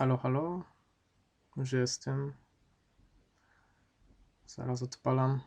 Halo, halo. Już jestem. Zaraz odpalam.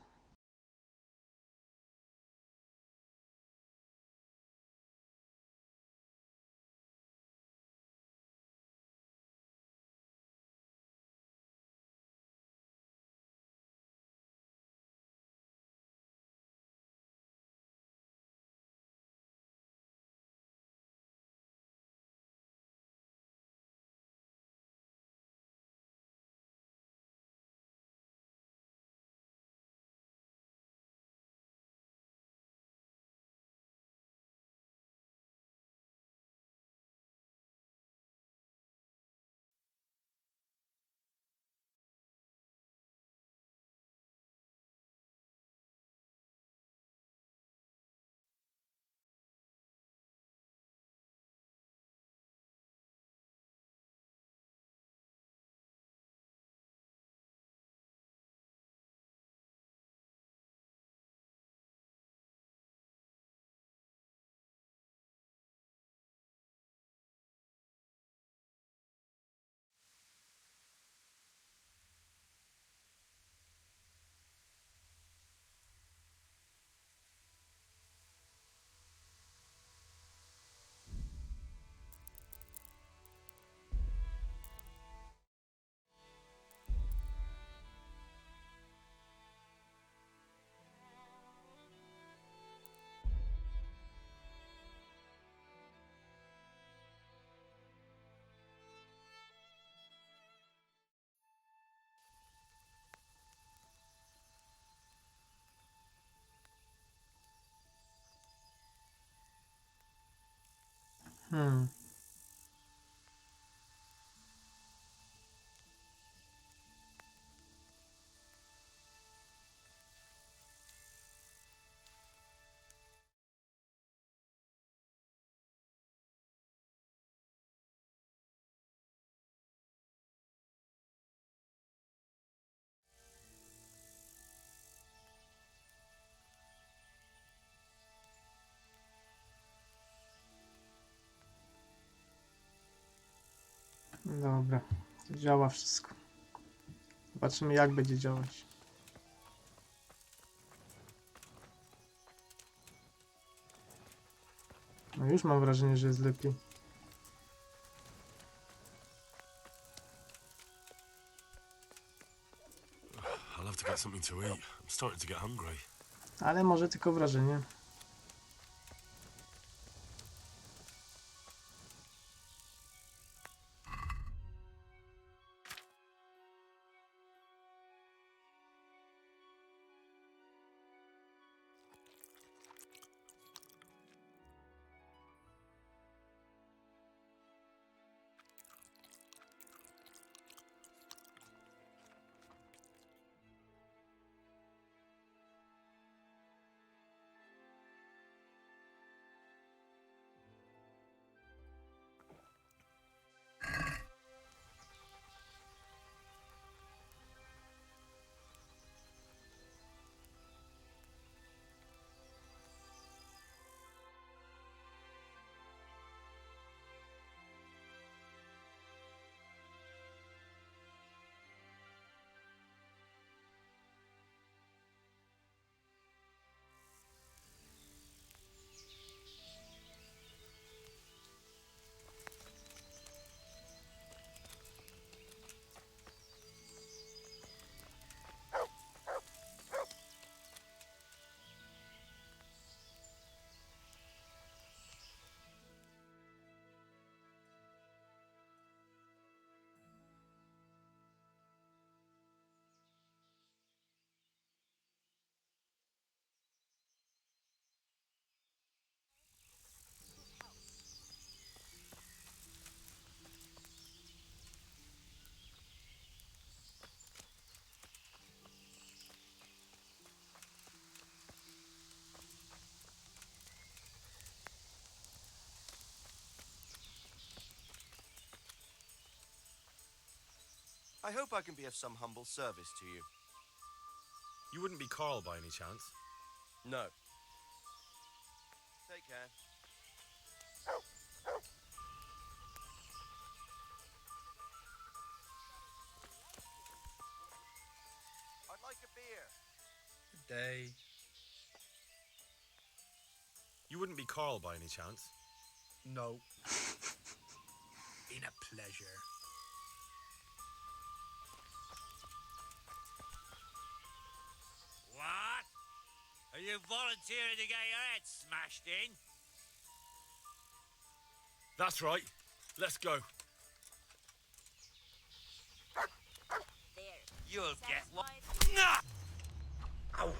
Hmm. Dobra. To działa wszystko. Zobaczymy, jak będzie działać. No już mam wrażenie, że jest lepiej. I'll have to get something to eat. I'm starting to get hungry. Ale może tylko wrażenie. I hope I can be of some humble service to you. You wouldn't be Carl by any chance? No. Take care. Day. You wouldn't be Carl by any chance? No. Been a pleasure. What? Are you volunteering to get your head smashed in? That's right. Let's go. You'll get one. Ow!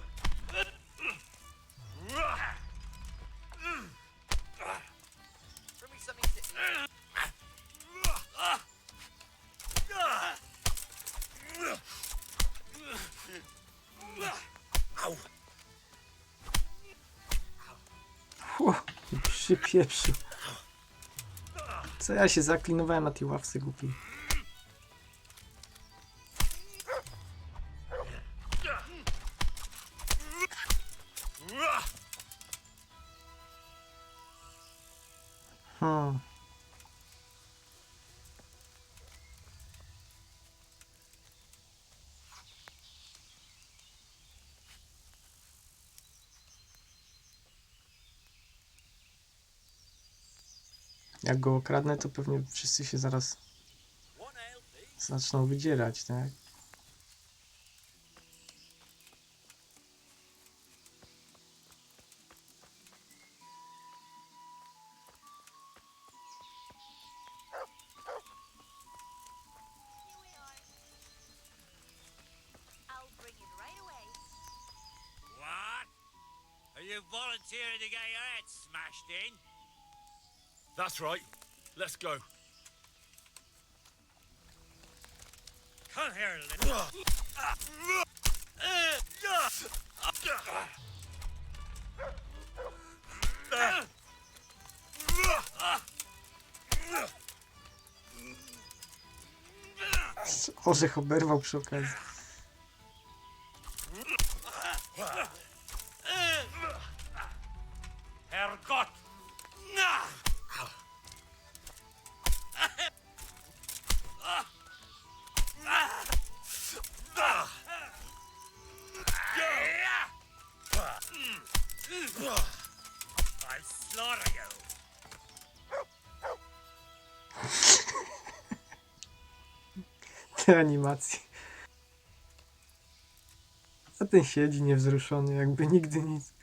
Bring me something to eat. Ow! Przypieprzył. Co ja się zaklinowałem na tej ławce głupi. Jak go okradnę, to pewnie wszyscy się zaraz zaczną wydzierać, tak? I'll bring it right away. What? Are you volunteering to get your head smashed in? That's right. Let's go. Come here, little. Orzech oberwał przy okazji. Herrgott! I'll slaughter you. Te animacje. A ten siedzi niewzruszony, jakby nigdy nic.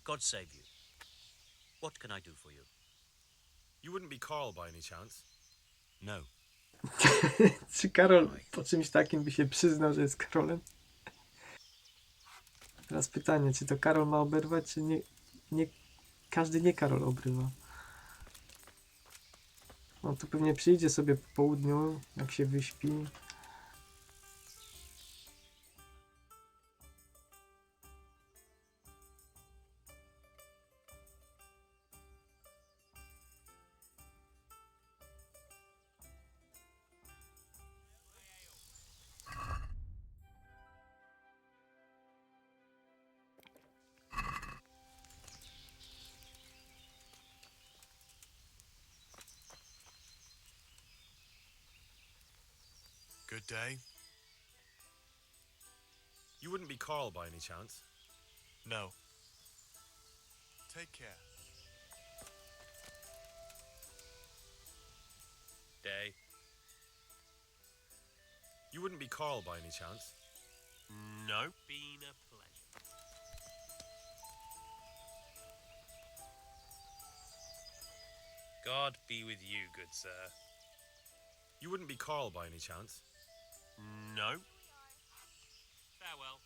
God save you. What can I do for you? You wouldn't be Carl by any chance? No. Czy Karol po czymś takim by się przyznał, że jest Karolem? Teraz pytanie, czy to Karol ma oberwać, czy nie każdy nie Karol obrywa? On tu pewnie przyjdzie sobie po południu, jak się wyśpi. Good day. You wouldn't be Carl by any chance? No. Take care. Day. You wouldn't be Carl by any chance? No. Been a pleasure. God be with you, good sir. You wouldn't be Carl by any chance? No. Farewell.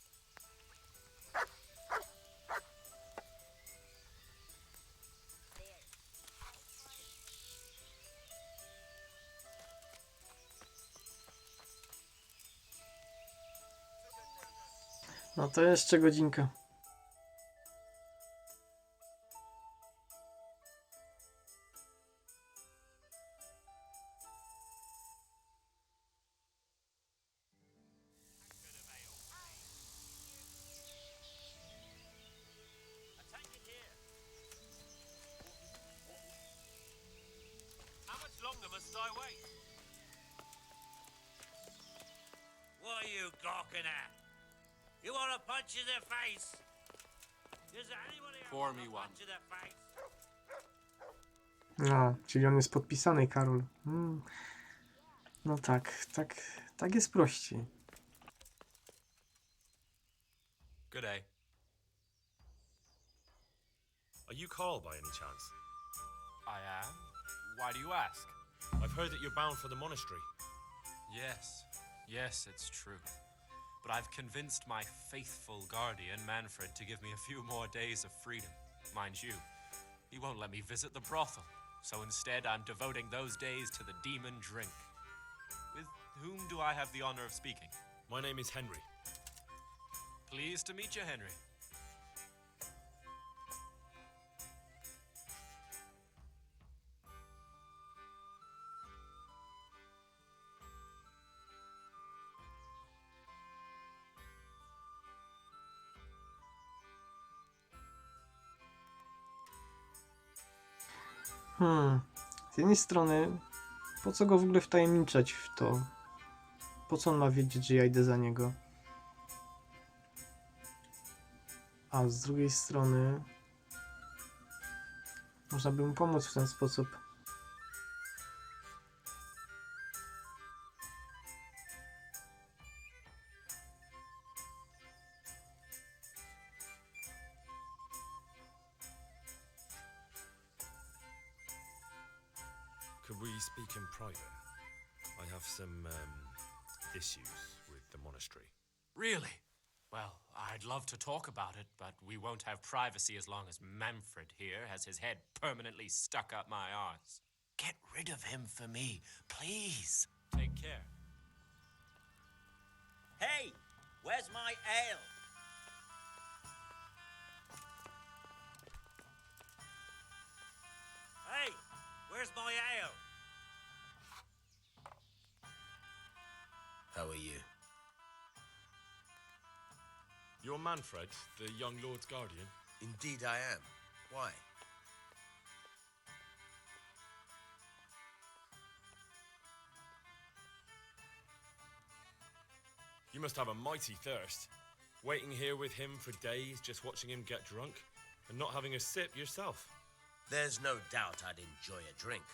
No to jeszcze godzinka. How much longer must I wait? What are you gawking at? You want a punch in the face? Does anybody else Pour want me a one. punch in the face? No, czyli on jest podpisany, Karol. No tak jest prościej. Good day. Are you Carl by any chance? I am. Why do you ask? I've heard that you're bound for the monastery. Yes, it's true. But I've convinced my faithful guardian, Manfred, to give me a few more days of freedom. Mind you, he won't let me visit the brothel. So instead, I'm devoting those days to the demon drink. With whom do I have the honor of speaking? My name is Henry. Pleased to meet you, Henry. Z jednej strony, po co go w ogóle wtajemniczać w to? Po co on ma wiedzieć, że ja idę za niego? A z drugiej strony, można by mu pomóc w ten sposób. Could we speak in private? I have some issues with the monastery. Really? Well, I'd love to talk about it, but we won't have privacy as long as Manfred here has his head permanently stuck up my arse. Get rid of him for me, please. Take care. Hey, where's my ale? Hey, where's my ale? How are you? You're Manfred, the young lord's guardian? Indeed I am. Why? You must have a mighty thirst. Waiting here with him for days, just watching him get drunk, and not having a sip yourself. There's no doubt I'd enjoy a drink.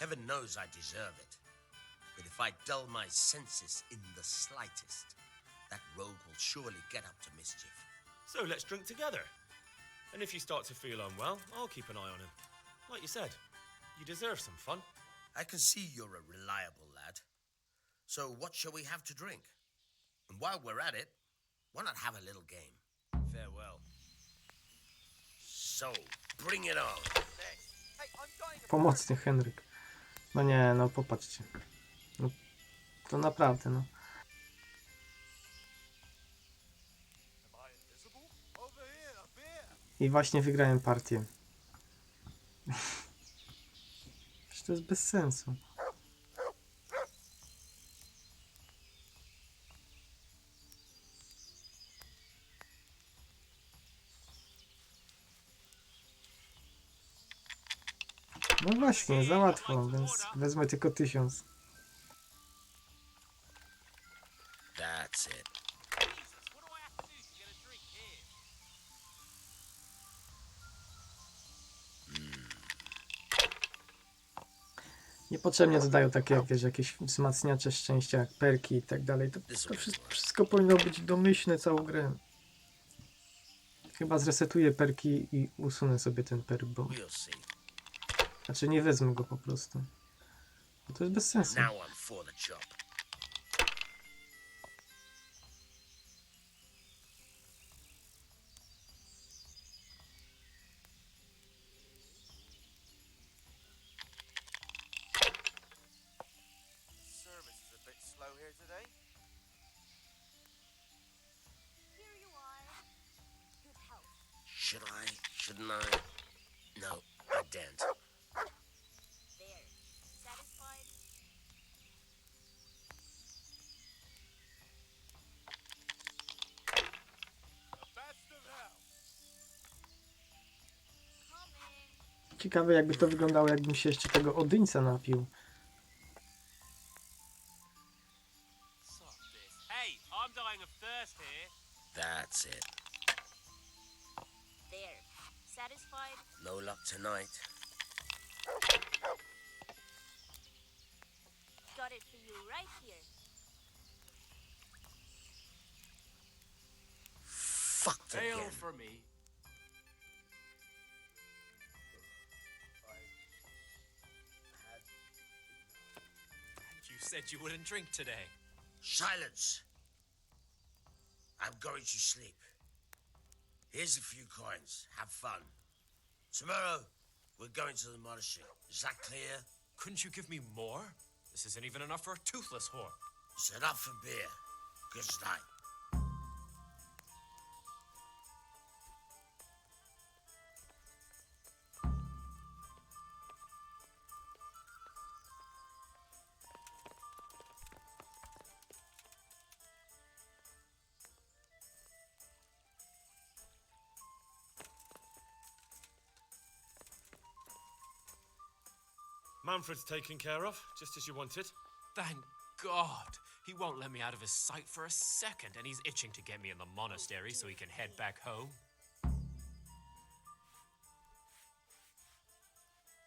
Heaven knows I deserve it. But if I dull my senses in the slightest, that rogue will surely get up to mischief. So let's drink together. And if you start to feel unwell, I'll keep an eye on him. Like you said, you deserve some fun. I can see you're a reliable lad. So what shall we have to drink? And while we're at it, why not have a little game? Farewell. So, bring it on. Pomocny Henryk. No nie, no popatrzcie. No, to naprawdę, no. I właśnie wygrałem partię. Przecież to jest bez sensu. No właśnie, za łatwo, więc wezmę tylko 1000. That's it. Jesus, what do I have to do to get a drink here? Niepotrzebnie dodają takie, jak wiesz, jakieś wzmacniacze szczęścia, jak perki i tak dalej. To wszystko powinno być domyślne całą grę. Chyba zresetuję perki i usunę sobie ten perk, bo... We'll see. Znaczy nie wezmę go po prostu. Bo to jest bez sensu. Now I'm for the job. Service is a bit slow here today. Here you are. Good health. Should I? Shouldn't I? No, I daren't. There. Satisfied? Coming. Ciekawe jakby to wyglądało, jakbym się jeszcze tego Odyńca napił. Hey, I'm dying of thirst here. That's it. There. Satisfied? No luck tonight. Got it for you right here. Fucked Ale again. for me. You said you wouldn't drink today. Silence. I'm going to sleep. Here's a few coins. Have fun. Tomorrow, we're going to the monastery. Is that clear? Couldn't you give me more? This isn't even enough for a toothless whore. It's enough for beer. Good night. Manfred's taken care of, just as you wanted. Thank God. He won't let me out of his sight for a second, and he's itching to get me in the monastery so he can head back home.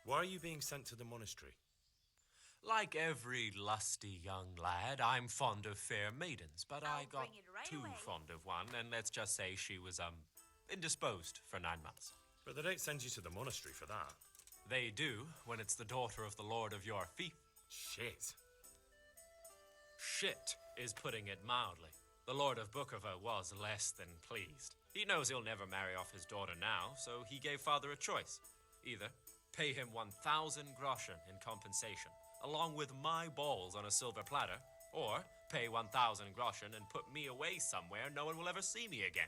Why are you being sent to the monastery? Like every lusty young lad, I'm fond of fair maidens, but I I'll got bring it right too away. fond of one, and let's just say she was, indisposed for 9 months. But they don't send you to the monastery for that. They do when it's the daughter of the Lord of your fief. Shit. Shit is putting it mildly. The Lord of Bookover was less than pleased. He knows he'll never marry off his daughter now, so he gave father a choice. Either pay him 1,000 groschen in compensation, along with my balls on a silver platter, or pay 1,000 groschen and put me away somewhere no one will ever see me again.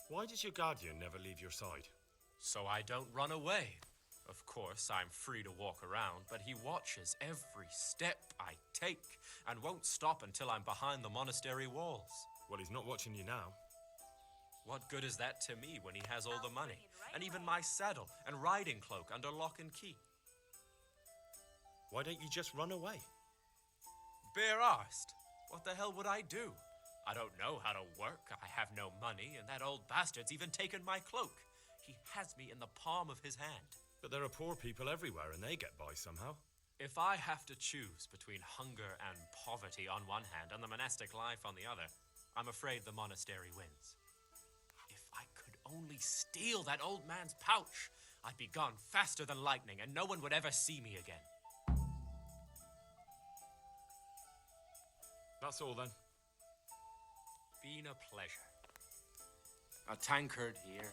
Why does your guardian never leave your side? So I don't run away. Of course, I'm free to walk around, but he watches every step I take and won't stop until I'm behind the monastery walls. Well, he's not watching you now. What good is that to me when he has all I'll the money, bring it right and even away. my saddle and riding cloak under lock and key? Why don't you just run away? Bare arsed. What the hell would I do? I don't know how to work, I have no money, and that old bastard's even taken my cloak. He has me in the palm of his hand. But there are poor people everywhere and they get by somehow. If I have to choose between hunger and poverty on one hand and the monastic life on the other, I'm afraid the monastery wins. If I could only steal that old man's pouch, I'd be gone faster than lightning and no one would ever see me again. That's all then. Been a pleasure. A tankard here.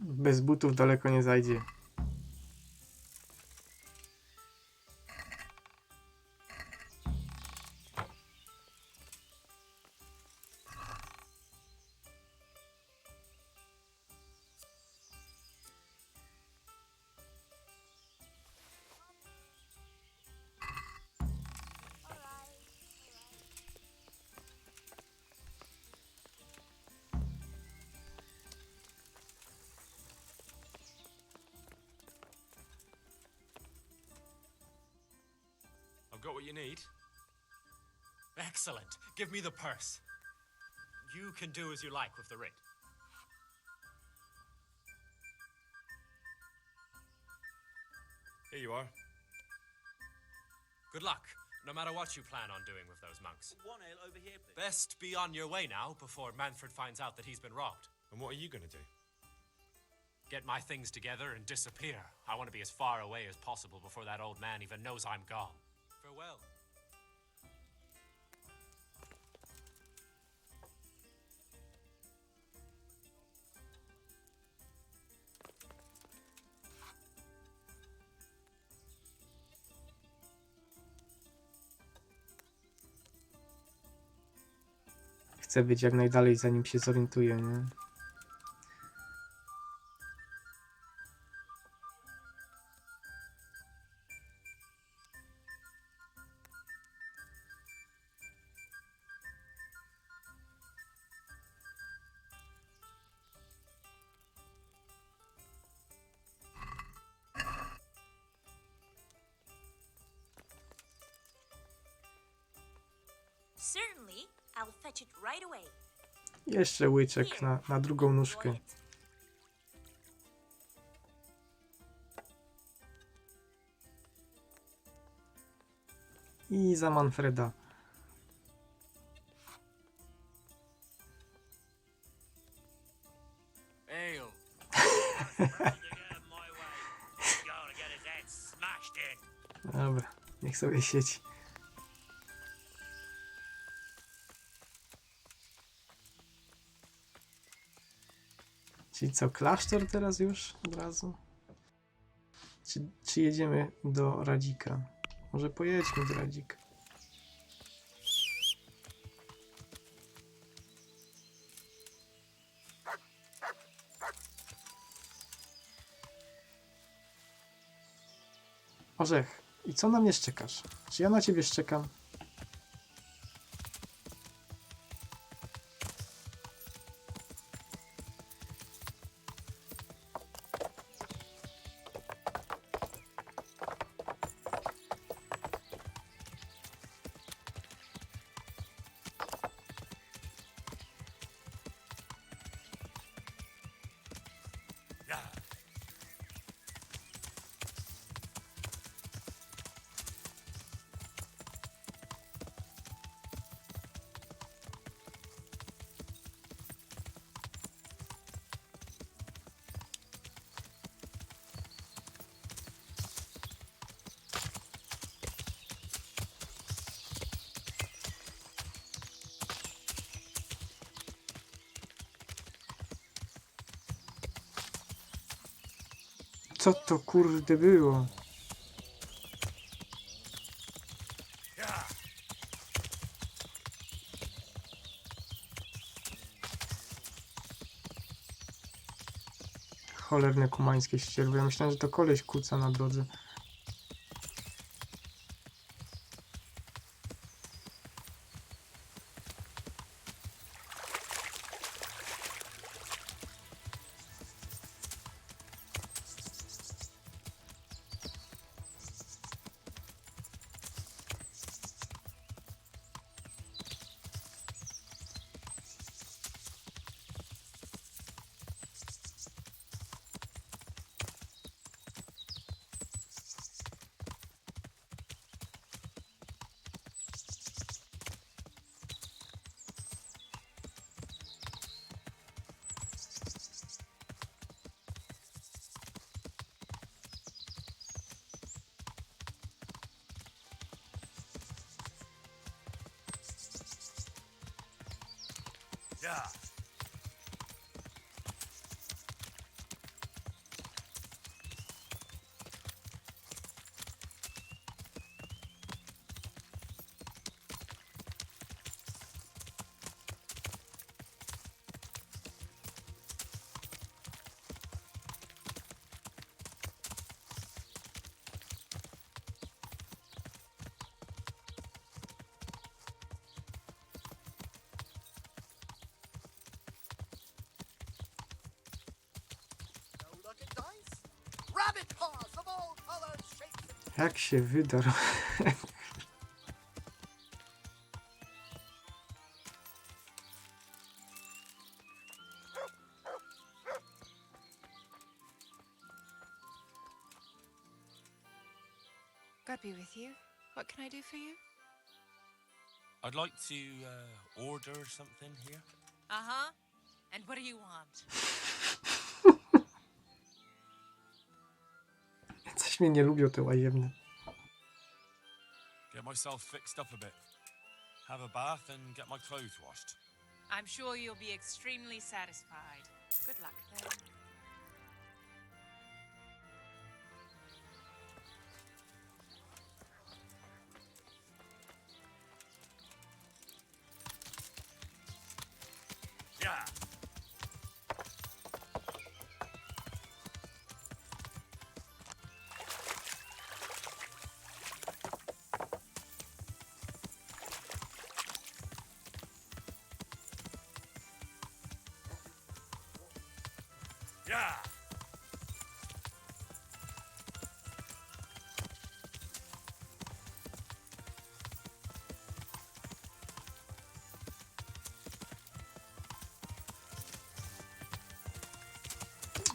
Bez butów daleko nie zajdzie. I've got what you need. Excellent. Give me the purse. You can do as you like with the writ. Here you are. Good luck, no matter what you plan on doing with those monks. One ale over here, please. Best be on your way now before Manfred finds out that he's been robbed. And what are you going to do? Get my things together and disappear. I want to be as far away as possible before that old man even knows I'm gone. Farewell. chce być jak najdalej, zanim się zorientuje, nie? Certainly, I'll fetch it right away. Jeszcze łyczek Here, na drugą enjoy nóżkę. it. I za Manfreda. Ale. To get him my way. He's gonna get his head smashed in. Dobra, niech sobie siedzi. Czyli co, klasztor teraz już od razu? Czy jedziemy do Radzika? Może pojedźmy do Radzika. Orzech, i co na mnie szczekasz? Czy ja na ciebie szczekam? Yeah. Co to kurde było? Yeah. Cholerne kumańskie ścierwo. Ja myślałem, że to koleś kuca na drodze. Yeah. No luck at dice. Rabbit paws of all colors, shapes, and Jak się wydarł. God be with you. What can I do for you? I'd like to order something here. Uh-huh. And what do you want? Coś mnie nie lubią te łazienne. Get myself fixed up a bit. Have a bath and get my clothes washed. I'm sure you'll be extremely satisfied. Good luck then. Yeah.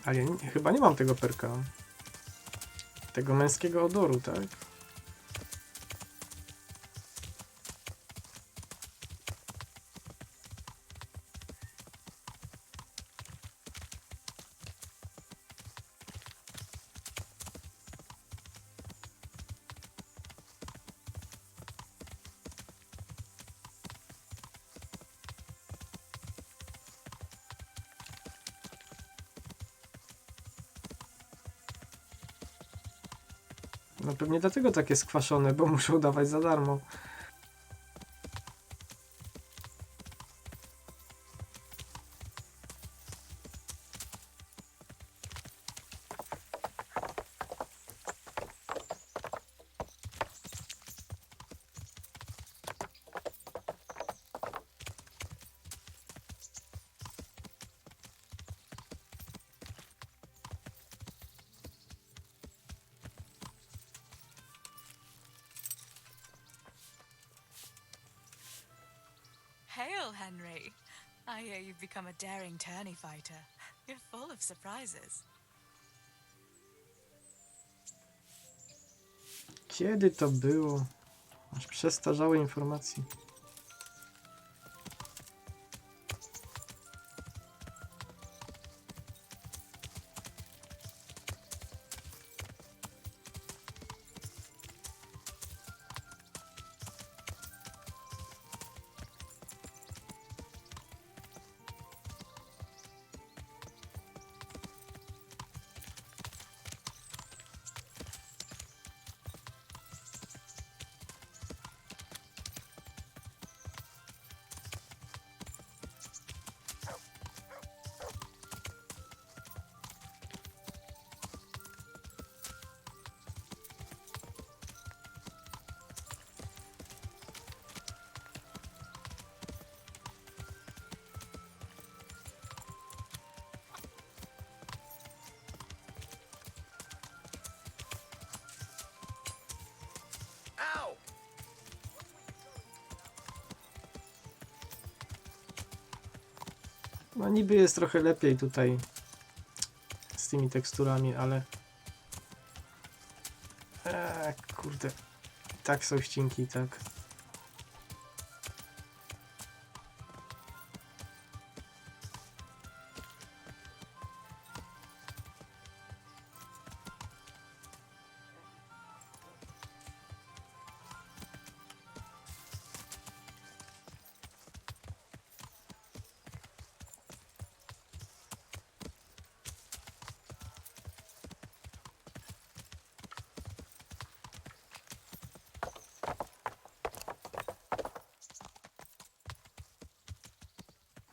Ale ja chyba nie mam tego perka. Tego męskiego odoru, tak? No pewnie dlatego takie skwaszone, bo muszą dawać za darmo. Hail, Henry. I hear you've become a daring tourney fighter. You're full of surprises. Kiedy to było? Aż przestarzałe informacje. Ow! No niby jest trochę lepiej tutaj z tymi teksturami, ale... kurde. I tak są ścinki, tak.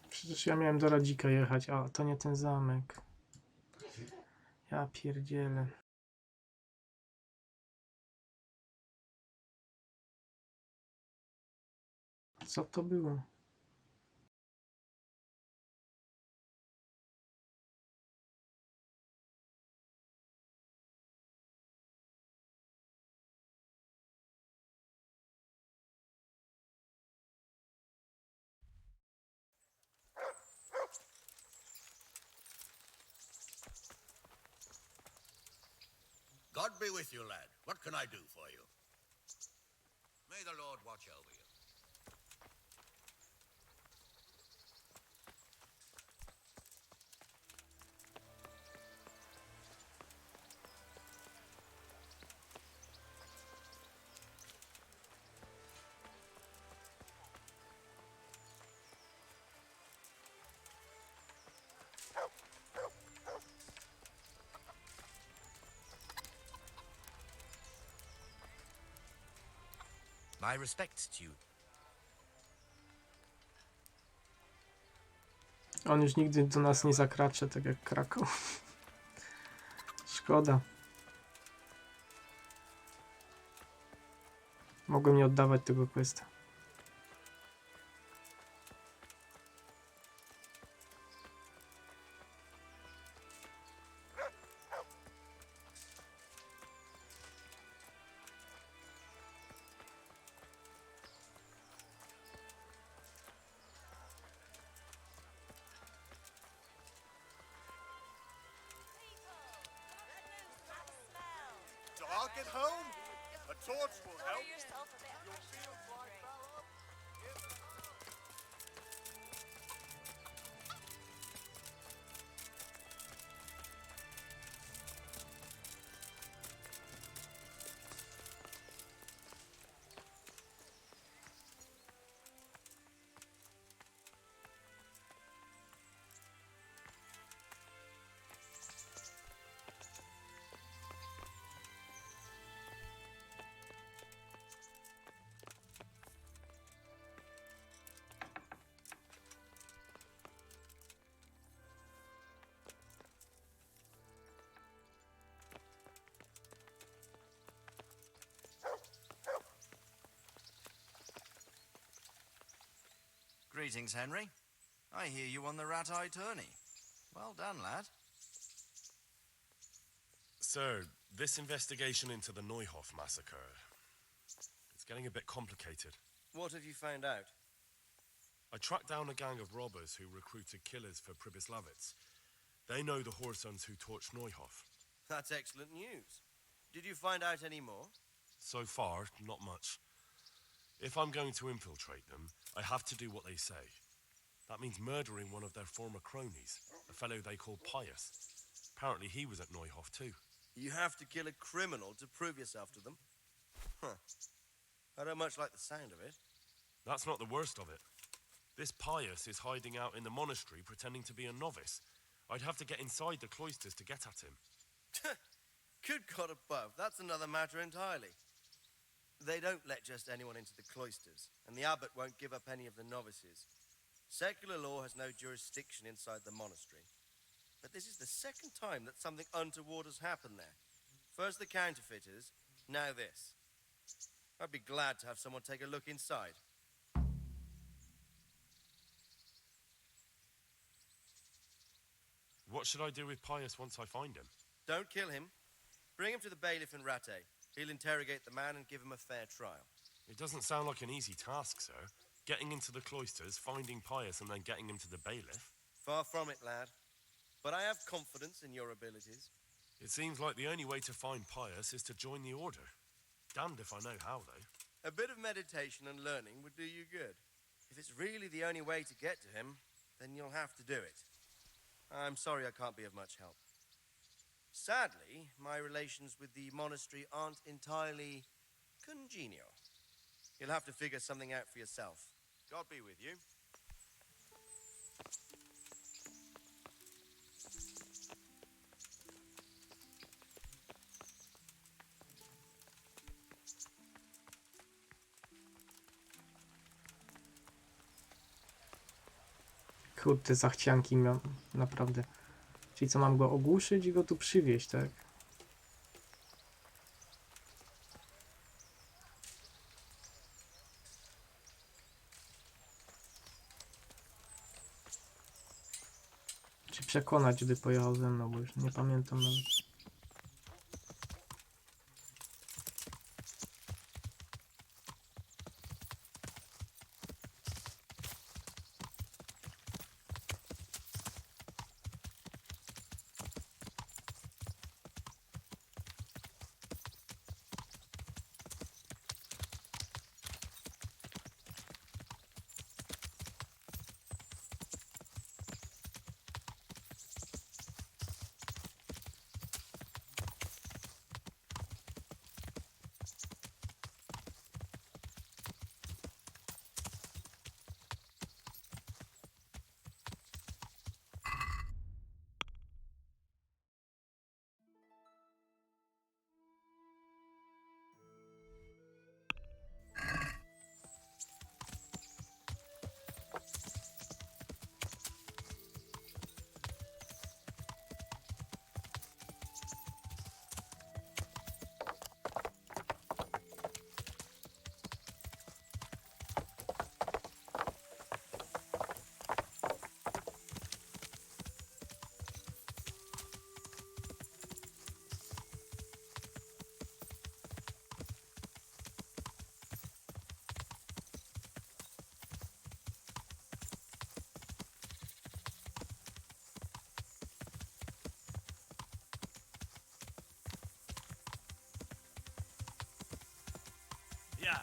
Przecież ja miałem do Radzika jechać, a to nie ten zamek. Ja pierdzielę. Co to było? God be with you, lad. What can I do for you? May the Lord watch over you. My respects to you. On już nigdy do nas nie zakracze, tak jak Kraków. Szkoda. Mogłem nie oddawać tego questa. I'll get home. A torch will help. yourself a bit. You'll feel like Pharaoh. Greetings, Henry. I hear you on the rat-eye tourney. Well done, lad. Sir, this investigation into the Neuhoff massacre, it's getting a bit complicated. What have you found out? I tracked down a gang of robbers who recruited killers for Pribyslavitz. They know the Horsons who torched Neuhoff. That's excellent news. Did you find out any more? So far, not much. If I'm going to infiltrate them, I have to do what they say. That means murdering one of their former cronies, a fellow they call Pius. Apparently he was at Neuhoff too. You have to kill a criminal to prove yourself to them? Huh. I don't much like the sound of it. That's not the worst of it. This Pius is hiding out in the monastery pretending to be a novice. I'd have to get inside the cloisters to get at him. Good God above, that's another matter entirely. They don't let just anyone into the cloisters, and the abbot won't give up any of the novices. Secular law has no jurisdiction inside the monastery. But this is the second time that something untoward has happened there. First the counterfeiters, now this. I'd be glad to have someone take a look inside. What should I do with Pius once I find him? Don't kill him. Bring him to the bailiff in Rattay. He'll interrogate the man and give him a fair trial. It doesn't sound like an easy task, sir. Getting into the cloisters, finding Pius, and then getting him to the bailiff. Far from it, lad. But I have confidence in your abilities. It seems like the only way to find Pius is to join the order. Damned if I know how, though. A bit of meditation and learning would do you good. If it's really the only way to get to him, then you'll have to do it. I'm sorry I can't be of much help. Sadly, my relations with the monastery aren't entirely congenial. You'll have to figure something out for yourself. God be with you. Kurde, zachcianki mam, naprawdę. Czyli co, mam go ogłuszyć i go tu przywieźć, tak? Czy przekonać, żeby pojechał ze mną, bo już nie pamiętam nawet. Yeah.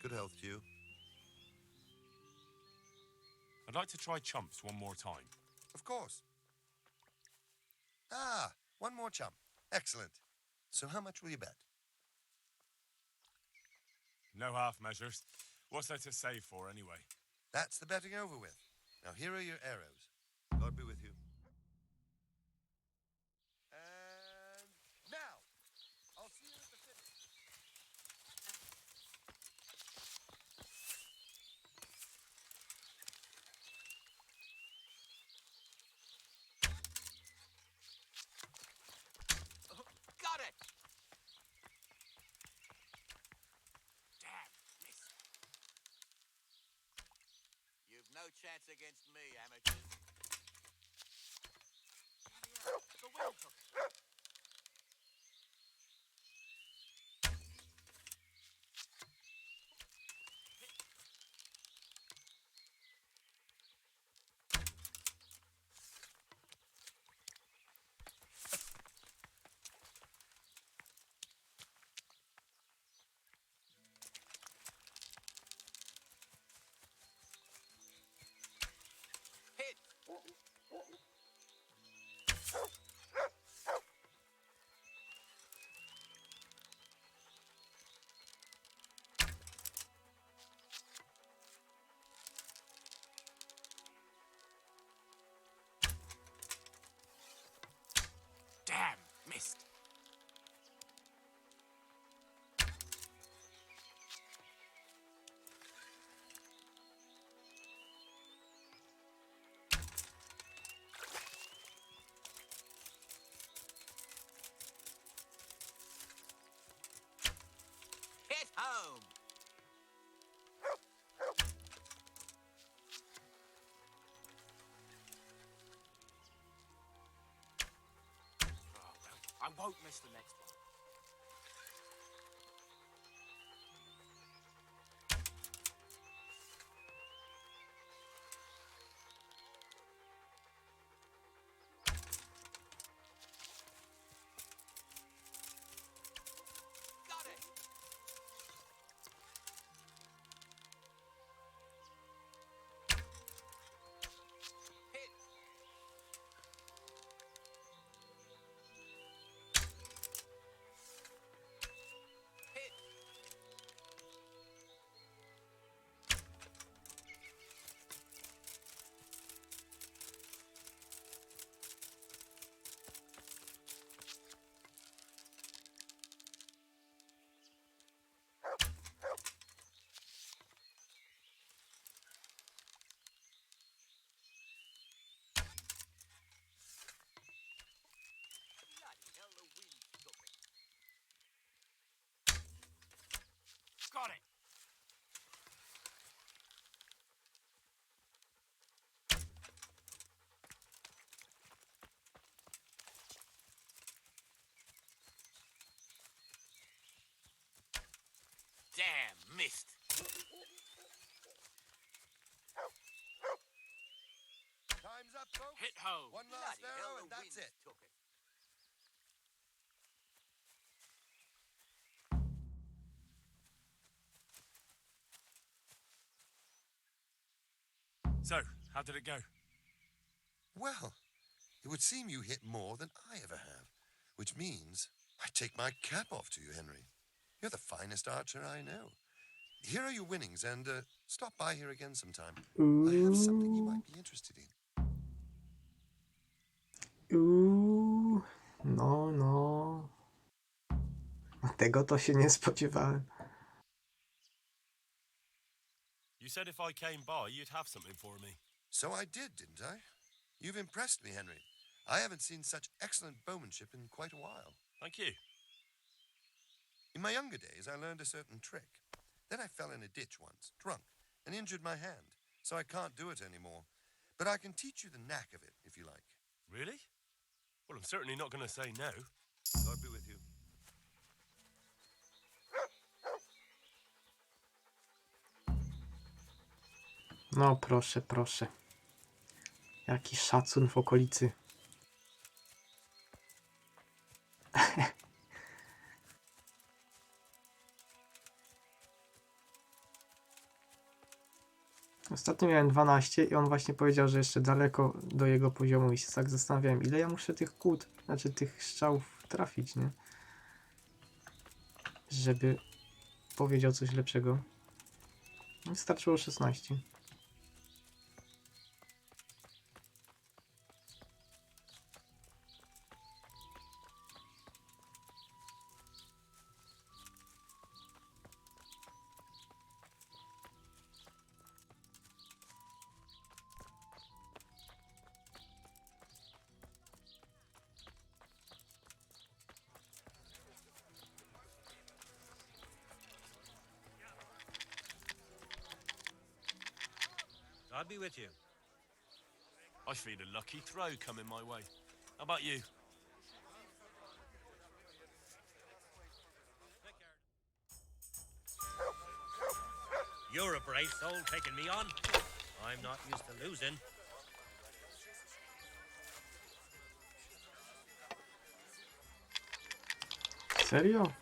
Good health to you. I'd like to try chumps one more time. Of course. Ah, one more chump. Excellent. So how much will you bet? No half measures. What's there to save for, anyway? That's the betting over with. Now here are your arrows. God be with you. And now, I'll see you at the finish. Got it! Damn, miss. You've no chance against me, amateurs. The wind took it. Hit! Damn, missed. Hit home! I won't miss the next one. Got it! Hit! Hit! Bloody hell, the wind took it. Got it! Damn, missed. Time's up, folks. Hit home. One last Bloody arrow hell, and the that's wind it. took it. So, how did it go? Well, it would seem you hit more than I ever have, which means I take my cap off to you, Henry. You're the finest archer I know. Here are your winnings, and stop by here again sometime. I have something you might be interested in. No, no. Tego to się nie spodziewałem. You said if I came by, you'd have something for me. So I did, didn't I? You've impressed me, Henry. I haven't seen such excellent bowmanship in quite a while. Thank you. In my younger days, I learned a certain trick. Then I fell in a ditch once, drunk, and injured my hand, so I can't do it anymore. But I can teach you the knack of it, if you like. Really? Well, I'm certainly not going to say no. God be with you. No proszę, proszę. Jaki szacun w okolicy. Ostatnio miałem 12 i on właśnie powiedział, że jeszcze daleko do jego poziomu i się tak zastanawiałem, ile ja muszę tych kłód, znaczy tych strzałów trafić, nie? Żeby powiedział coś lepszego. Wystarczyło 16. I'll be with you. I feel a lucky throw coming my way. How about you? You're a brave soul taking me on. I'm not used to losing. Serio?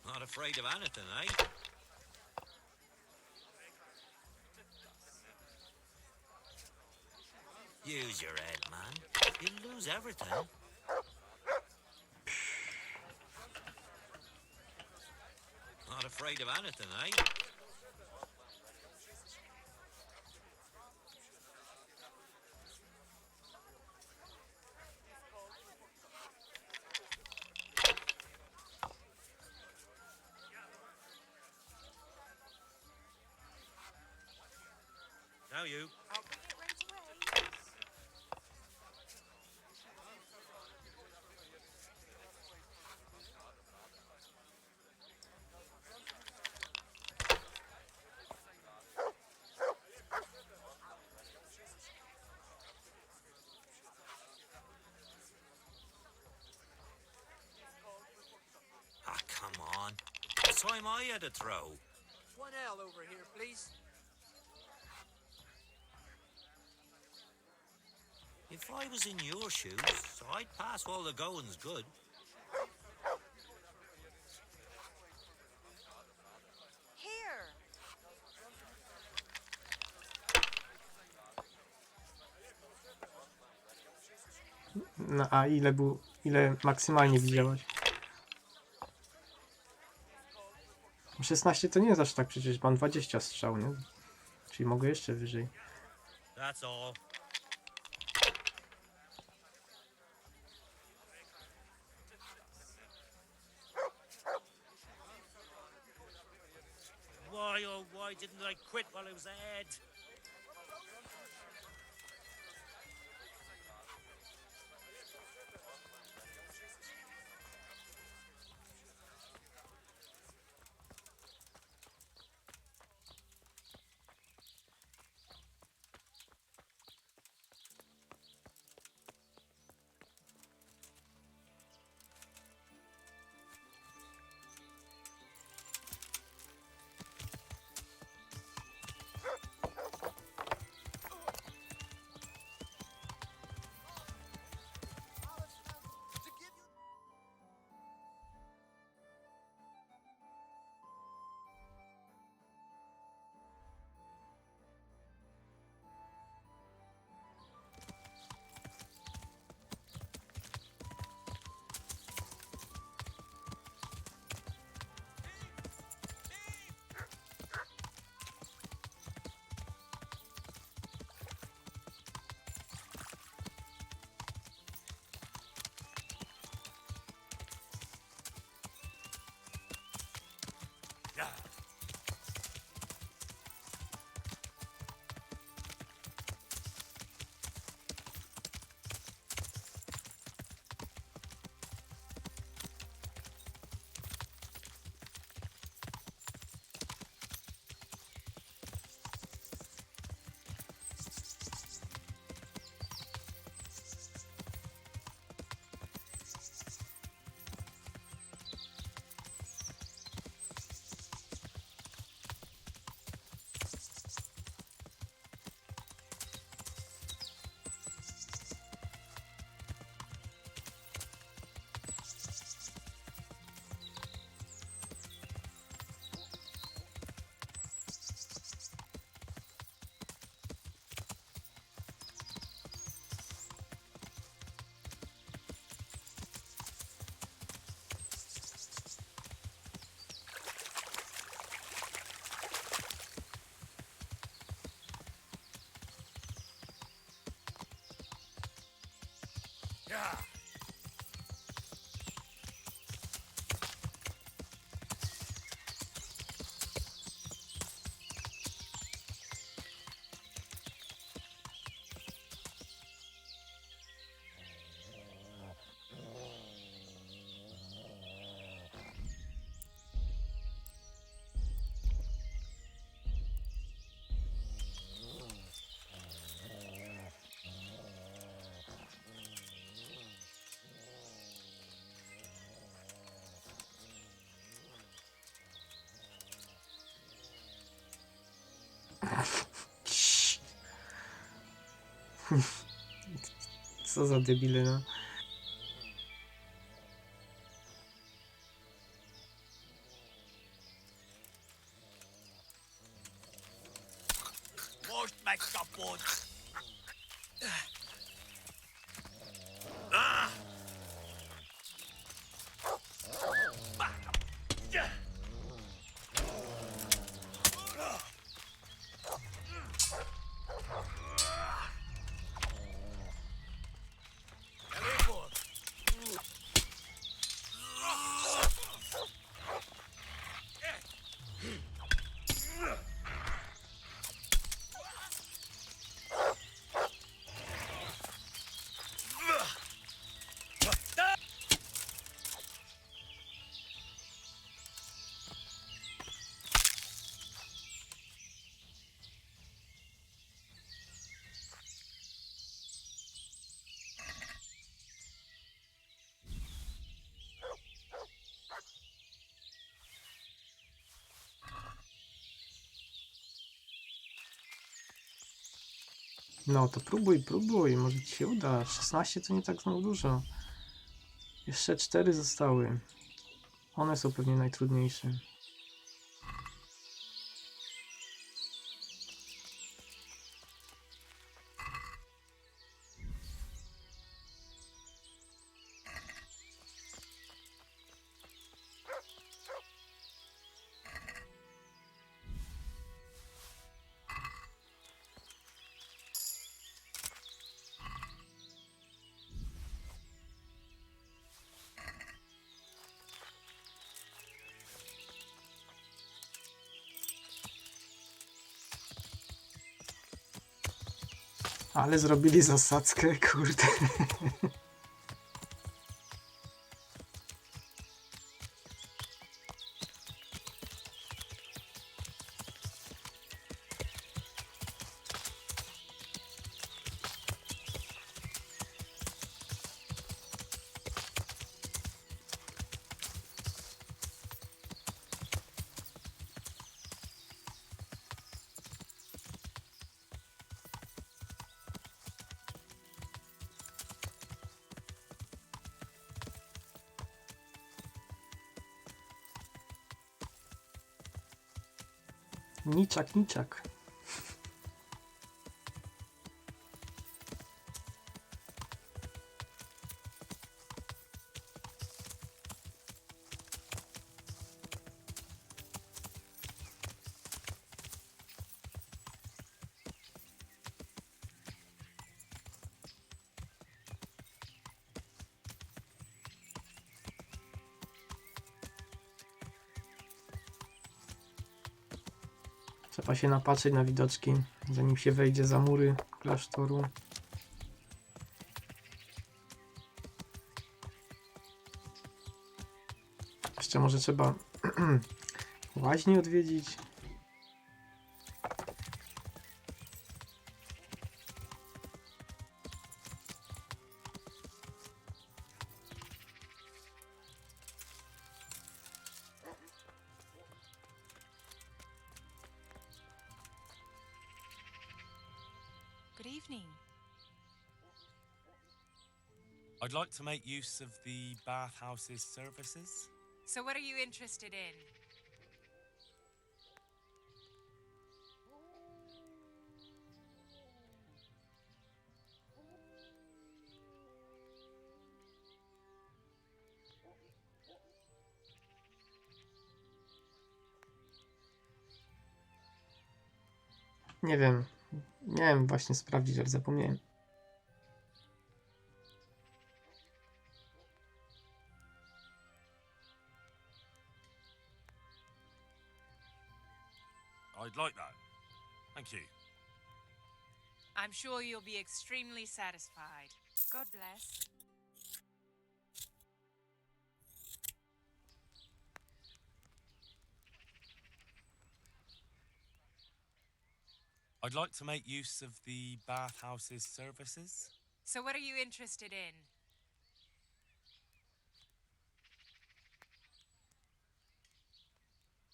Not afraid of anything, eh? Use your head, man. You'll lose everything. Not afraid of anything, eh? Now you. I'll bring it right away. Ah, come on. It's time I had a throw. One L over here, please. If I was in your shoes, I'd pass while the going's good. Here. No, a ile maksymalnie widziałeś? 16 to nie jest aż tak, przecież mam 20 strzał, nie? Czyli mogę jeszcze wyżej. That's all. Why, oh, why didn't I quit while I was ahead? Co za debile, no. Most make up board. No to próbuj, może ci się uda. 16 to nie tak znowu dużo. Jeszcze 4 zostały. One są pewnie najtrudniejsze. Ale zrobili zasadzkę, kurde. Niczak. Trzeba się napatrzeć na widoczki, zanim się wejdzie za mury klasztoru. Jeszcze może trzeba łaźnię odwiedzić. Good evening. I'd like to make use of the bathhouse's services. So what are you interested in? Nie wiem. Miałem właśnie sprawdzić, ale zapomniałem. I'd like that. Thank you. I'm sure you'll be extremely satisfied. God bless. I'd like to make use of the bathhouse's services. So what are you interested in?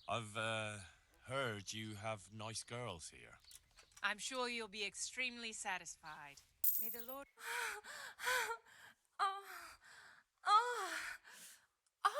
I've heard you have nice girls here. I'm sure you'll be extremely satisfied. May the Lord... oh, oh, oh, oh.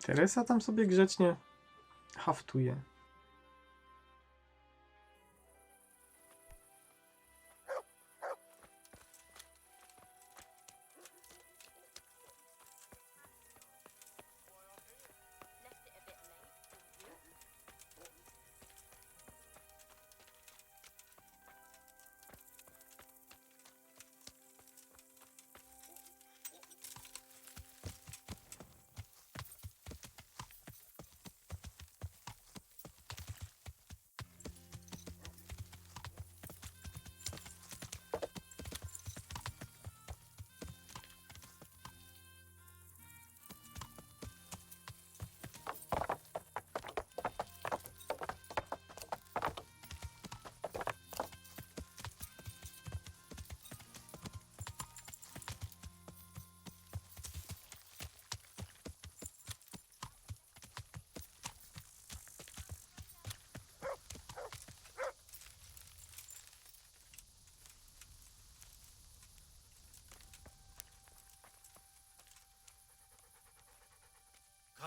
Teresa tam sobie grzecznie haftuje. Left it a bit late, didn't you?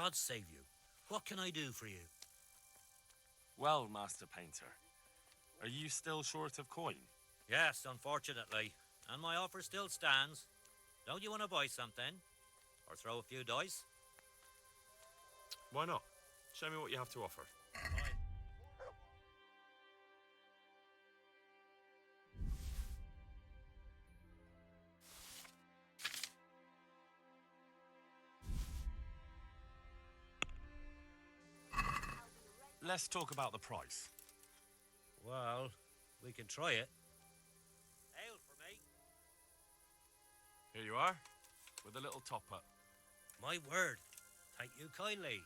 God save you. What can I do for you? Well, Master Painter, are you still short of coin? Yes, unfortunately. And my offer still stands. Don't you want to buy something? Or throw a few dice? Why not? Show me what you have to offer. Let's talk about the price. Well, we can try it. Ale for me. Here you are, with a little top-up. My word. Thank you kindly.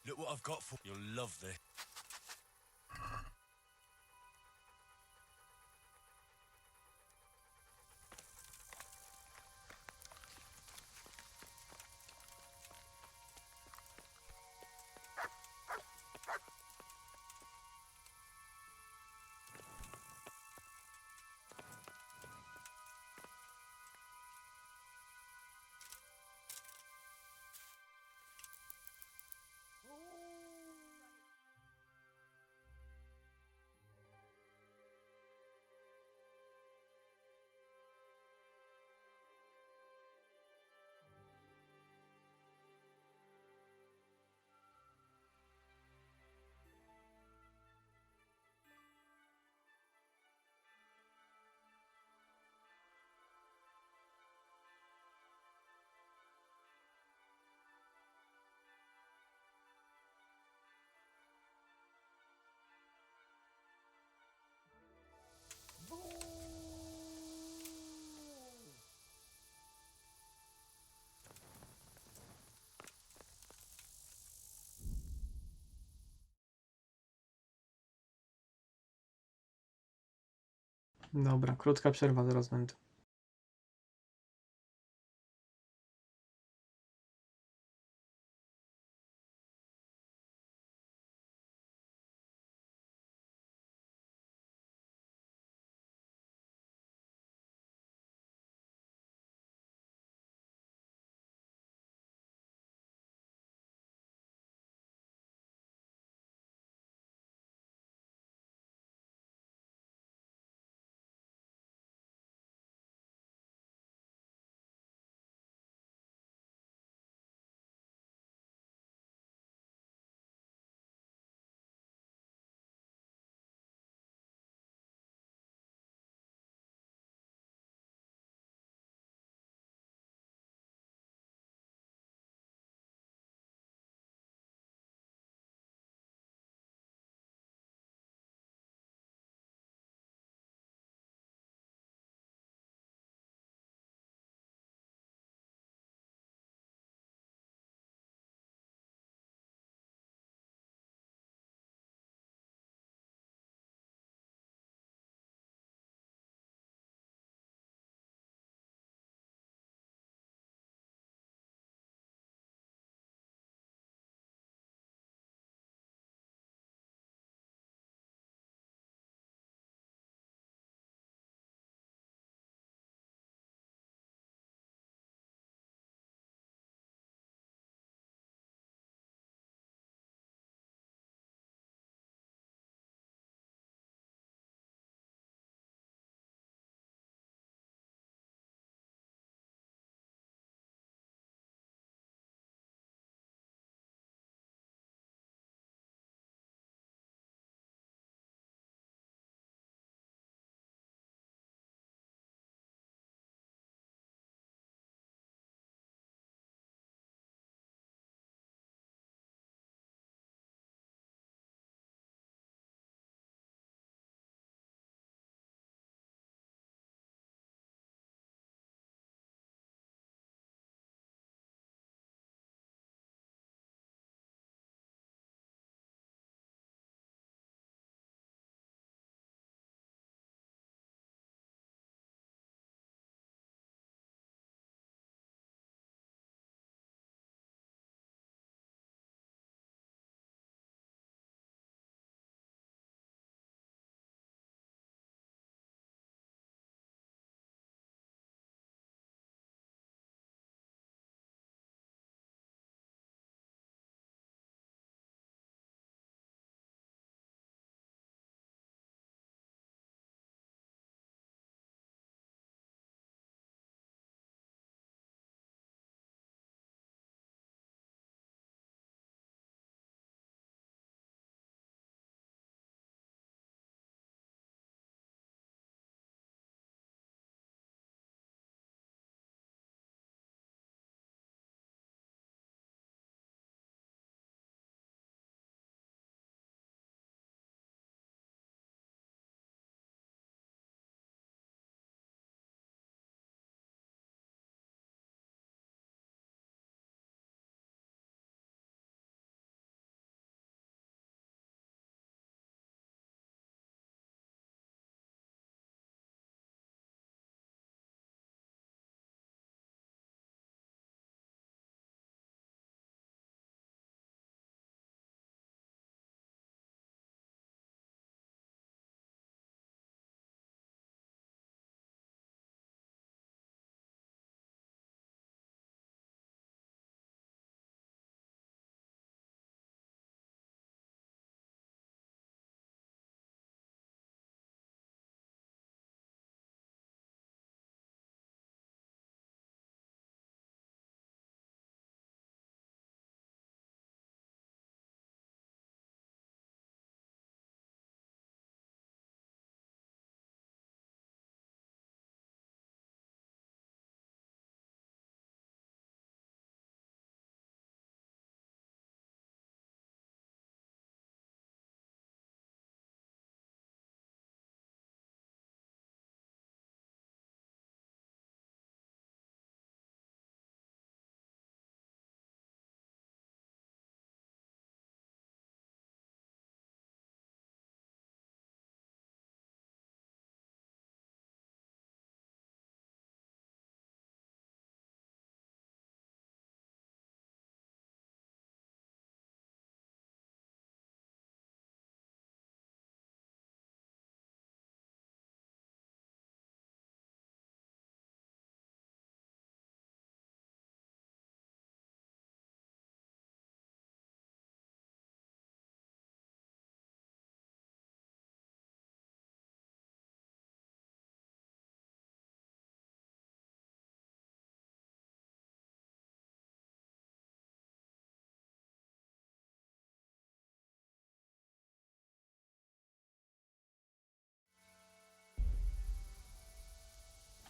Look what I've got for you. You'll love this. Dobra, krótka przerwa, zaraz będę.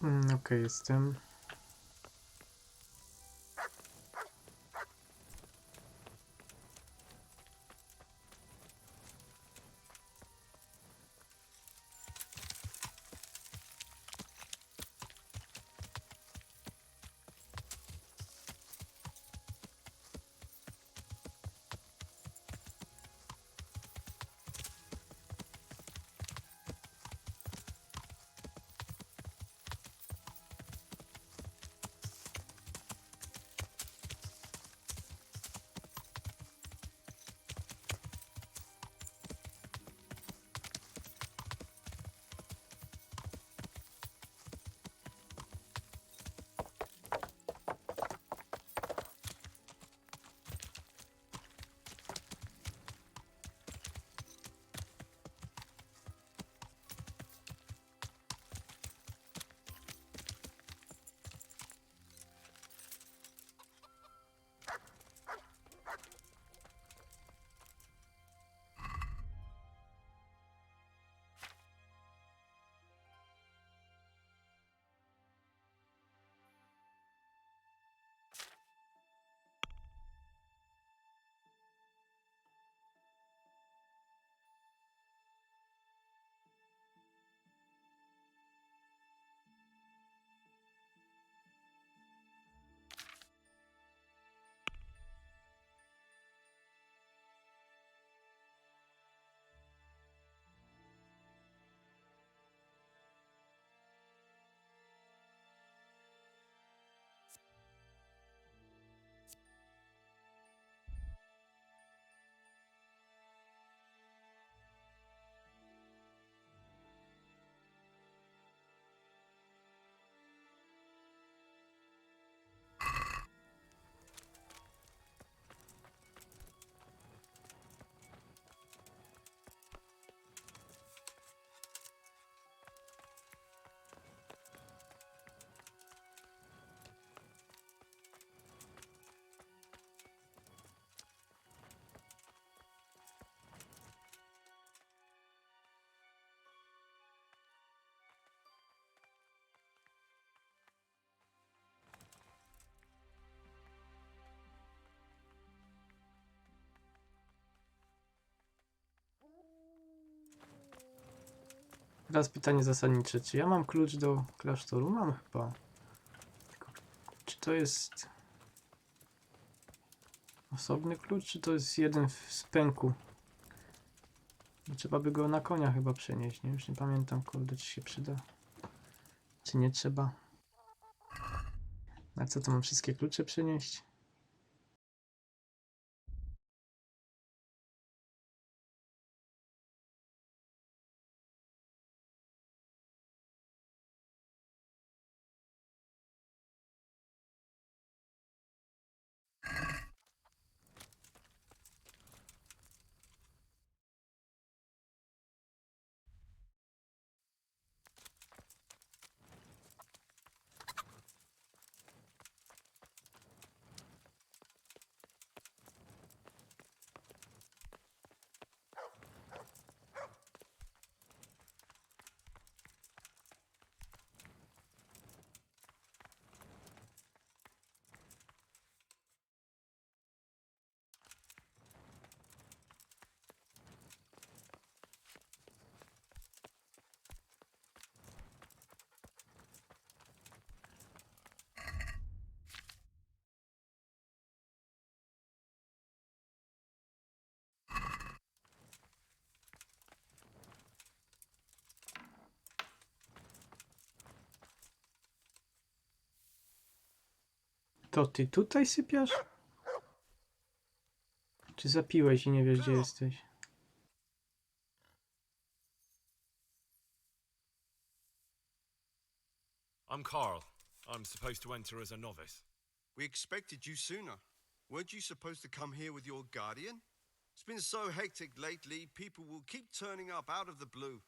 Okej, jestem. Teraz pytanie zasadnicze. Czy ja mam klucz do klasztoru? Mam chyba. Tylko, czy to jest osobny klucz, czy to jest jeden z pęku? Trzeba by go na konia chyba przenieść, nie? Już nie pamiętam, kurde, czy się przyda. Czy nie trzeba? Na co to mam wszystkie klucze przenieść? To ty tutaj sypiasz? Czy zapiłeś i nie wiesz, gdzie jesteś? I'm Carl. I'm supposed to enter as a novice. We expected you sooner. Weren't you supposed to come here with your guardian? It's been so hectic lately, people will keep turning up out of the blue.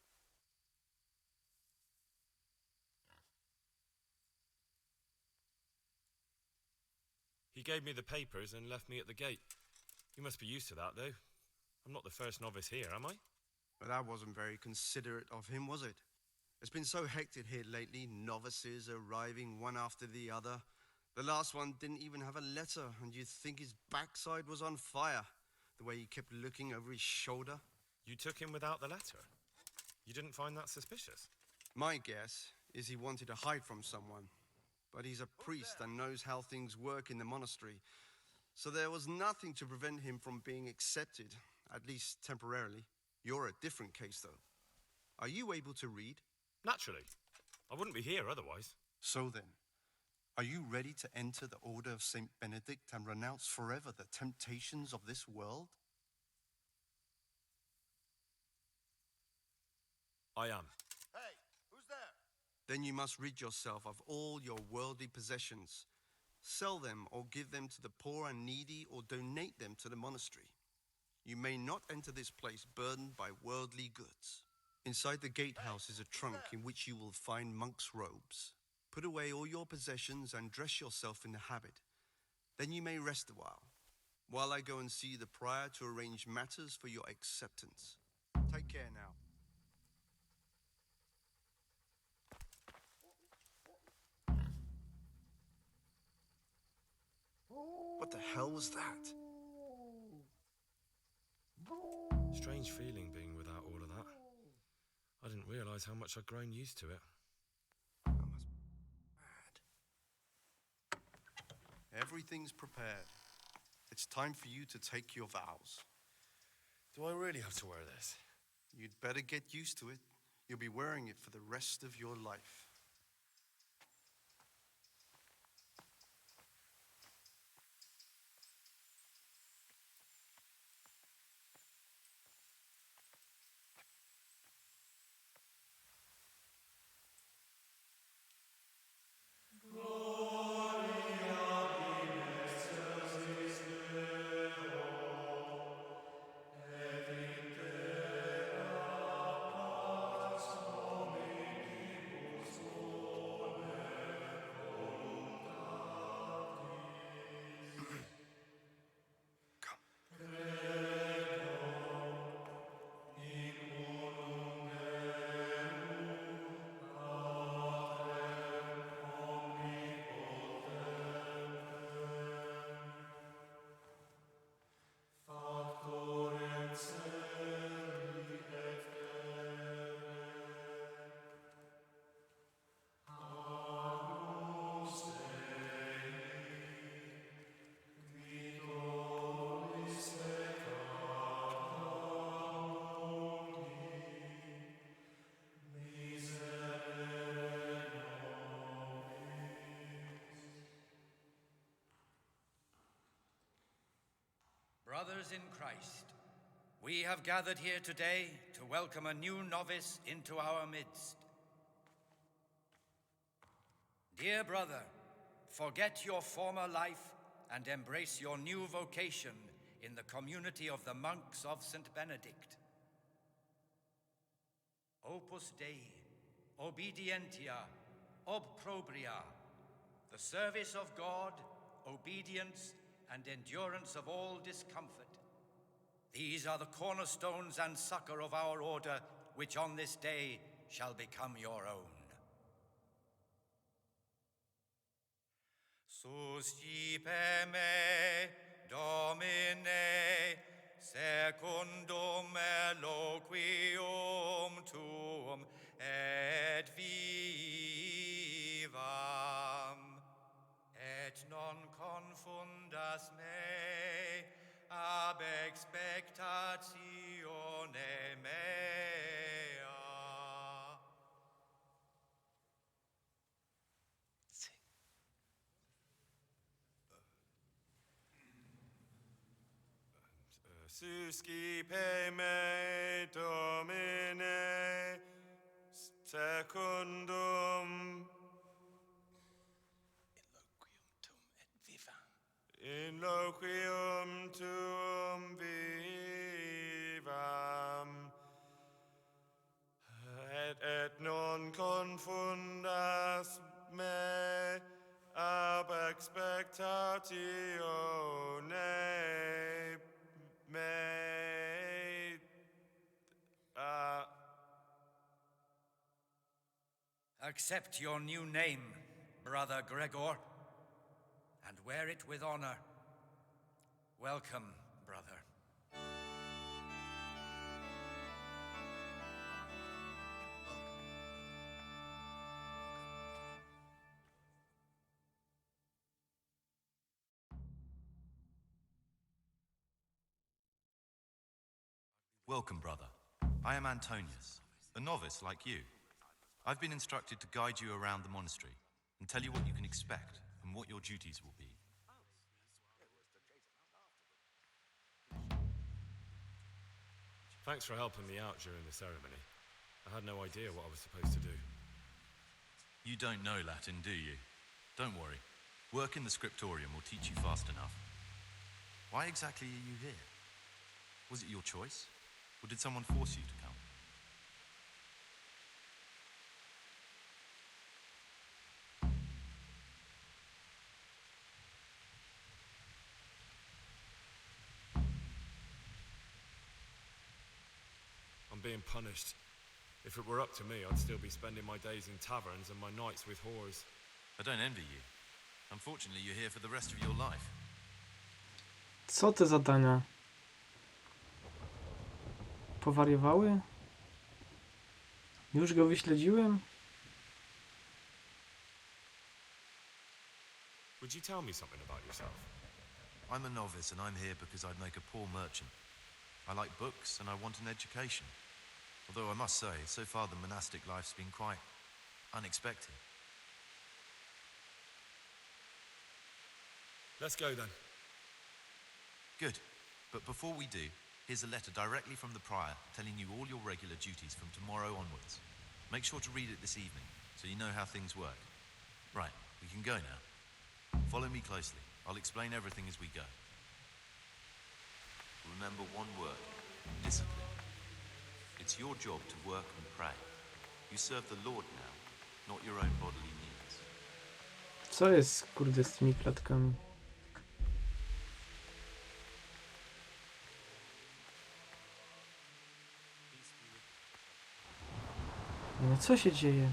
He gave me the papers and left me at the gate. You must be used to that, though. I'm not the first novice here, am I? But that wasn't very considerate of him, was it? It's been so hectic here lately, novices arriving one after the other. The last one didn't even have a letter, and you'd think his backside was on fire, the way he kept looking over his shoulder. You took him without the letter? You didn't find that suspicious? My guess is he wanted to hide from someone, but he's a priest and knows how things work in the monastery, so there was nothing to prevent him from being accepted, at least temporarily. You're a different case, though. Are you able to read? Naturally. I wouldn't be here otherwise. So then, are you ready to enter the Order of St. Benedict and renounce forever the temptations of this world? I am. Hey, who's there? Then you must rid yourself of all your worldly possessions. Sell them or give them to the poor and needy or donate them to the monastery. You may not enter this place burdened by worldly goods. Inside the gatehouse is a trunk in which you will find monk's robes. Put away all your possessions and dress yourself in the habit. Then you may rest a while I go and see the prior to arrange matters for your acceptance. Take care now. What the hell was that? Strange feeling being without all of that. I didn't realise how much I'd grown used to it. Everything's prepared. It's time for you to take your vows. Do I really have to wear this? You'd better get used to it. You'll be wearing it for the rest of your life. Brothers in Christ, we have gathered here today to welcome a new novice into our midst. Dear brother, forget your former life and embrace your new vocation in the community of the monks of St. Benedict. Opus Dei, obedientia, obprobria, the service of God, obedience, and endurance of all discomfort. These are the cornerstones and succor of our order, which on this day shall become your own. Suscipe me, Domine, secundum eloquium tuum et vivam. Et non confundas me ab expectatione mea. Suscipe me, Domine, secundum in loquium tuum vivam, et non confundas me ab expectatione mea. Accept your new name, Brother Gregor, and wear it with honor. Welcome, brother. Welcome, brother. I am Antonius, a novice like you. I've been instructed to guide you around the monastery and tell you what you can expect and what your duties will be. Thanks for helping me out during the ceremony. I had no idea what I was supposed to do. You don't know Latin, do you? Don't worry. Work in the scriptorium will teach you fast enough. Why exactly are you here? Was it your choice? Or did someone force you to come? I'm being punished. If it were up to me, I'd still be spending my days in taverns and my nights with whores. I don't envy you. Unfortunately, you're here for the rest of your life. Co te zadania? Powariowały? Już go wyśledziłem? Would you tell me something about yourself? I'm a novice and I'm here because I'd make a poor merchant. I like books and I want an education. Although I must say, so far the monastic life's been quite unexpected. Let's go then. Good. But before we do, here's a letter directly from the prior telling you all your regular duties from tomorrow onwards. Make sure to read it this evening so you know how things work. Right, we can go now. Follow me closely. I'll explain everything as we go. Remember one word: discipline. It's your job to work and pray. You serve the Lord now, not your own bodily needs. Co jest, kurde, z tymi klatkami? No co się dzieje?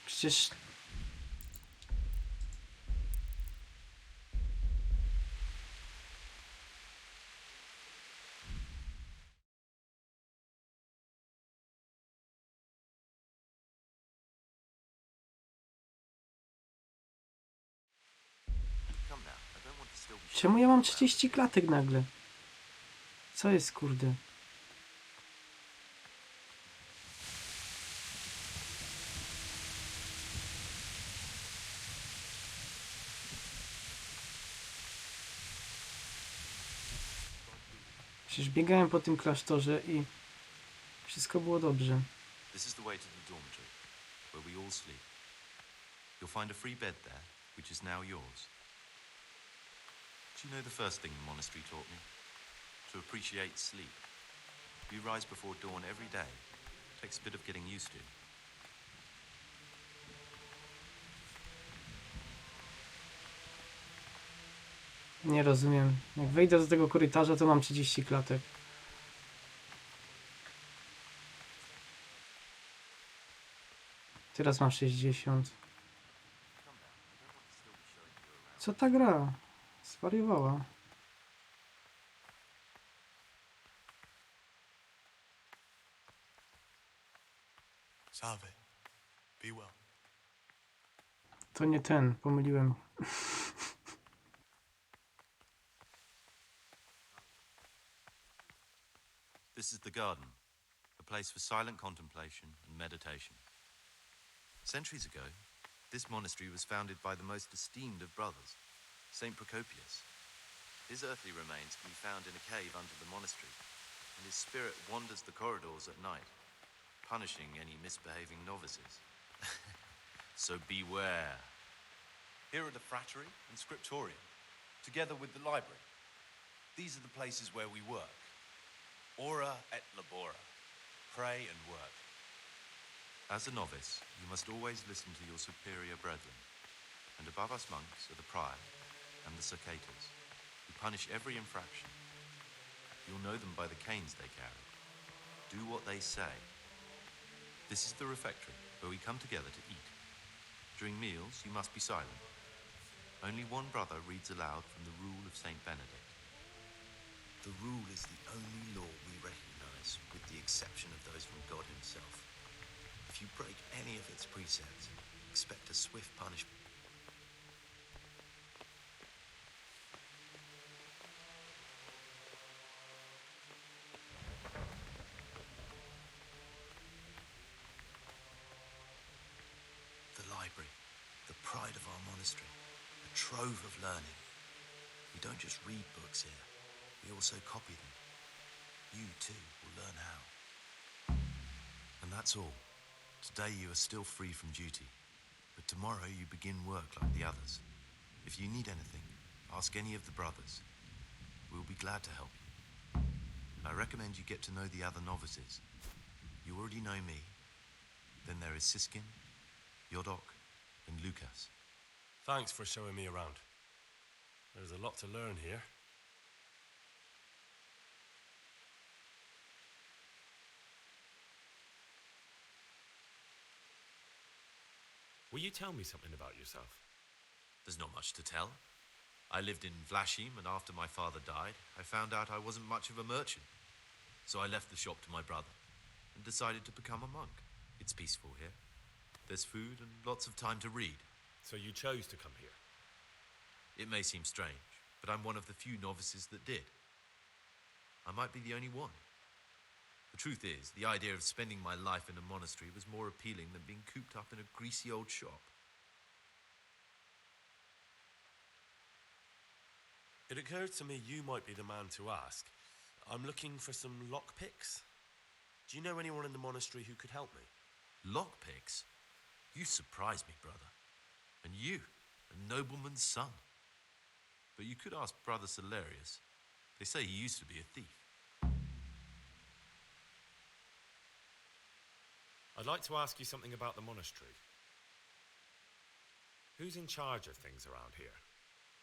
Przecież... Czemu ja mam 30 klatek nagle? Co jest, kurde? Przecież biegałem po tym klasztorze i wszystko było dobrze. This is the way to the dormitory, where we all sleep. You'll find a free bed there, which is now yours. Do you know the first thing the monastery taught me? To appreciate sleep. You rise before dawn every day. Takes a bit of getting used to. Nie rozumiem. Jak wejdę do tego korytarza, to mam 30 klatek. Teraz mam 60. Co ta gra? Zwariowała. Salve. Be well. To nie ten, pomyliłem. This is the garden, a place for silent contemplation and meditation. Centuries ago, this monastery was founded by the most esteemed of brothers, Saint Procopius. His earthly remains can be found in a cave under the monastery, and his spirit wanders the corridors at night, punishing any misbehaving novices. So beware. Here are the frattery and scriptorium, together with the library. These are the places where we work. Ora et labora. Pray and work. As a novice, you must always listen to your superior brethren, and above us monks are the prior and the circators, who punish every infraction. You'll know them by the canes they carry. Do what they say. This is the refectory, where we come together to eat. During meals, you must be silent. Only one brother reads aloud from the Rule of Saint Benedict. The rule is the only law we recognize, with the exception of those from God himself. If you break any of its precepts, expect a swift punishment. The library, the pride of our monastery, a trove of learning. We don't just read books here, we also copy them. You, too, will learn how. And that's all. Today you are still free from duty, but tomorrow you begin work like the others. If you need anything, ask any of the brothers. We'll be glad to help you. I recommend you get to know the other novices. You already know me. Then there is Siskin, Yodok, and Lucas. Thanks for showing me around. There's a lot to learn here. Will you tell me something about yourself? There's not much to tell. I lived in Vlashim, and after my father died, I found out I wasn't much of a merchant. So I left the shop to my brother and decided to become a monk. It's peaceful here. There's food and lots of time to read. So you chose to come here? It may seem strange, but I'm one of the few novices that did. I might be the only one. The truth is, the idea of spending my life in a monastery was more appealing than being cooped up in a greasy old shop. It occurred to me you might be the man to ask. I'm looking for some lockpicks. Do you know anyone in the monastery who could help me? Lockpicks? You surprise me, brother. And you, a nobleman's son. But you could ask Brother Salarius. They say he used to be a thief. I'd like to ask you something about the monastery. Who's in charge of things around here?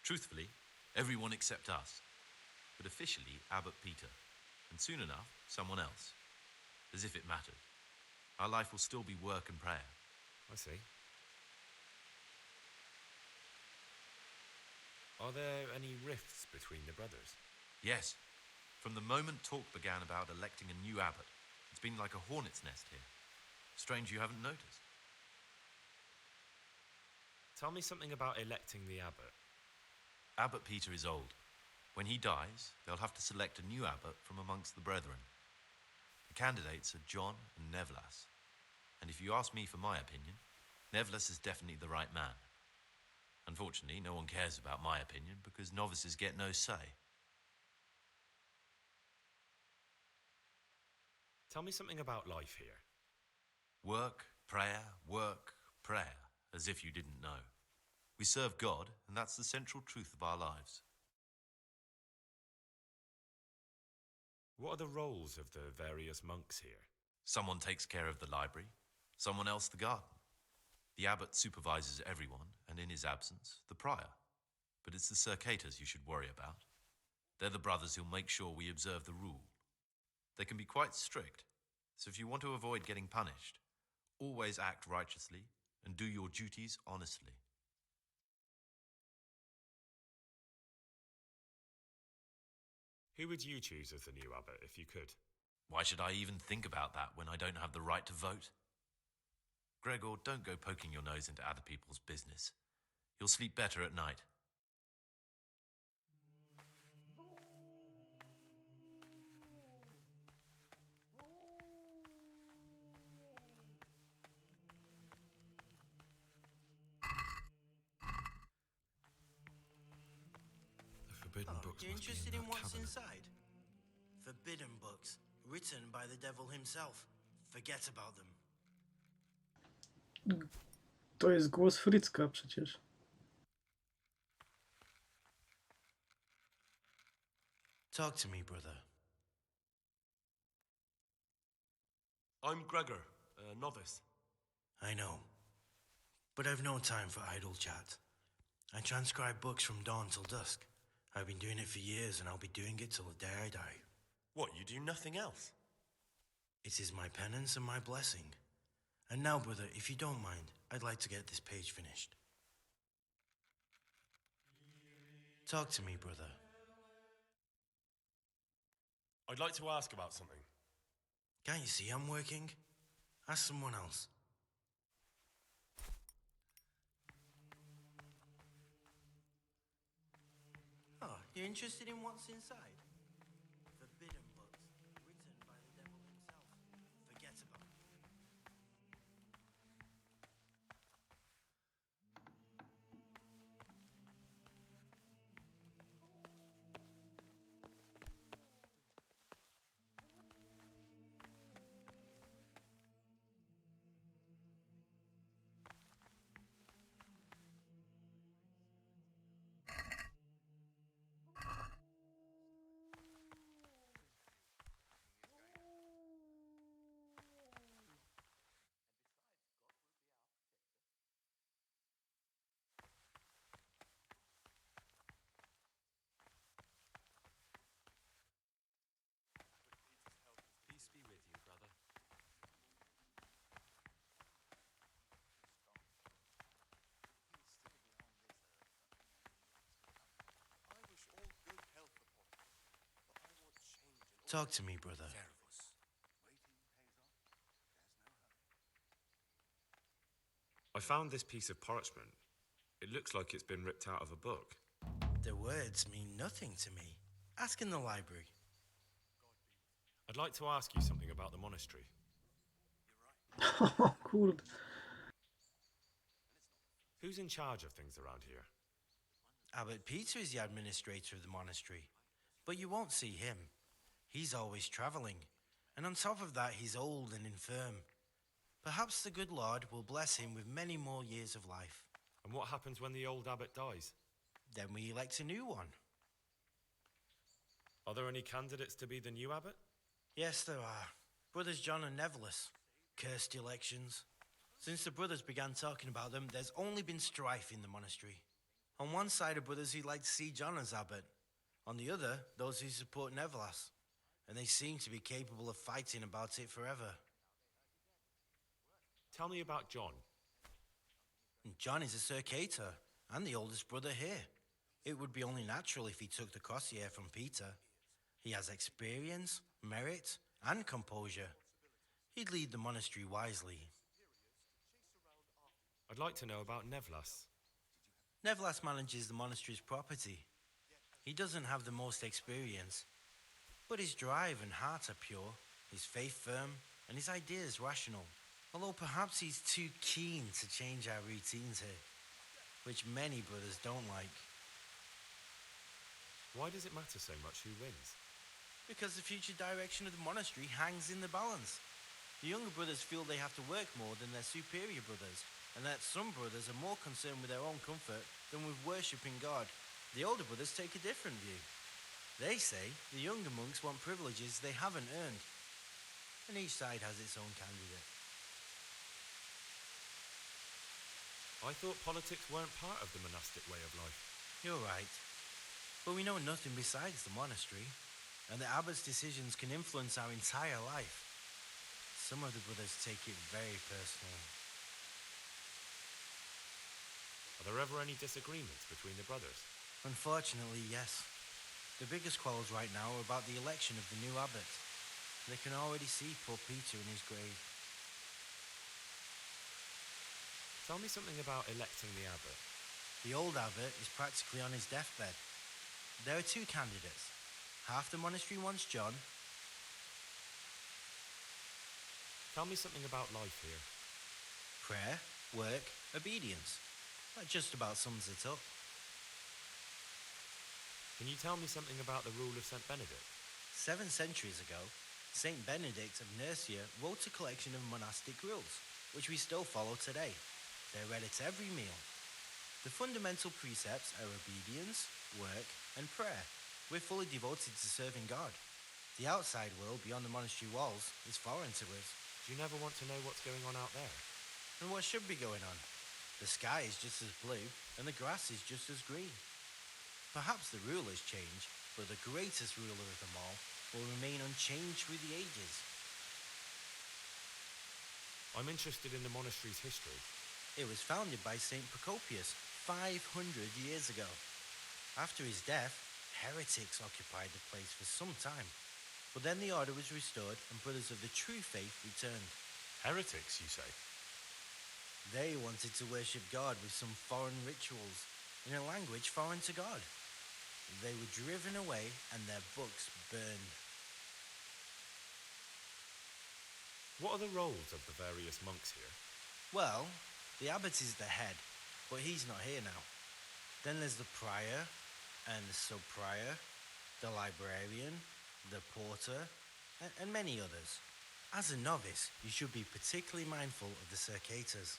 Truthfully, everyone except us. But officially, Abbot Peter. And soon enough, someone else. As if it mattered. Our life will still be work and prayer. I see. Are there any rifts between the brothers? Yes. From the moment talk began about electing a new abbot, it's been like a hornet's nest here. Strange you haven't noticed. Tell me something about electing the abbot. Abbot Peter is old. When he dies, they'll have to select a new abbot from amongst the brethren. The candidates are John and Nevlas. And if you ask me for my opinion, Nevlas is definitely the right man. Unfortunately, no one cares about my opinion because novices get no say. Tell me something about life here. Work, prayer, as if you didn't know. We serve God, and that's the central truth of our lives. What are the roles of the various monks here? Someone takes care of the library, someone else the garden. The abbot supervises everyone, and in his absence, the prior. But it's the circators you should worry about. They're the brothers who'll make sure we observe the rule. They can be quite strict, so if you want to avoid getting punished, always act righteously and do your duties honestly. Who would you choose as the new abbot if you could? Why should I even think about that when I don't have the right to vote? Gregor, don't go poking your nose into other people's business. You'll sleep better at night. Forbidden books You're must be interested in in that what's cabinet. inside? Forbidden books, written by the devil himself. Forget about them. To jest głos Frycka przecież. Talk to me, brother. I'm Gregor, a novice. I know. But I've no time for idle chat. I transcribe books from dawn till dusk. I've been doing it for years, and I'll be doing it till the day I die. What, you do nothing else? It is my penance and my blessing. And now, brother, if you don't mind, I'd like to get this page finished. Talk to me, brother. I'd like to ask about something. Can't you see I'm working? Ask someone else. Oh, you're interested in what's inside? Forbidden books, written by the devil himself. Forget about it. Peace be with you, brother. I wish all good health upon you, but I want change in all. Talk to me, brother. Servus. Waiting pays off. There's no hurry. I found this piece of parchment. It looks like it's been ripped out of a book. The words mean nothing to me. Ask in the library. I'd like to ask you something about the monastery. Cool. Who's in charge of things around here? Abbot Peter is the administrator of the monastery, but you won't see him. He's always traveling, and on top of that, he's old and infirm. Perhaps the good Lord will bless him with many more years of life. And what happens when the old abbot dies? Then we elect a new one. Are there any candidates to be the new abbot? Yes, there are. Brothers John and Neverless. Cursed elections. Since the brothers began talking about them, there's only been strife in the monastery. On one side are brothers who'd like to see John as abbot. On the other, those who support Neverlas. And they seem to be capable of fighting about it forever. Tell me about John. John is a Circator, and the oldest brother here. It would be only natural if he took the crossier from Peter. He has experience, merit, and composure. He'd lead the monastery wisely. I'd like to know about Nevlas. Nevlas manages the monastery's property. He doesn't have the most experience, but his drive and heart are pure, his faith firm, and his ideas rational. Although perhaps he's too keen to change our routines here, which many brothers don't like. Why does it matter so much who wins? Because the future direction of the monastery hangs in the balance. The younger brothers feel they have to work more than their superior brothers, and that some brothers are more concerned with their own comfort than with worshipping God. The older brothers take a different view. They say the younger monks want privileges they haven't earned, and each side has its own candidate. I thought politics weren't part of the monastic way of life. You're right. But we know nothing besides the monastery, and the abbot's decisions can influence our entire life. Some of the brothers take it very personally. Are there ever any disagreements between the brothers? Unfortunately, yes. The biggest quarrels right now are about the election of the new abbot. They can already see poor Peter in his grave. Tell me something about electing the abbot. The old abbot is practically on his deathbed. There are two candidates. Half the monastery wants John. Tell me something about life here. Prayer, work, obedience. That just about sums it up. Can you tell me something about the rule of St. Benedict? 7 centuries ago, St. Benedict of Nursia wrote a collection of monastic rules, which we still follow today. They're read at every meal. The fundamental precepts are obedience, work, and prayer. We're fully devoted to serving God. The outside world beyond the monastery walls is foreign to us. Do you never want to know what's going on out there? And what should be going on? The sky is just as blue, and the grass is just as green. Perhaps the rulers change, but the greatest ruler of them all will remain unchanged through the ages. I'm interested in the monastery's history. It was founded by Saint Procopius 500 years ago. After his death, heretics occupied the place for some time. But then the order was restored and brothers of the true faith returned. Heretics, you say? They wanted to worship God with some foreign rituals, in a language foreign to God. They were driven away and their books burned. What are the roles of the various monks here? Well, the abbot is the head, but he's not here now. Then there's the prior, and the sub-prior, the librarian, the porter, and many others. As a novice, you should be particularly mindful of the circators.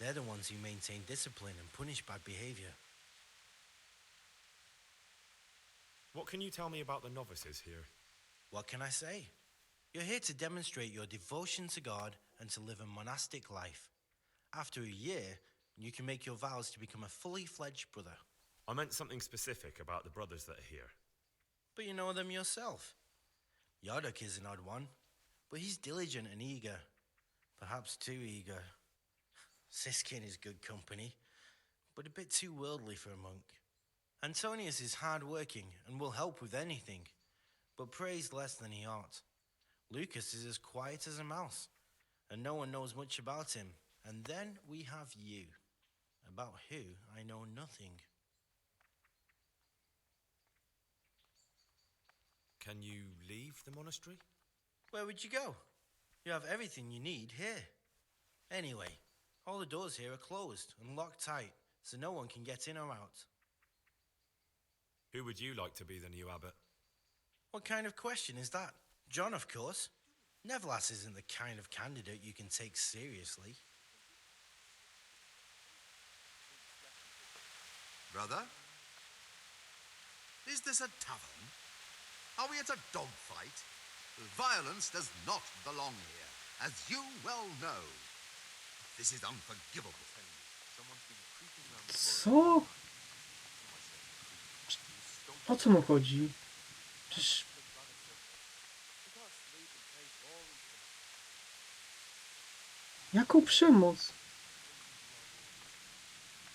They're the ones who maintain discipline and punish bad behavior. What can you tell me about the novices here? What can I say? You're here to demonstrate your devotion to God and to live a monastic life. After a year, you can make your vows to become a fully fledged brother. I meant something specific about the brothers that are here. But you know them yourself. Yodok is an odd one, but he's diligent and eager. Perhaps too eager. Siskin is good company, but a bit too worldly for a monk. Antonius is hard-working and will help with anything, but prays less than he ought. Lucas is as quiet as a mouse, and no one knows much about him. And then we have you, about who I know nothing. Can you leave the monastery? Where would you go? You have everything you need here. Anyway, all the doors here are closed and locked tight, so no one can get in or out. Who would you like to be the new abbot? What kind of question is that? John, of course. Nevlas isn't the kind of candidate you can take seriously. Brother? Is this a tavern? Are we at a dogfight? Violence does not belong here, as you well know. This is unforgivable. Co? O co mu chodzi? Przecież... Jaką przemoc?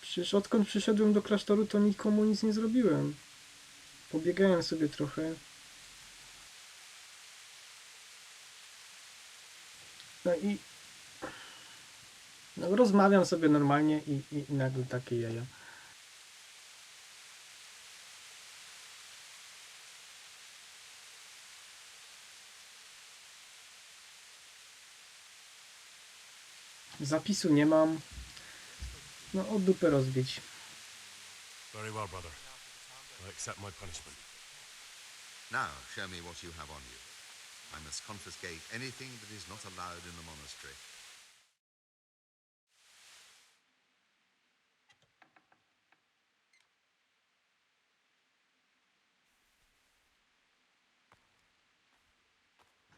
Przecież odkąd przyszedłem do klasztoru, to nikomu nic nie zrobiłem. Pobiegałem sobie trochę. No i... No, rozmawiam sobie normalnie i nagle takie jaja. Zapisu nie mam. No, o dupę rozbić. Very well, brother. I accept my punishment. Now, show me what you have on you. I must confiscate anything that is not allowed in the monastery.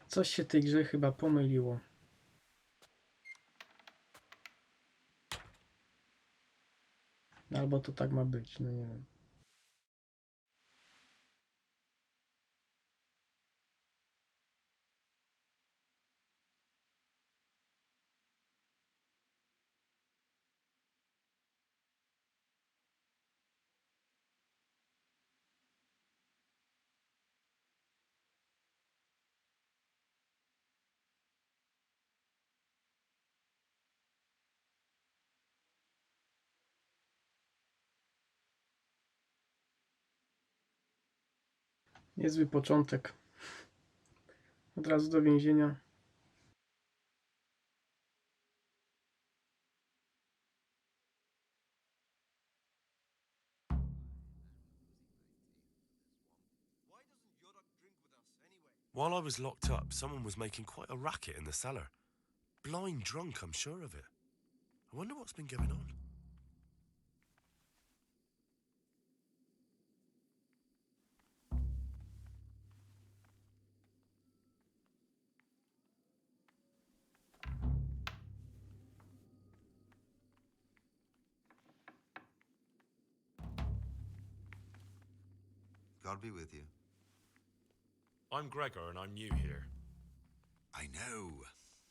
Coś się tej grze chyba pomyliło. Albo to tak ma być, no nie wiem. Niezły początek. Od razu do więzienia. While I was locked up, someone was making quite a racket in the cellar. Blind drunk, I'm sure of it. I wonder what's been going on. God be with you. I'm Gregor, and I'm new here. I know.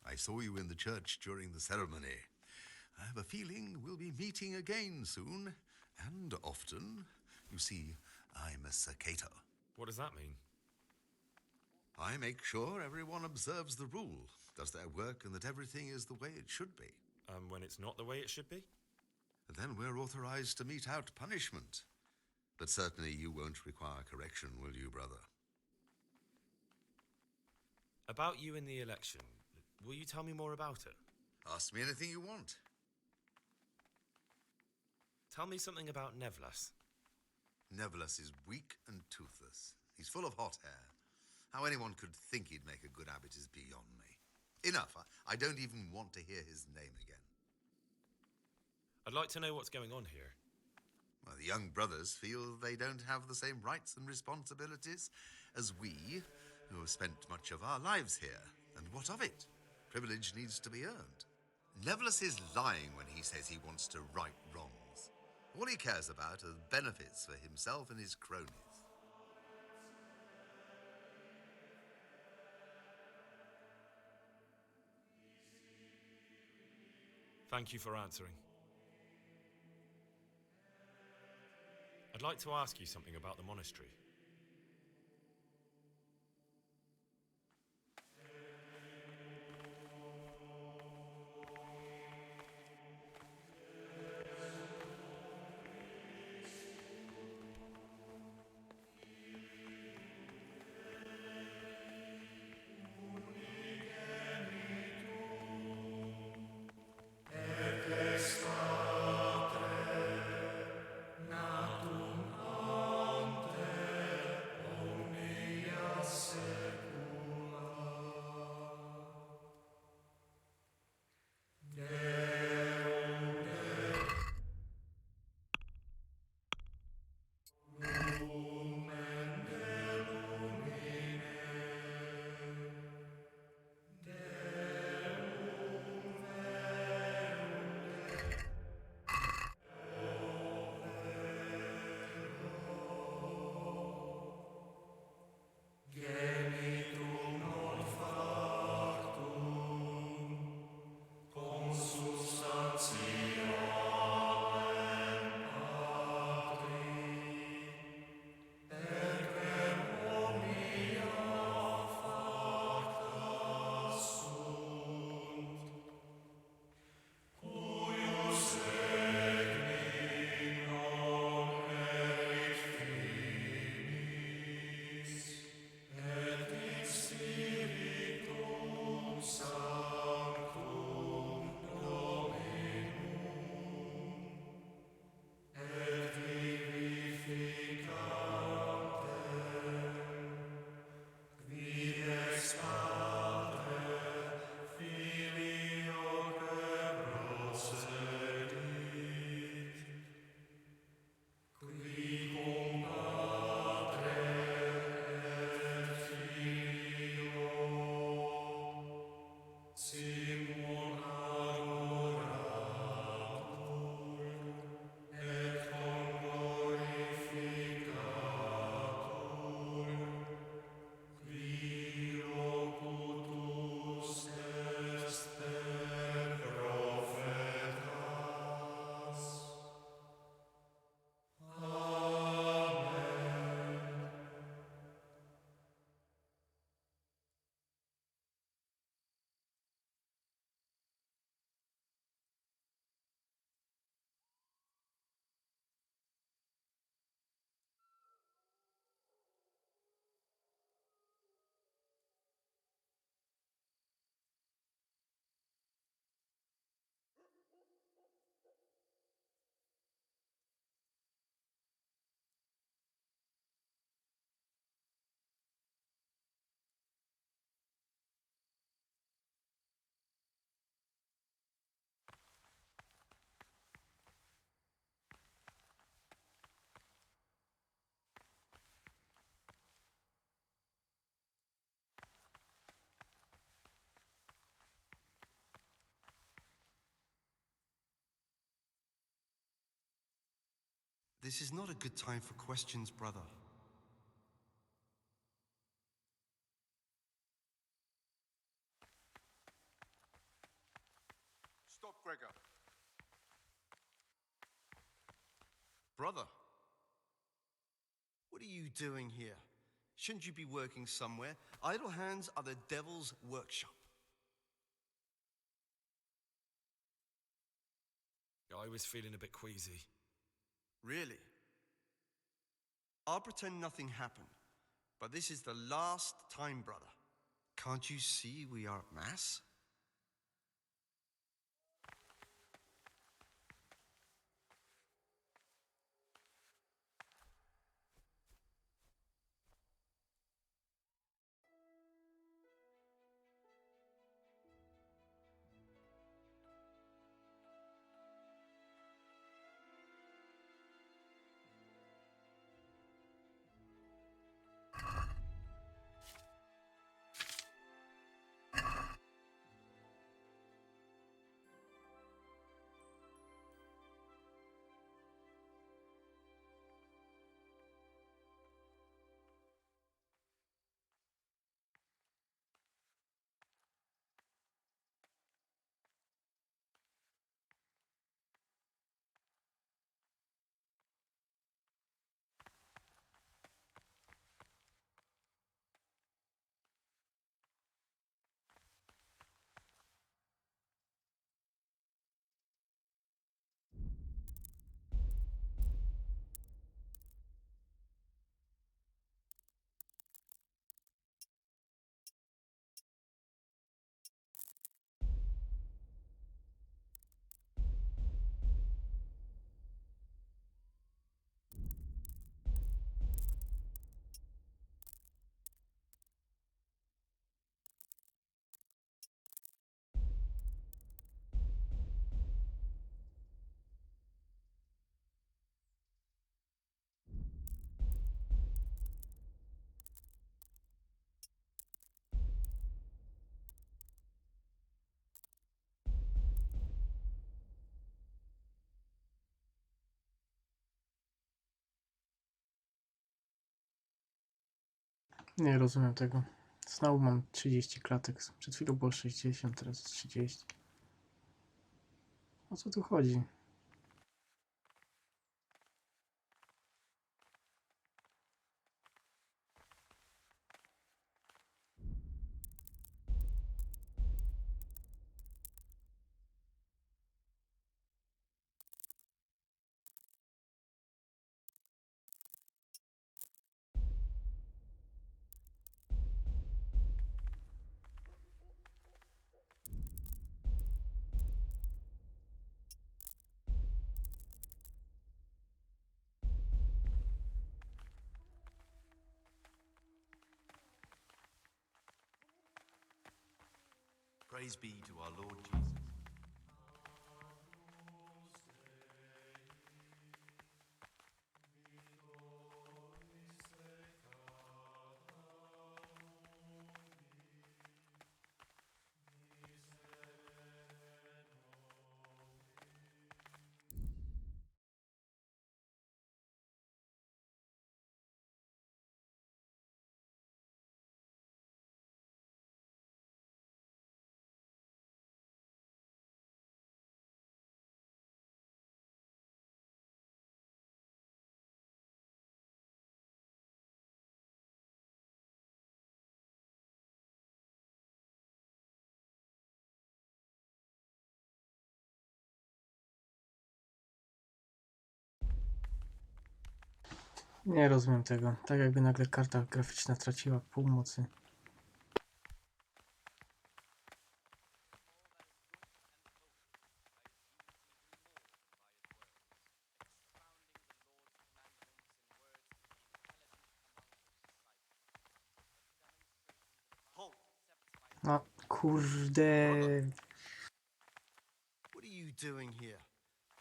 I saw you in the church during the ceremony. I have a feeling we'll be meeting again soon, and often. You see, I'm a Circator. What does that mean? I make sure everyone observes the rule, does their work, and that everything is the way it should be. When it's not the way it should be? Then we're authorized to mete out punishment. But certainly you won't require correction, will you, brother? About you in the election, will you tell me more about it? Ask me anything you want. Tell me something about Nevlas. Nevlas is weak and toothless. He's full of hot hair. How anyone could think he'd make a good abbot is beyond me. Enough. I don't even want to hear his name again. I'd like to know what's going on here. Well, the young brothers feel they don't have the same rights and responsibilities as we, who have spent much of our lives here. And what of it? Privilege needs to be earned. Nevlas is lying when he says he wants to right wrongs. All he cares about are benefits for himself and his cronies. Thank you for answering. I'd like to ask you something about the monastery. This is not a good time for questions, brother. brother. What are you doing here? Shouldn't you be working somewhere? Idle hands are the devil's workshop. I was feeling a bit queasy. Really? I'll pretend nothing happened. But this is the last time, brother. Can't you see we are at Mass? Nie rozumiem tego. Znowu mam 30 klatek. Przed chwilą było 60, teraz jest 30. O co tu chodzi? Praise be to our Lord Jesus. Nie rozumiem tego. Tak jakby nagle karta graficzna traciła pół mocy. No kurde. What are you doing here?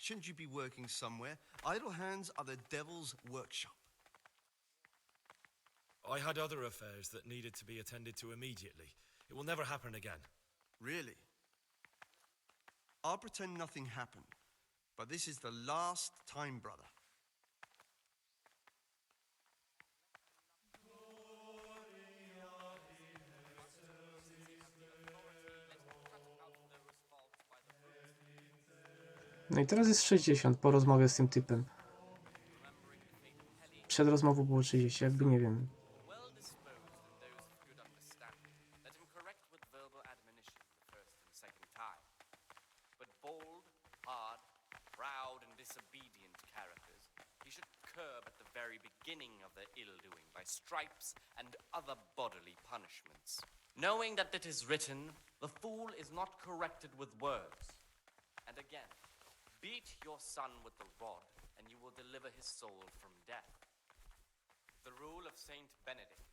Shouldn't you be working somewhere? Idle hands are the devil's workshop. I had other affairs that needed to be attended to immediately. It will never happen again. Really? I'll pretend nothing happened. But this is the last time, brother. No i teraz jest 60 po rozmowie z tym typem. Przed rozmową było 30, jakby nie wiem. Well disposed and those of good understanding, let him correct with verbal admonition the first and second time. But bold, hard, proud, and disobedient characters he should curb at the very beginning of their ill-doing by stripes and other bodily punishments. Knowing that it is written, the fool is not corrected with words. And again, beat your son with the rod, and you will deliver his soul from death. The rule of Saint Benedict.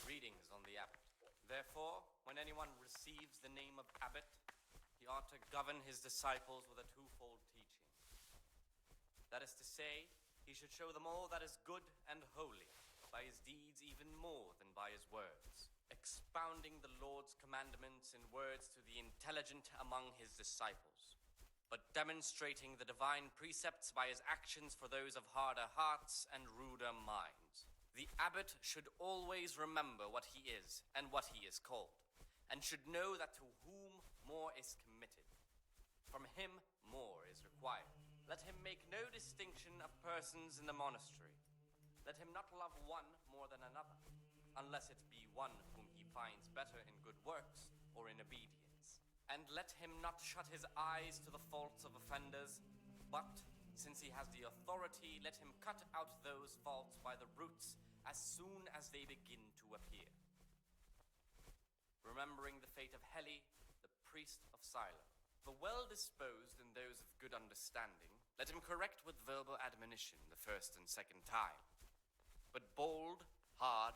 Greetings on the abbot. Therefore, when anyone receives the name of abbot, he ought to govern his disciples with a twofold teaching. That is to say, he should show them all that is good and holy, by his deeds even more than by his words, expounding the Lord's commandments in words to the intelligent among his disciples, but demonstrating the divine precepts by his actions for those of harder hearts and ruder minds. The abbot should always remember what he is and what he is called, and should know that to whom more is committed, from him more is required. Let him make no distinction of persons in the monastery. Let him not love one more than another, unless it be one whom he finds better in good works or in obedience. And let him not shut his eyes to the faults of offenders, but, since he has the authority, let him cut out those faults by the roots as soon as they begin to appear. Remembering the fate of Heli, the priest of Silo. The well-disposed and those of good understanding, let him correct with verbal admonition the first and second time. But bold, hard,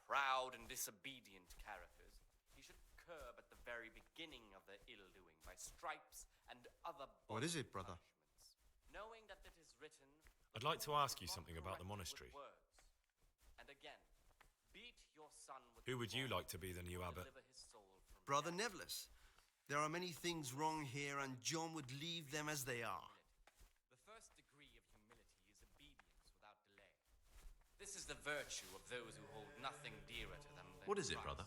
proud, and disobedient characters he should curb at the very beginning of their ill-doing by stripes and other What is it, brother? knowing that it is written, I'd like to ask you something about the monastery. words. And again, beat your son with Who would you like to be the new abbot? deliver his soul from Brother Nevlis, there are many things wrong here, and John would leave them as they are. The first degree of humility is obedience without delay. This is the virtue of those who hold nothing dearer to them than What is it, Christ, brother?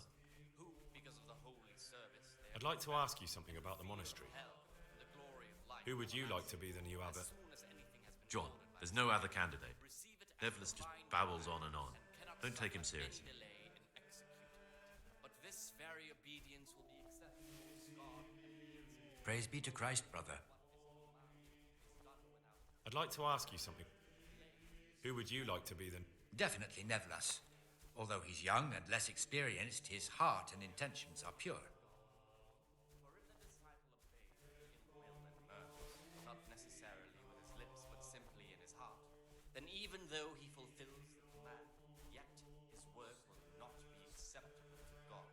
who, because of the holy service, they I'd like to ask you something about the monastery. held and the glory of life. Who would you like to be the new abbot? John, there's no other candidate. Neville just babbles on and on. Don't take him seriously. Delay in executing it. But this very obedience will be acceptable to God. Praise be to Christ, brother. I'd like to ask you something. Who would you like to be the... Definitely Nevlas. Although he's young and less experienced, his heart and intentions are pure. Not necessarily with his lips, but simply in his heart, then even though he fulfills the command, yet his work will not be acceptable to God,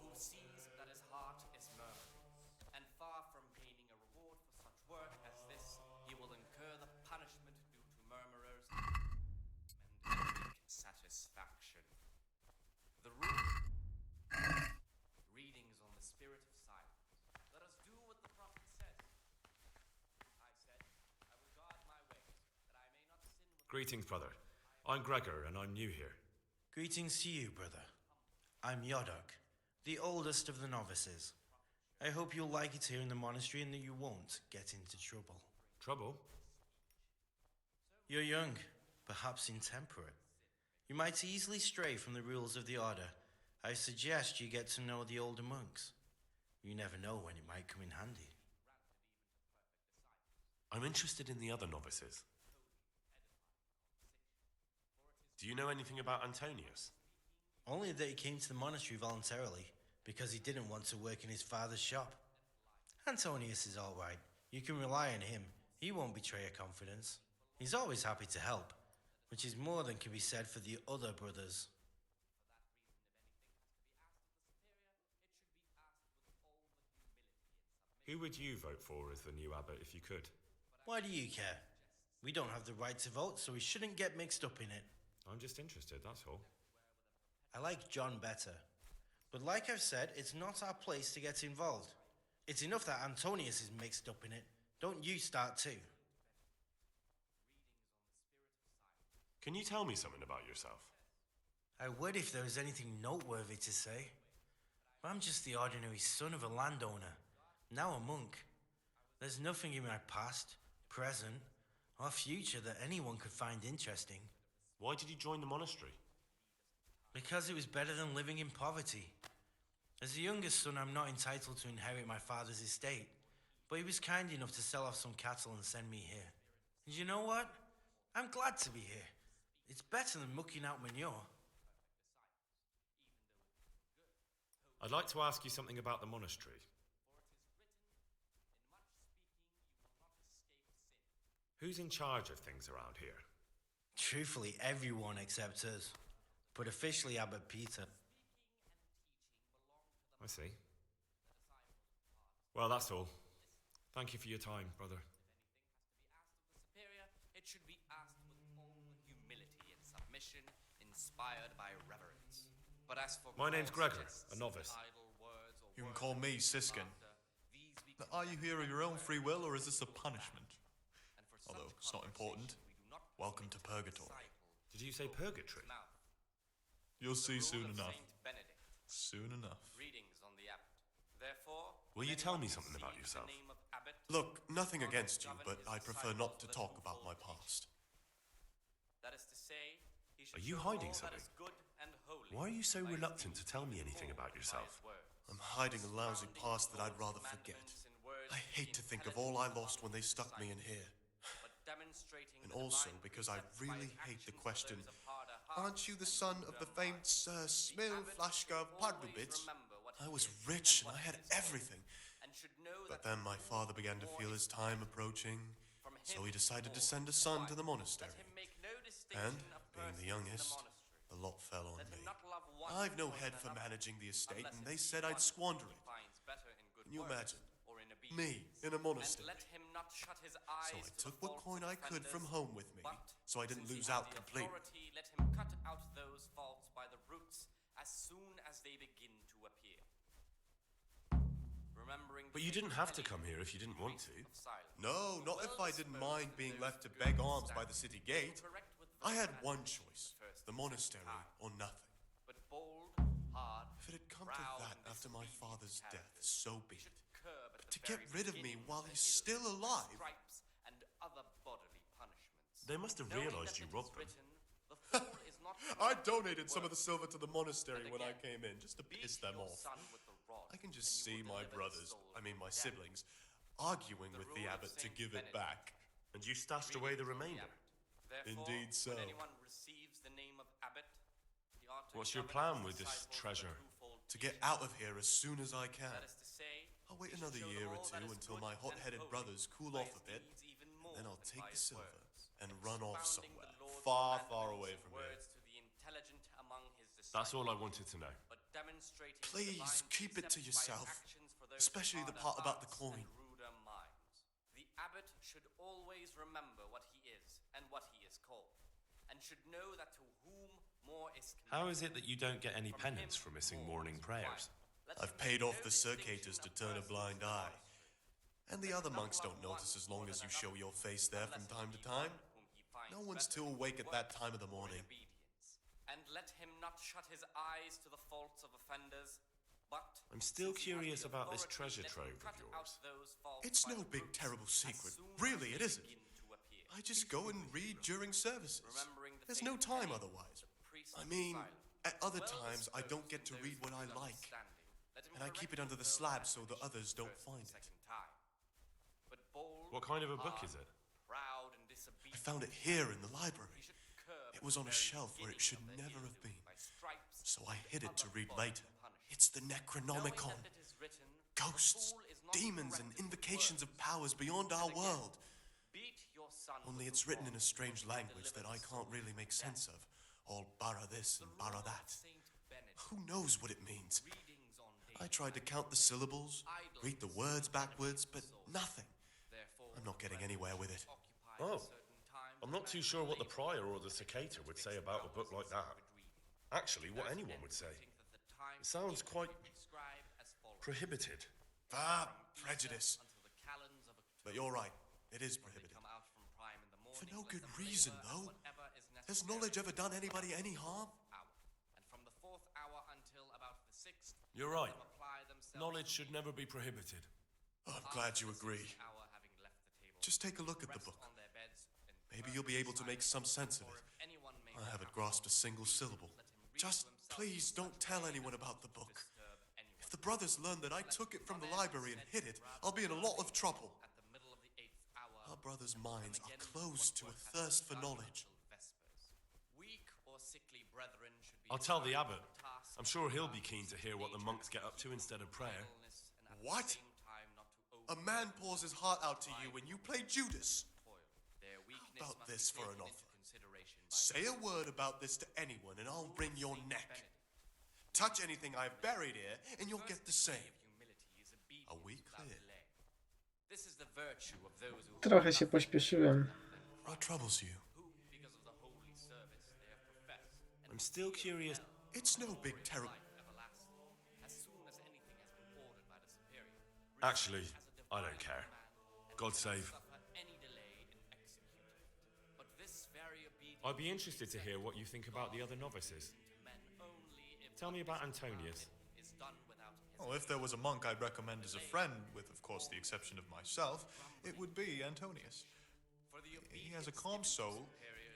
who sees that his heart is murmuring, and far from gaining a reward for such work as this, he will incur the punishment due to murmurers and weak satisfaction. The rule. Readings on the spirit of silence. Let us do what the prophet says. I said, I will guard my ways, that I may not sin with Greetings, brother. I'm Gregor, and I'm new here. Greetings to you, brother. I'm Yodok, the oldest of the novices. I hope you'll like it here in the monastery and that you won't get into trouble. Trouble? You're young, perhaps intemperate. You might easily stray from the rules of the order. I suggest you get to know the older monks. You never know when it might come in handy. I'm interested in the other novices. Do you know anything about Antonius? Only that he came to the monastery voluntarily, because he didn't want to work in his father's shop. Antonius is all right. You can rely on him. He won't betray your confidence. He's always happy to help, which is more than can be said for the other brothers. Who would you vote for as the new abbot if you could? Why do you care? We don't have the right to vote, so we shouldn't get mixed up in it. I'm just interested, that's all. I like John better. But like I've said, it's not our place to get involved. It's enough that Antonius is mixed up in it. Don't you start too. Can you tell me something about yourself? I would if there was anything noteworthy to say. But I'm just the ordinary son of a landowner, now a monk. There's nothing in my past, present, or future that anyone could find interesting. Why did you join the monastery? Because it was better than living in poverty. As the youngest son, I'm not entitled to inherit my father's estate, but he was kind enough to sell off some cattle and send me here. And you know what? I'm glad to be here. It's better than mucking out manure. I'd like to ask you something about the monastery. Who's in charge of things around here? Truthfully, everyone except us. But officially Abbot Peter. I see. Well, that's all. Thank you for your time, brother. Superior, it should be asked with all humility and submission, inspired by reverence. But as for My name's coarse Gregor, jests, a novice. idle words, or You can words call of me Siskin. Now, are you here of your own free will, or is this a punishment? Although it's not important. Welcome to Purgatory. Did you say purgatory? You'll see soon Rule of enough. Saint Benedict. Soon enough. Readings on the abbot. Therefore, Will you when tell me anyone something about receives the yourself? name of abbot, Look, nothing against you, but I prefer not to talk about my past. that is to say, he should Are you show hiding all that something? is good and holy Why are you so by reluctant to tell me anything about yourself? I'm hiding a lousy past that I'd rather forget. I hate to think of all I lost when they stuck me in here. And also because I really hate the question, aren't you the son of the famed Sir Smil Flashka of Pardubitz? I was rich and I had everything. But then my father began to feel his time approaching, so he decided to send a son to the monastery. And, being the youngest, the lot fell on me. I've no head for managing the estate, and they said I'd squander it. Can you imagine? Me, in a monastery. So I took what coin I could from home with me, so I didn't lose out completely. Let him cut out those faults by the roots as soon as they begin to appear. Remembering But you didn't have to come here if you didn't want to. No, not if I didn't mind being left to beg alms by the city gate. I had one choice, the monastery or nothing. But bold, hard, if it had come to that after my father's death, so be it. But to get rid of me while he's still alive... stripes and other bodily punishments. They must have realised you robbed them. I donated some of the silver to the monastery when I came in, just to piss them off. I can just see my brothers, my siblings, arguing with the abbot to give it back. And you stashed away the remainder? Indeed so. When anyone receives the name of abbot, he ought to What's your examine plan with his this disciples treasure? To get out of here as soon as I can. That is to say, I'll wait another year or two until my hot-headed brothers cool off a bit, and then I'll take the silver and run off somewhere, far, far away from here. words to the intelligent among his disciples. That's all I wanted to know. But demonstrating Please, divine keep it to precepts by yourself, actions for those especially the harder part about the hearts coin. and ruder minds. The abbot should always remember what he is and what he is called, and should know that to whom more is commanded. How is it that you don't get any penance for missing morning prayers? I've paid off the circators to turn a blind eye. And the other monks don't notice as long as you show your face there from time to time. No one's too awake at that time of the morning. And let him not shut his eyes to the faults of offenders, but I'm still curious about this treasure trove of yours. It's no big terrible secret. Really, it isn't. I just go and read during services. There's no time otherwise. At other times I don't get to read what I like. And I keep it under the slab so the others don't find it. What kind of a book is it? I found it here in the library. It was on a shelf where it should never have been. So I hid it to read later. It's the Necronomicon. Ghosts, demons, and invocations of powers beyond our world. Only it's written in a strange language that I can't really make sense of. All bara this and bara that. Who knows what it means? I tried to count the syllables, read the words backwards, but nothing. I'm not getting anywhere with it. Oh, I'm not too sure what the prior or the cicada would say about a book like that. Actually, what anyone would say. It sounds quite prohibited. Ah, prejudice. But you're right, it is prohibited. For no good reason, though. Has knowledge ever done anybody any harm? And from the 4th hour until about the 6th, You're right. Knowledge should never be prohibited. Oh, I'm glad you agree. Just take a look at the book. Maybe you'll be able to make some sense of it. I have haven't grasped a single syllable. Just please don't tell anyone about the book. If the brothers learn that I took it from the library and hid it, I'll be in a lot of trouble. Our brothers' minds are closed to a thirst for knowledge. Weak or sickly brethren should be I'll tell the abbot. I'm sure he'll be keen to hear what the monks get up to instead of prayer. What? A man pours his heart out to you when you play Judas. How about this for an offer? Say a word about this to anyone and I'll wring your neck. Touch anything I've buried here and you'll get the same. Are we clear? This is the virtue of those who Trochę się pośpieszyłem. What troubles you? because of the holy service they have professed. I'm still curious. It's no big terrible. As soon as anything has been ordered by the superior, Actually, I don't care. God save. any delay in executing it. But this very obedient I'd be interested to hear what you think about the other novices. Tell me about Antonius. is done without Oh, if there was a monk I'd recommend as a friend, with of course the exception of myself, it would be Antonius. He has a calm soul,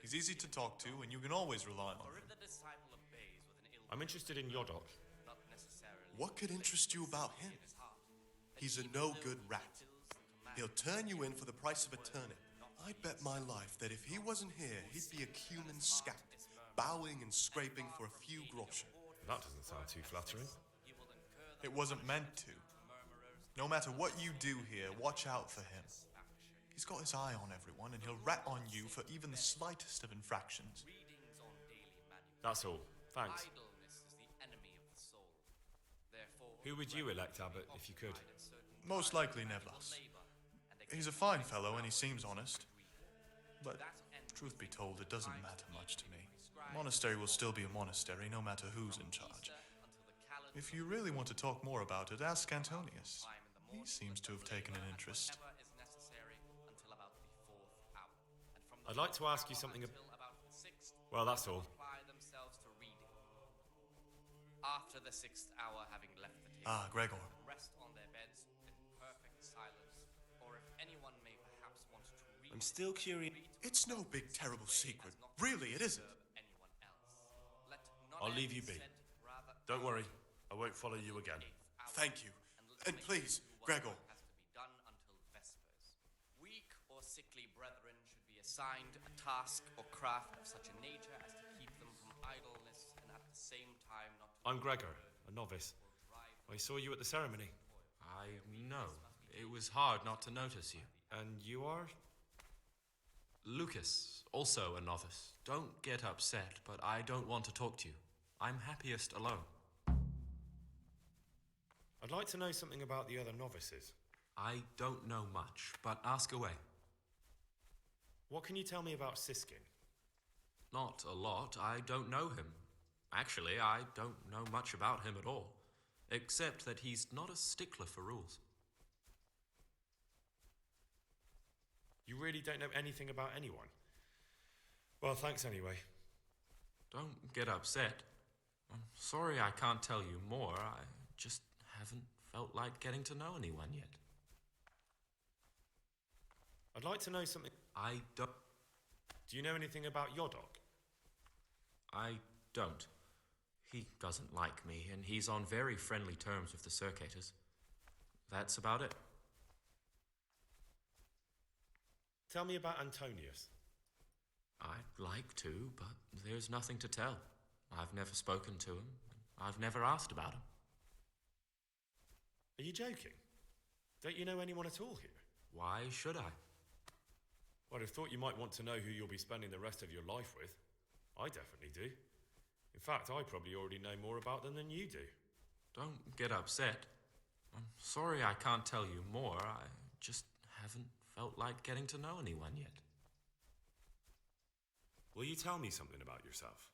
he's easy to talk to, and you can always rely on him. the disciple obeys with an ill I'm interested in Yodok. not necessarily What could interest you about him? He's a no-good rat. He'll turn you in for the price of a turnip. I'd bet my life that if he wasn't here, he'd be a cumin scat, bowing and scraping for a few groschen. That doesn't sound too flattering. It wasn't meant to. No matter what you do here, watch out for him. He's got his eye on everyone, and he'll rat on you for even the slightest of infractions. That's all. Thanks. idleness is the enemy of the soul. Therefore, Who would you elect, Abbot, if you could? Most likely Nevlas. He's a fine fellow, and he seems honest. But, truth be told, it doesn't matter much to me. A monastery will still be a monastery, no matter who's in charge. If you really want to talk more about it, ask Antonius. He seems to have taken an interest. is necessary until about the 4th hour. And from the I'd like to ask you something. until about the 6th, Well, that's all. apply themselves to reading. After the 6th hour, having left the table, Ah, Gregor. rest on their beds in perfect silence, or if anyone may perhaps want to read, I'm still curious. It's no big, terrible secret. Really, it isn't. anyone else. Let none I'll leave you be. said, rather Don't worry, I won't follow you again. Thank you. And please, Gregor. has to be done until vespers. Weak or sickly brethren should be assigned a task or craft of such a nature as to keep them from idleness and at the same time not to I'm Gregor, a novice. I saw you at the ceremony. I know. It was hard not to notice you. And you are? Lucas, also a novice. Don't get upset, but I don't want to talk to you. I'm happiest alone. I'd like to know something about the other novices. I don't know much, but ask away. What can you tell me about Siskin? Not a lot. I don't know him. Actually, I don't know much about him at all, except that he's not a stickler for rules. You really don't know anything about anyone? Well, thanks anyway. Don't get upset. I'm sorry I can't tell you more. I just haven't felt like getting to know anyone yet. I'd like to know something. I don't. Do you know anything about Yodok? I don't. He doesn't like me, and he's on very friendly terms with the Circators. That's about it. Tell me about Antonius. I'd like to, but there's nothing to tell. I've never spoken to him. I've never asked about him. Are you joking? Don't you know anyone at all here? Why should I? I'd have thought you might want to know who you'll be spending the rest of your life with. I definitely do. In fact, I probably already know more about them than you do. Don't get upset. I'm sorry I can't tell you more. I just haven't felt like getting to know anyone yet. Will you tell me something about yourself?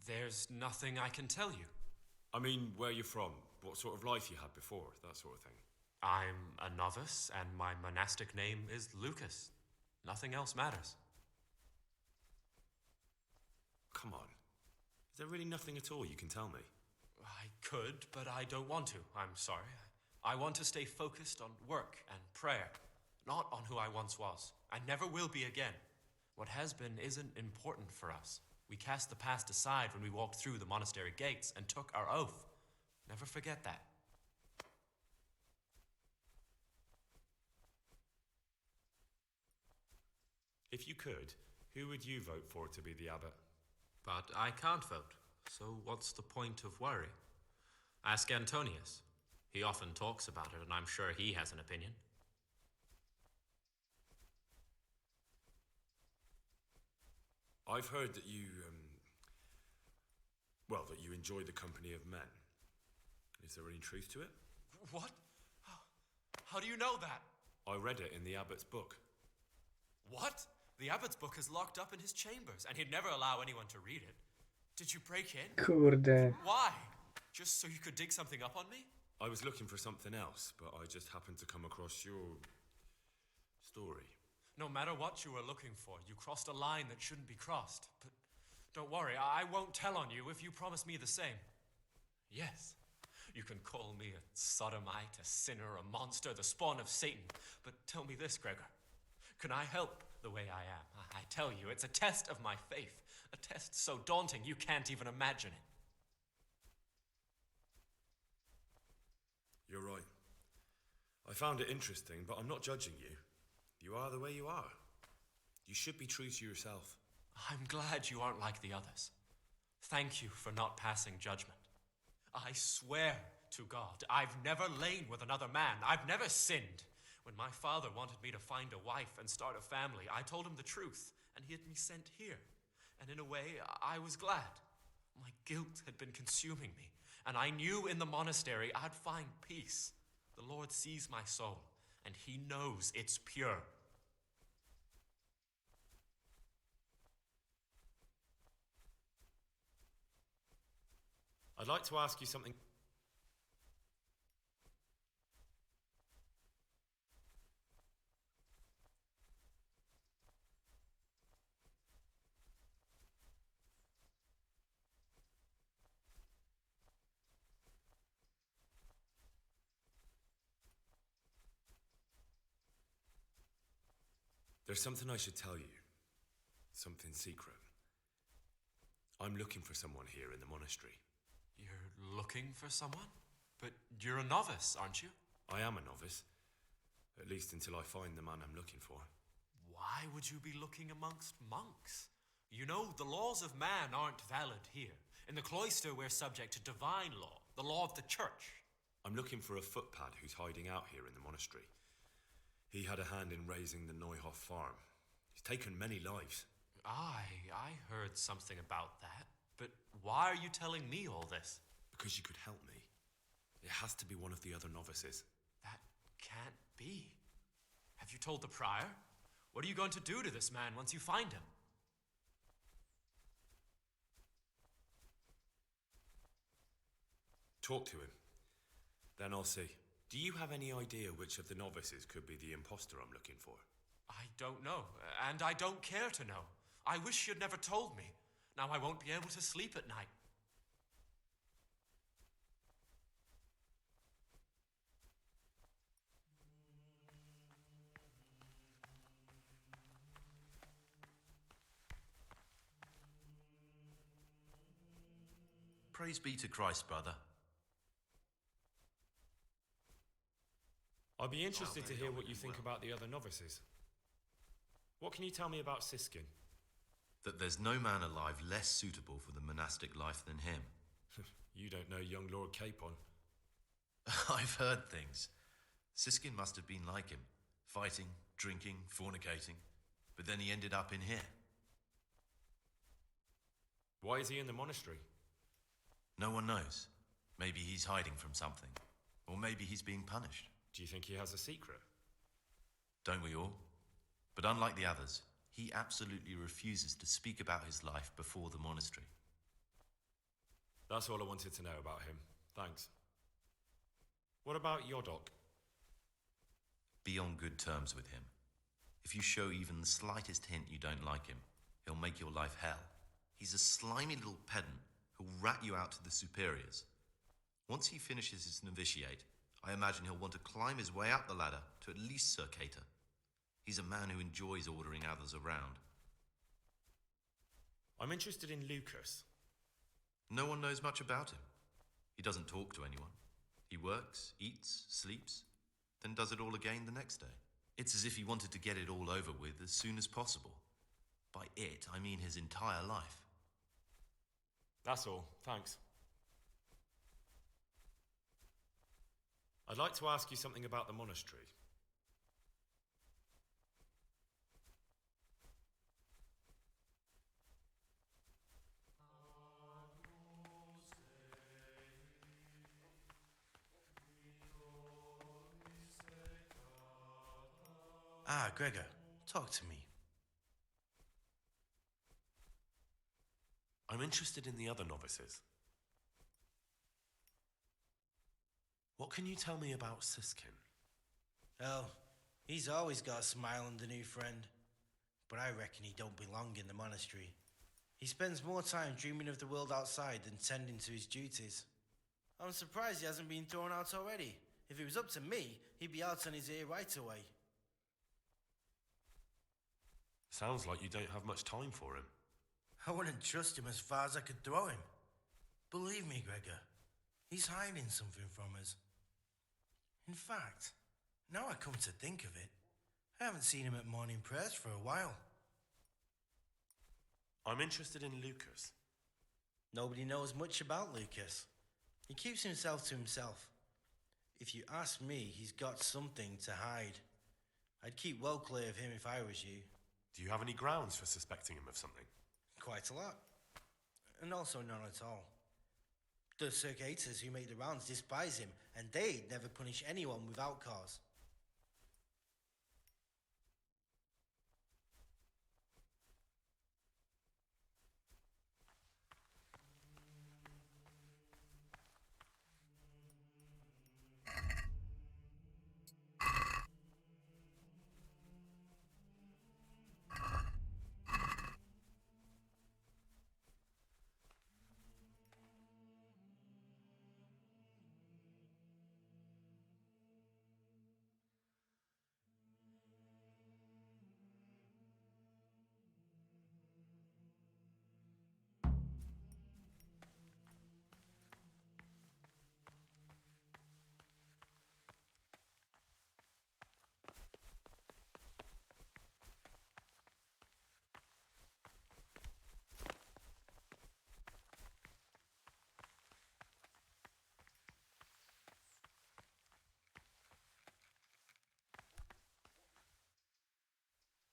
There's nothing I can tell you. I mean, where you're from, what sort of life you had before, that sort of thing. I'm a novice, and my monastic name is Lucas. Nothing else matters. Come on. Is there really nothing at all you can tell me? I could, but I don't want to. I'm sorry. I want to stay focused on work and prayer, not on who I once was. I never will be again. What has been isn't important for us. We cast the past aside when we walked through the monastery gates and took our oath. Never forget that. If you could, who would you vote for to be the abbot? But I can't vote, so what's the point of worry? Ask Antonius. He often talks about it, and I'm sure he has an opinion. I've heard that you, that you enjoy the company of men. Is there any truth to it? What? How do you know that? I read it in the abbot's book. What? The abbot's book is locked up in his chambers, and he'd never allow anyone to read it. Did you break in? Kurde. Why? Just so you could dig something up on me? I was looking for something else, but I just happened to come across your story. No matter what you were looking for, you crossed a line that shouldn't be crossed. But don't worry, I won't tell on you if you promise me the same. Yes, you can call me a sodomite, a sinner, a monster, the spawn of Satan. But tell me this, Gregor. Can I help the way I am? I tell you, it's a test of my faith. A test so daunting you can't even imagine it. You're right. I found it interesting, but I'm not judging you. You are the way you are. You should be true to yourself. I'm glad you aren't like the others. Thank you for not passing judgment. I swear to God, I've never lain with another man. I've never sinned. When my father wanted me to find a wife and start a family, I told him the truth, and he had me sent here. And in a way, I was glad. My guilt had been consuming me, and I knew in the monastery I'd find peace. The Lord sees my soul, and he knows it's pure. I'd like to ask you something. There's something I should tell you. Something secret. I'm looking for someone here in the monastery. You're looking for someone? But you're a novice, aren't you? I am a novice. At least until I find the man I'm looking for. Why would you be looking amongst monks? You know, the laws of man aren't valid here. In the cloister, we're subject to divine law, the law of the church. I'm looking for a footpad who's hiding out here in the monastery. He had a hand in raising the Neuhoff farm. He's taken many lives. I heard something about that. But why are you telling me all this? Because you could help me. It has to be one of the other novices. That can't be. Have you told the prior? What are you going to do to this man once you find him? Talk to him. Then I'll see. Do you have any idea which of the novices could be the imposter I'm looking for? I don't know, and I don't care to know. I wish you'd never told me. Now I won't be able to sleep at night. Praise be to Christ, brother. I'd be interested to hear what you think about the other novices. What can you tell me about Siskin? That there's no man alive less suitable for the monastic life than him. You don't know young Lord Capon. I've heard things. Siskin must have been like him, fighting, drinking, fornicating, but then he ended up in here. Why is he in the monastery? No one knows. Maybe he's hiding from something, or maybe he's being punished. Do you think he has a secret? Don't we all? But unlike the others, he absolutely refuses to speak about his life before the monastery. That's all I wanted to know about him. Thanks. What about Yodok? Be on good terms with him. If you show even the slightest hint you don't like him, he'll make your life hell. He's a slimy little pedant who'll rat you out to the superiors. Once he finishes his novitiate, I imagine he'll want to climb his way up the ladder to at least Sir Cater. He's a man who enjoys ordering others around. I'm interested in Lucas. No one knows much about him. He doesn't talk to anyone. He works, eats, sleeps, then does it all again the next day. It's as if he wanted to get it all over with as soon as possible. By it, I mean his entire life. That's all, thanks. I'd like to ask you something about the monastery. Ah, Gregor, talk to me. I'm interested in the other novices. What can you tell me about Siskin? Oh, he's always got a smile on the new friend. But I reckon he don't belong in the monastery. He spends more time dreaming of the world outside than tending to his duties. I'm surprised he hasn't been thrown out already. If it was up to me, he'd be out on his ear right away. Sounds like you don't have much time for him. I wouldn't trust him as far as I could throw him. Believe me, Gregor, he's hiding something from us. In fact, now I come to think of it, I haven't seen him at morning prayers for a while. I'm interested in Lucas. Nobody knows much about Lucas. He keeps himself to himself. If you ask me, he's got something to hide. I'd keep well clear of him if I was you. Do you have any grounds for suspecting him of something? Quite a lot. And also none at all. The circators who make the rounds despise him, and they'd never punish anyone without cause.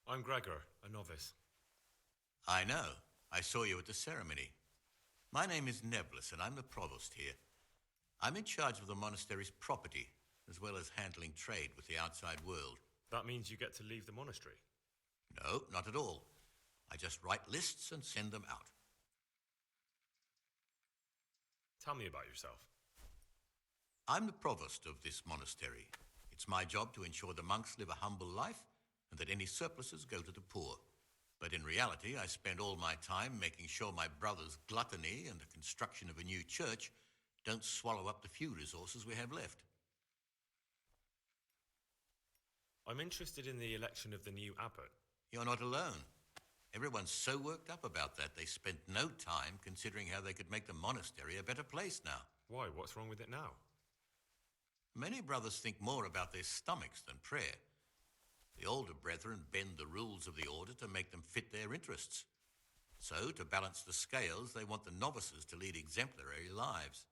I'm Gregor, a novice. I know. I saw you at the ceremony. My name is Nebulus, and I'm the provost here. I'm in charge of the monastery's property, as well as handling trade with the outside world. That means you get to leave the monastery? No, not at all. I just write lists and send them out. Tell me about yourself. I'm the provost of this monastery. It's my job to ensure the monks live a humble life and that any surpluses go to the poor. But in reality, I spend all my time making sure my brother's gluttony and the construction of a new church don't swallow up the few resources we have left. I'm interested in the election of the new abbot. You're not alone. Everyone's so worked up about that, they spent no time considering how they could make the monastery a better place now. Why? What's wrong with it now? Many brothers think more about their stomachs than prayer. The older brethren bend the rules of the order to make them fit their interests. So, to balance the scales, they want the novices to lead exemplary lives.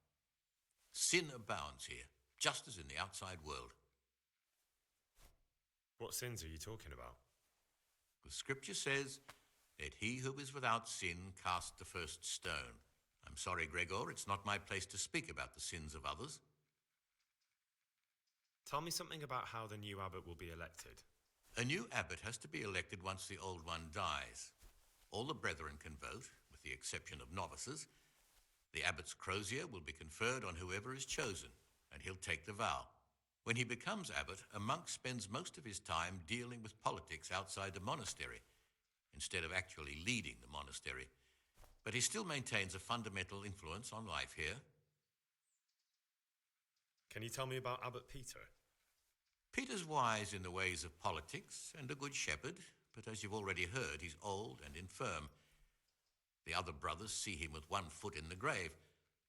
Sin abounds here, just as in the outside world. What sins are you talking about? The scripture says, "Let he who is without sin cast the first stone." I'm sorry, Gregor, it's not my place to speak about the sins of others. Tell me something about how the new abbot will be elected. A new abbot has to be elected once the old one dies. All the brethren can vote, with the exception of novices. The abbot's crozier will be conferred on whoever is chosen, and he'll take the vow. When he becomes abbot, a monk spends most of his time dealing with politics outside the monastery, instead of actually leading the monastery. But he still maintains a fundamental influence on life here. Can you tell me about Abbot Peter? Peter's wise in the ways of politics and a good shepherd, but as you've already heard, he's old and infirm. The other brothers see him with one foot in the grave,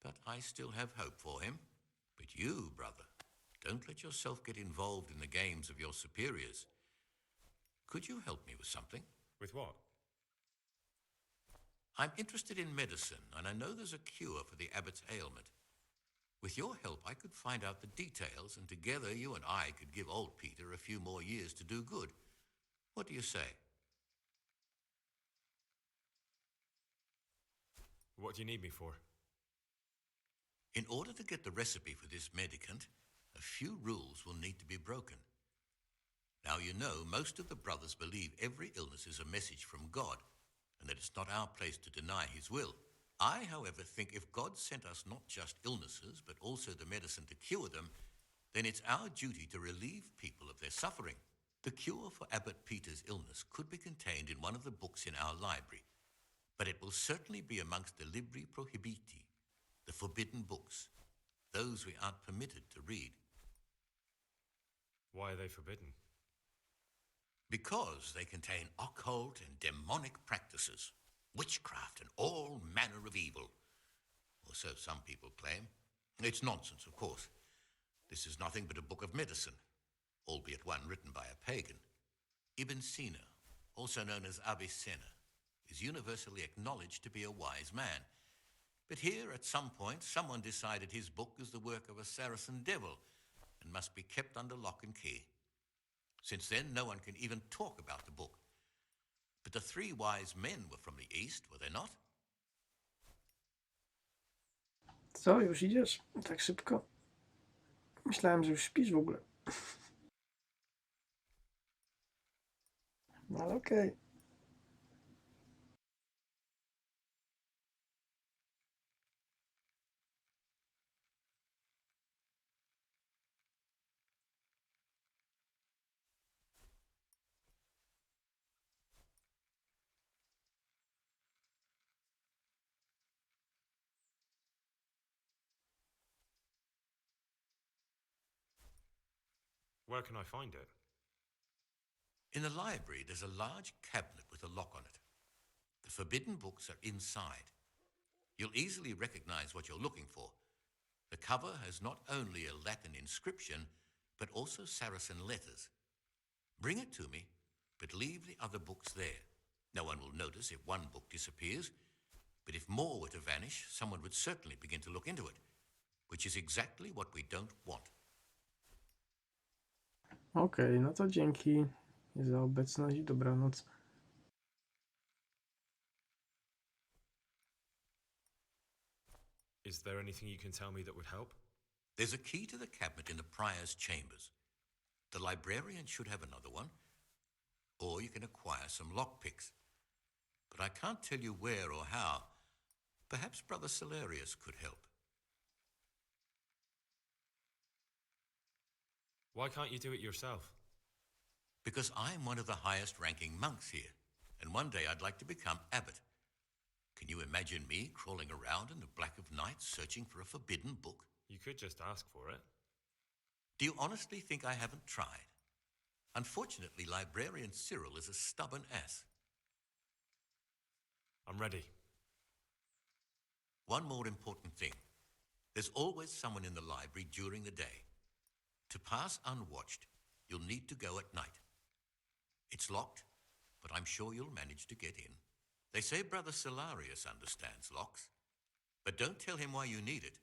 but I still have hope for him. But you, brother, don't let yourself get involved in the games of your superiors. Could you help me with something? With what? I'm interested in medicine, and I know there's a cure for the abbot's ailment. With your help, I could find out the details, and together you and I could give old Peter a few more years to do good. What do you say? What do you need me for? In order to get the recipe for this medicament, a few rules will need to be broken. Now, you know, most of the brothers believe every illness is a message from God, and that it's not our place to deny his will. I, however, think if God sent us not just illnesses, but also the medicine to cure them, then it's our duty to relieve people of their suffering. The cure for Abbot Peter's illness could be contained in one of the books in our library, but it will certainly be amongst the Libri Prohibiti, the forbidden books, those we aren't permitted to read. Why are they forbidden? Because they contain occult and demonic practices, witchcraft and all manner of evil. Or so some people claim. It's nonsense, of course. This is nothing but a book of medicine, albeit one written by a pagan. Ibn Sina, also known as Avicenna, is universally acknowledged to be a wise man. But here, at some point, someone decided his book is the work of a Saracen devil and must be kept under lock and key. Since then, no one can even talk about the book. But the three wise men were from the East, were they not? Co, już idziesz? Tak szybko? Myślałem, że już śpisz w ogóle. No ale okej. Where can I find it? In the library, there's a large cabinet with a lock on it. The forbidden books are inside. You'll easily recognize what you're looking for. The cover has not only a Latin inscription, but also Saracen letters. Bring it to me, but leave the other books there. No one will notice if one book disappears, but if more were to vanish, someone would certainly begin to look into it, which is exactly what we don't want. Okej, no to dzięki za obecność i dobranoc. Is there anything you can tell me that would help? There's a key to the cabinet in the prior's chambers. The librarian should have another one, or you can acquire some lockpicks. But I can't tell you where or how. Perhaps Brother Salarius could help. Why can't you do it yourself? Because I'm one of the highest-ranking monks here, and one day I'd like to become abbot. Can you imagine me crawling around in the black of night searching for a forbidden book? You could just ask for it. Do you honestly think I haven't tried? Unfortunately, Librarian Cyril is a stubborn ass. I'm ready. One more important thing. There's always someone in the library during the day. To pass unwatched, you'll need to go at night. It's locked, but I'm sure you'll manage to get in. They say Brother Salarius understands locks, but don't tell him why you need it.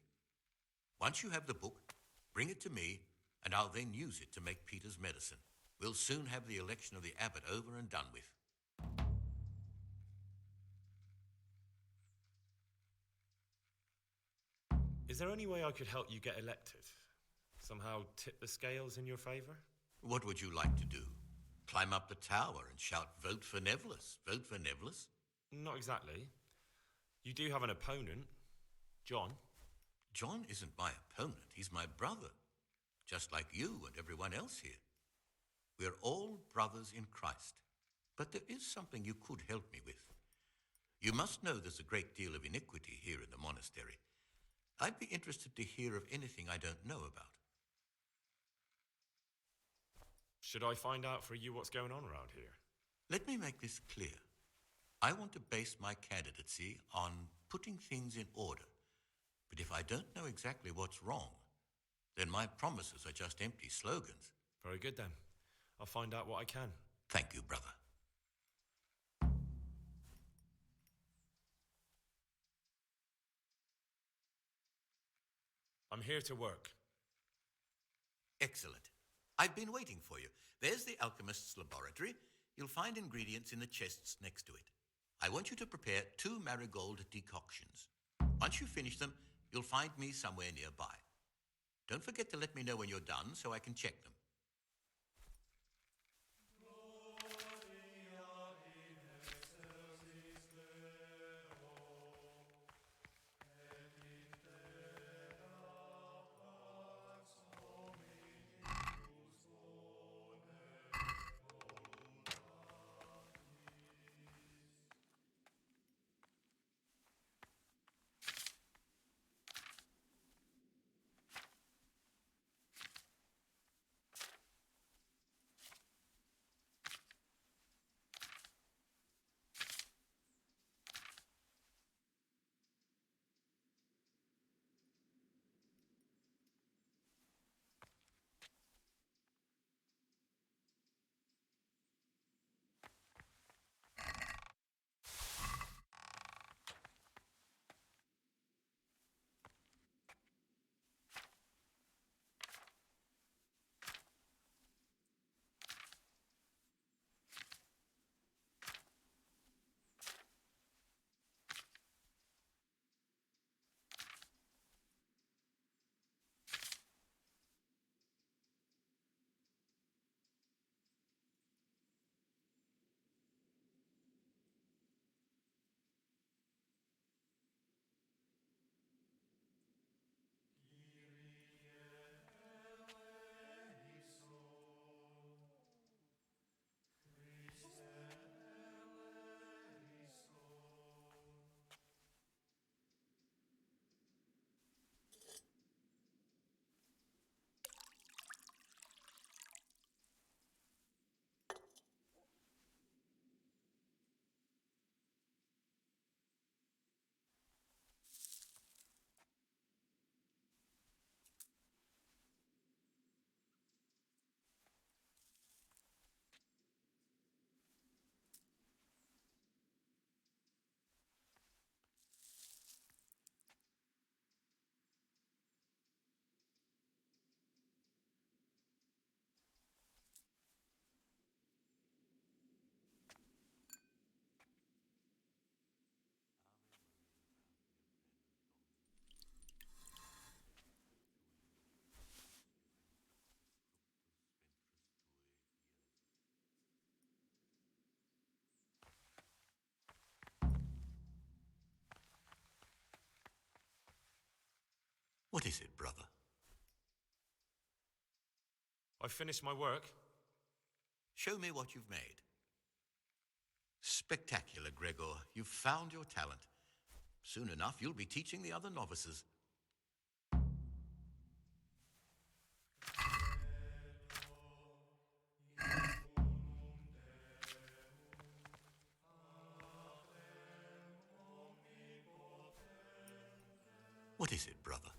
Once you have the book, bring it to me, and I'll then use it to make Peter's medicine. We'll soon have the election of the abbot over and done with. Is there any way I could help you get elected? Somehow tip the scales in your favour? What would you like to do? Climb up the tower and shout, "Vote for Nevillus, vote for Nevillus"? Not exactly. You do have an opponent, John. John isn't my opponent, he's my brother. Just like you and everyone else here. We're all brothers in Christ. But there is something you could help me with. You must know there's a great deal of iniquity here in the monastery. I'd be interested to hear of anything I don't know about. Should I find out for you what's going on around here? Let me make this clear. I want to base my candidacy on putting things in order. But if I don't know exactly what's wrong, then my promises are just empty slogans. Very good then. I'll find out what I can. Thank you, brother. I'm here to work. Excellent. I've been waiting for you. There's the alchemist's laboratory. You'll find ingredients in the chests next to it. I want you to prepare 2 marigold decoctions. Once you finish them, you'll find me somewhere nearby. Don't forget to let me know when you're done so I can check them. What is it, brother? I've finished my work. Show me what you've made. Spectacular, Gregor. You've found your talent. Soon enough, you'll be teaching the other novices. What is it, brother?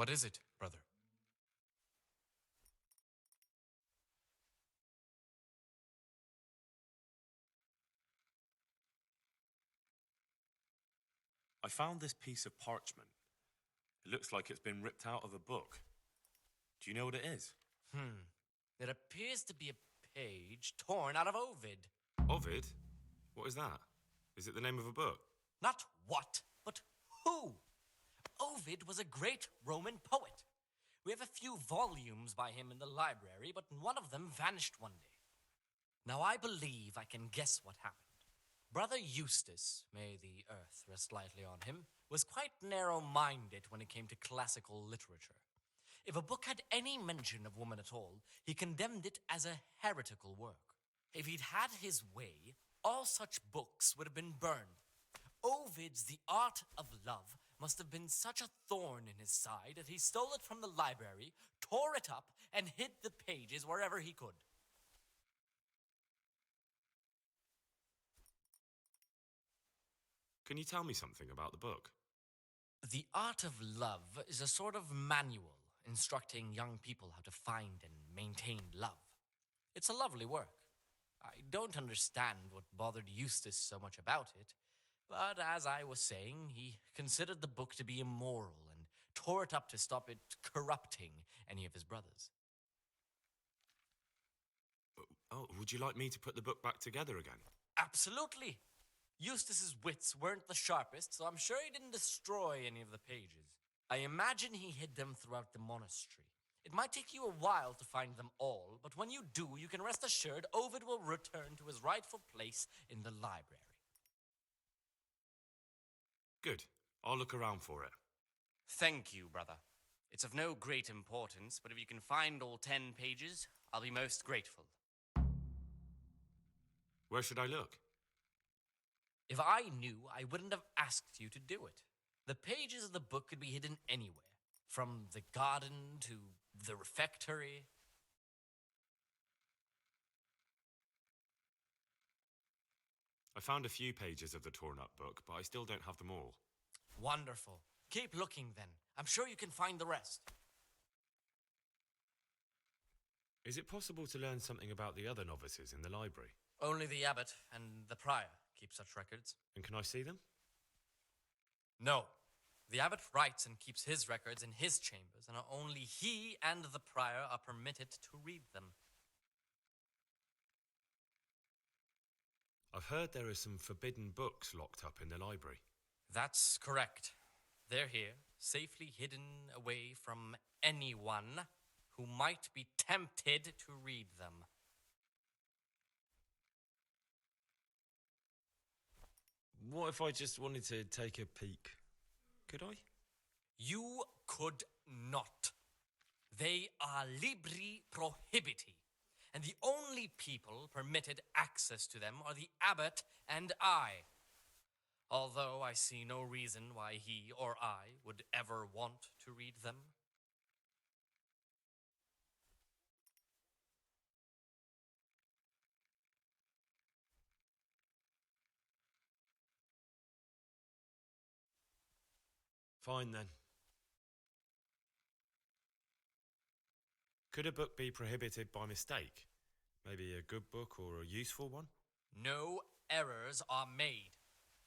What is it, brother? I found this piece of parchment. It looks like it's been ripped out of a book. Do you know what it is? It appears to be a page torn out of Ovid. Ovid? What is that? Is it the name of a book? Not what, but who. Ovid was a great Roman poet. We have a few volumes by him in the library, but one of them vanished one day. Now I believe I can guess what happened. Brother Eustace, may the earth rest lightly on him, was quite narrow-minded when it came to classical literature. If a book had any mention of woman at all, he condemned it as a heretical work. If he'd had his way, all such books would have been burned. Ovid's The Art of Love must have been such a thorn in his side that he stole it from the library, tore it up, and hid the pages wherever he could. Can you tell me something about the book? The Art of Love is a sort of manual instructing young people how to find and maintain love. It's a lovely work. I don't understand what bothered Eustace so much about it, but as I was saying, he considered the book to be immoral and tore it up to stop it corrupting any of his brothers. Oh, would you like me to put the book back together again? Absolutely. Eustace's wits weren't the sharpest, so I'm sure he didn't destroy any of the pages. I imagine he hid them throughout the monastery. It might take you a while to find them all, but when you do, you can rest assured Ovid will return to his rightful place in the library. Good. I'll look around for it. Thank you, brother. It's of no great importance, but if you can find all 10 pages, I'll be most grateful. Where should I look? If I knew, I wouldn't have asked you to do it. The pages of the book could be hidden anywhere, from the garden to the refectory. I found a few pages of the torn-up book, but I still don't have them all. Wonderful. Keep looking then. I'm sure you can find the rest. Is it possible to learn something about the other novices in the library? Only the abbot and the prior keep such records. And can I see them? No. The abbot writes and keeps his records in his chambers, and only he and the prior are permitted to read them. I've heard there are some forbidden books locked up in the library. That's correct. They're here, safely hidden away from anyone who might be tempted to read them. What if I just wanted to take a peek? Could I? You could not. They are libri prohibiti, and the only people permitted access to them are the abbot and I. Although I see no reason why he or I would ever want to read them. Fine then. Could a book be prohibited by mistake? Maybe a good book or a useful one? No errors are made.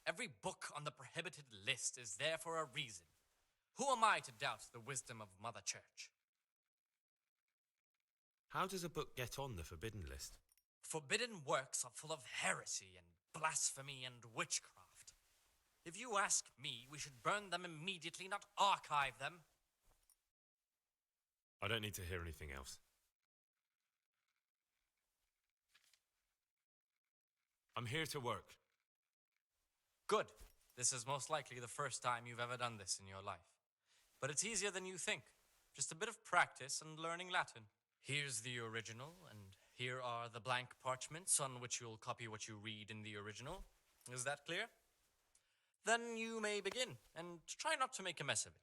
Every book on the prohibited list is there for a reason. Who am I to doubt the wisdom of Mother Church? How does a book get on the forbidden list? Forbidden works are full of heresy and blasphemy and witchcraft. If you ask me, we should burn them immediately, not archive them. I don't need to hear anything else. I'm here to work. Good. This is most likely the first time you've ever done this in your life. But it's easier than you think. Just a bit of practice and learning Latin. Here's the original, and here are the blank parchments on which you'll copy what you read in the original. Is that clear? Then you may begin, and try not to make a mess of it.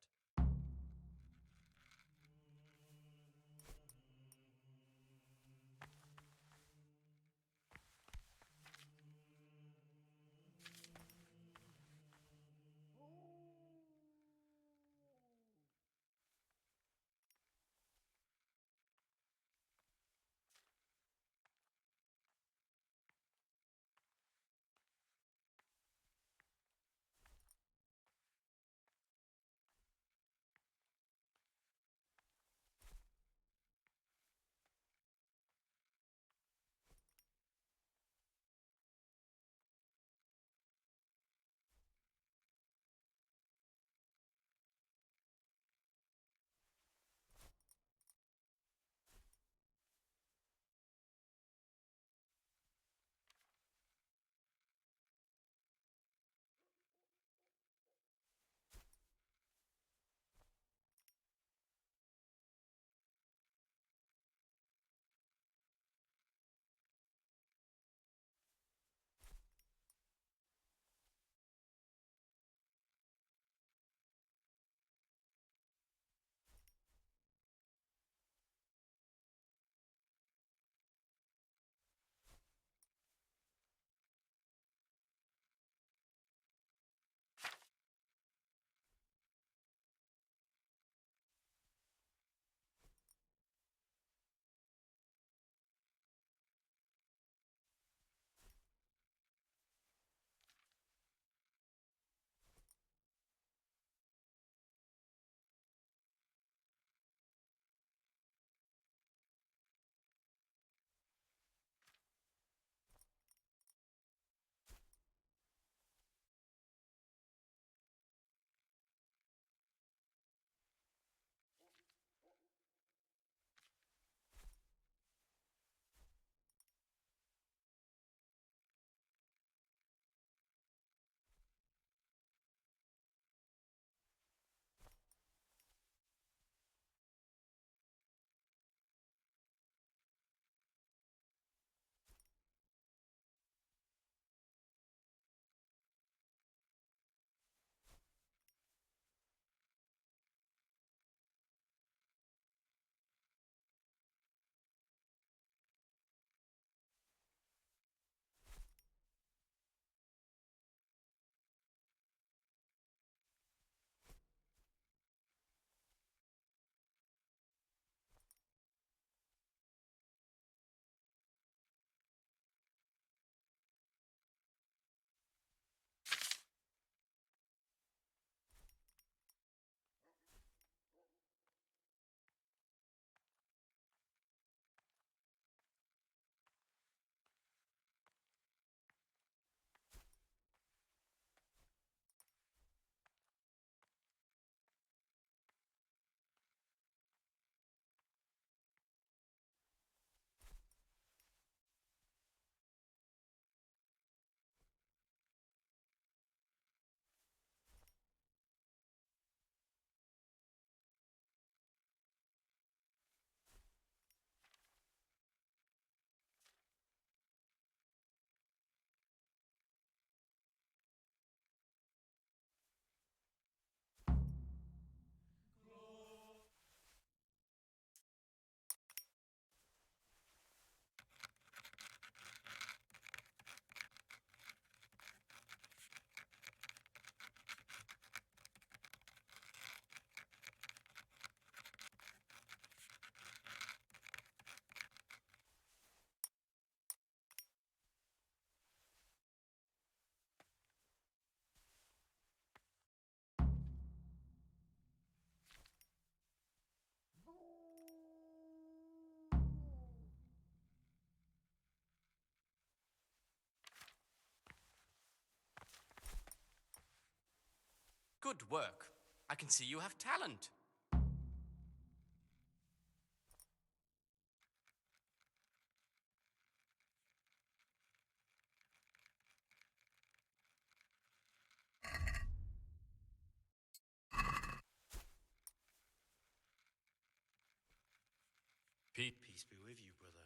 Good work. I can see you have talent. Peace be with you, brother.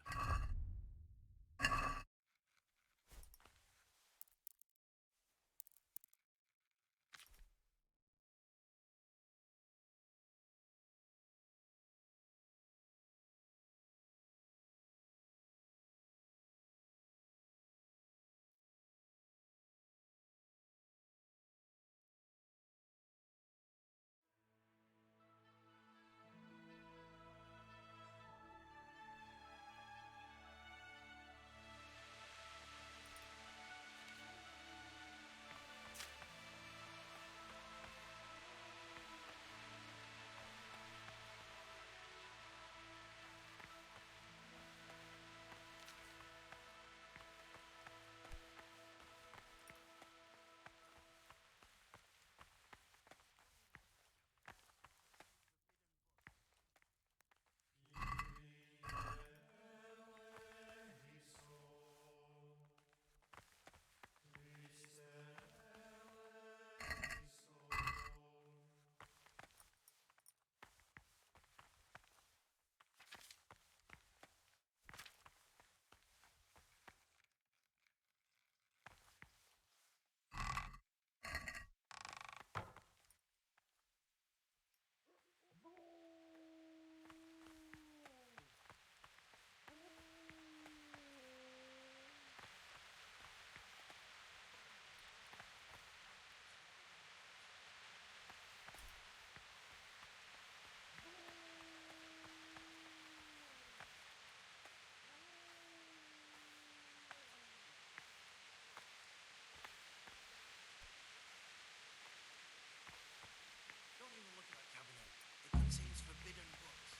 Don't even look at that cabinet. It contains forbidden books.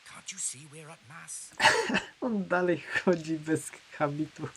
Can't you see we're at mass? On dalej chodzi bez habitu.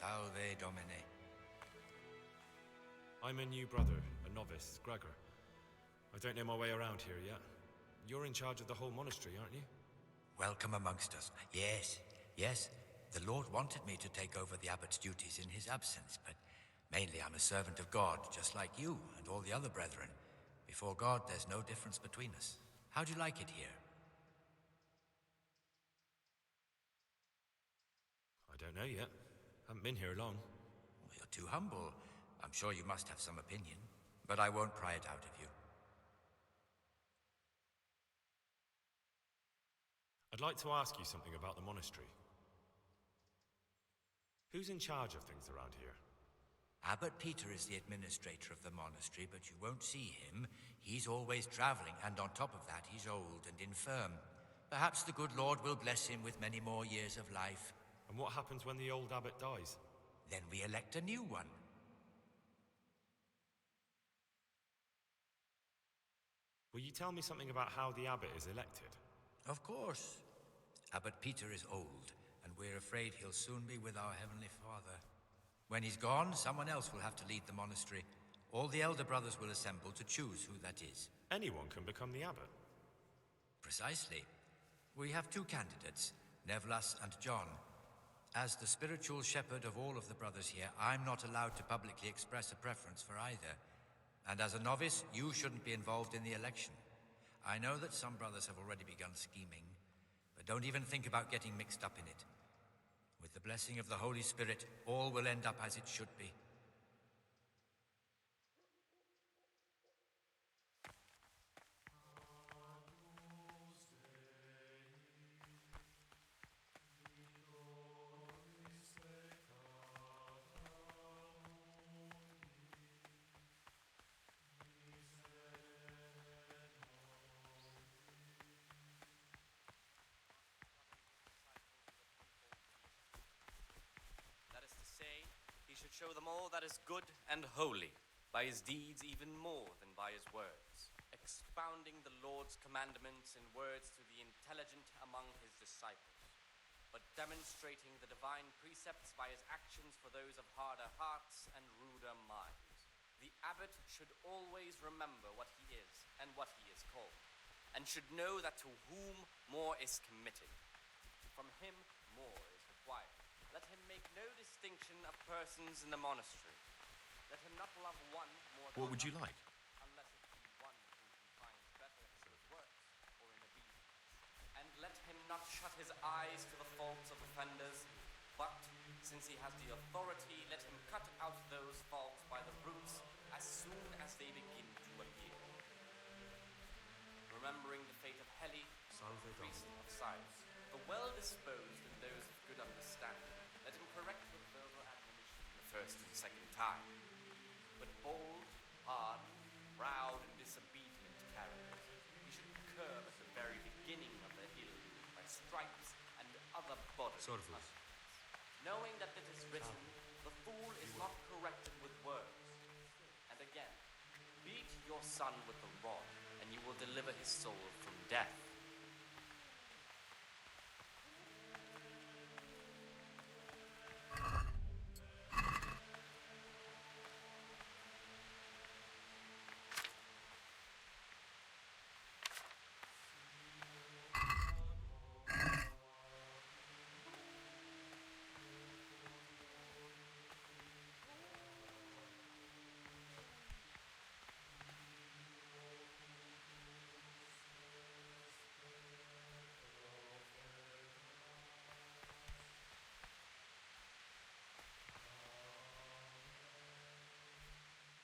Salve Domine. I'm a new brother, a novice, Gregor. I don't know my way around here yet. You're in charge of the whole monastery, aren't you? Welcome amongst us. Yes, yes. The Lord wanted me to take over the abbot's duties in his absence, but mainly I'm a servant of God, just like you and all the other brethren. Before God, there's no difference between us. How do you like it here? I don't know yet. Haven't been here long. Well, you're too humble. I'm sure you must have some opinion, but I won't pry it out of you. I'd like to ask you something about the monastery. Who's in charge of things around here? Abbot Peter is the administrator of the monastery, but you won't see him. He's always traveling, and on top of that, he's old and infirm. Perhaps the good Lord will bless him with many more years of life. And what happens when the old abbot dies? Then we elect a new one. Will you tell me something about how the abbot is elected? Of course. Abbot Peter is old, and we're afraid he'll soon be with our Heavenly Father. When he's gone, someone else will have to lead the monastery. All the elder brothers will assemble to choose who that is. Anyone can become the abbot? Precisely. We have two candidates, Nevlas and John. As the spiritual shepherd of all of the brothers here, I'm not allowed to publicly express a preference for either. And as a novice, you shouldn't be involved in the election. I know that some brothers have already begun scheming, but don't even think about getting mixed up in it. With the blessing of the Holy Spirit, all will end up as it should be. That is to say, he should show them all that is good and holy, by his deeds even more than by his words, expounding the Lord's commandments in words to the intelligent among his disciples, but demonstrating the divine precepts by his actions for those of harder hearts and ruder minds. The abbot should always remember what he is and what he is called, and should know that to whom more is committed, from him more is required. Let him make no distinction of persons in the monastery. Let him not love one more than What would you another, like? unless it be one whom he finds better in good works or in obedience. And let him not shut his eyes to the faults of offenders, but, since he has the authority, let him cut out those faults by the roots as soon as they begin to appear. Remembering the fate of Heli, priest of Cyrus, the well-disposed and those of good understanding, let him correct with verbal admonition the first and second time. But bold, hard, proud, and disobedient characters he should curb at the very beginning of their ill by stripes and other bodily punishments. Knowing that it is written, the fool is not corrected with words. And again, beat your son with the rod, and you will deliver his soul from death.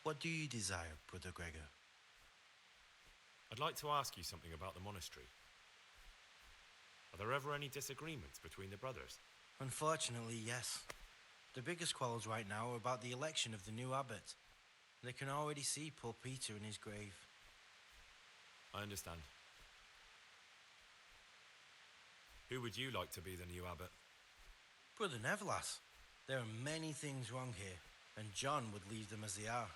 What do you desire, Brother Gregor? I'd like to ask you something about the monastery. Are there ever any disagreements between the brothers? Unfortunately, yes. The biggest quarrels right now are about the election of the new abbot. They can already see poor Peter in his grave. I understand. Who would you like to be the new abbot? Brother Nevlas, there are many things wrong here, and John would leave them as they are.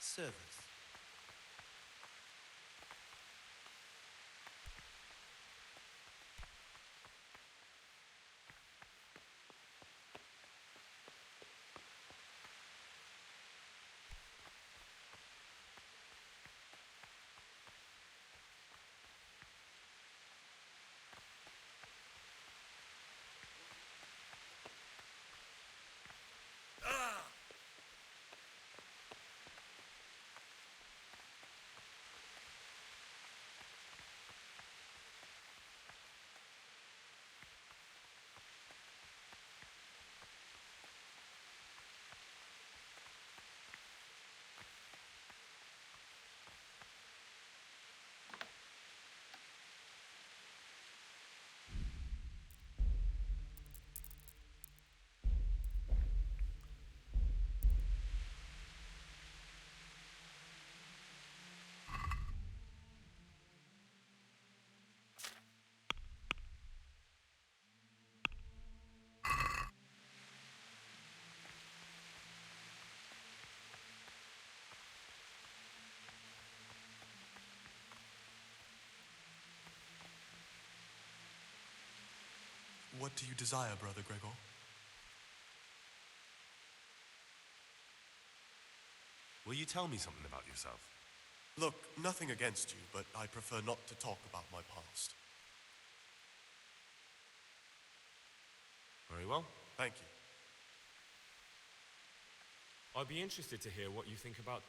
service. What do you desire, Brother Gregor? Will you tell me something about yourself? Look, nothing against you, but I prefer not to talk about my past. Very well. Thank you. I'd be interested to hear what you think about...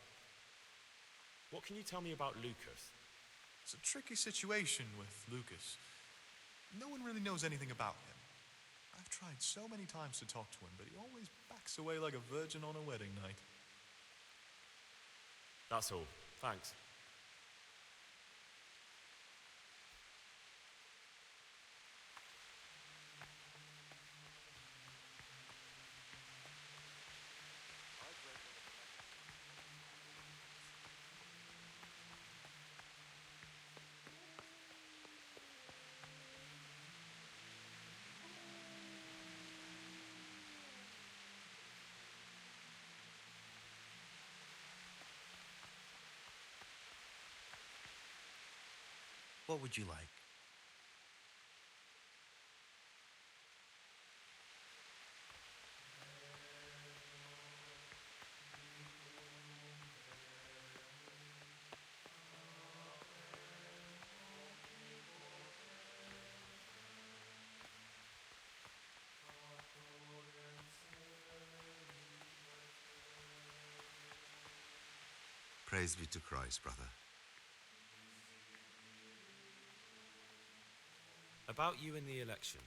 What can you tell me about Lucas? It's a tricky situation with Lucas. No one really knows anything about him. I've tried so many times to talk to him, but he always backs away like a virgin on a wedding night. That's all. Thanks. What would you like? Praise be to Christ, brother. About you and the election,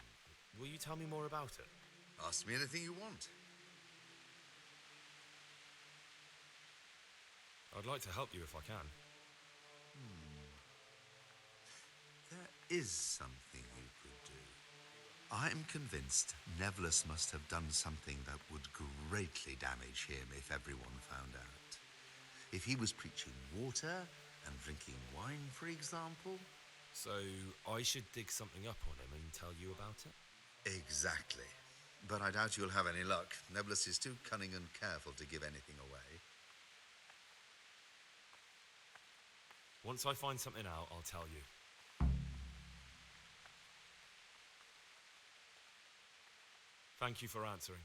will you tell me more about it? Ask me anything you want. I'd like to help you if I can. There is something you could do. I am convinced Nevillus must have done something that would greatly damage him if everyone found out. If he was preaching water and drinking wine, for example. So I should dig something up on him and tell you about it? Exactly. But I doubt you'll have any luck. Nevillus is too cunning and careful to give anything away. Once I find something out, I'll tell you. Thank you for answering.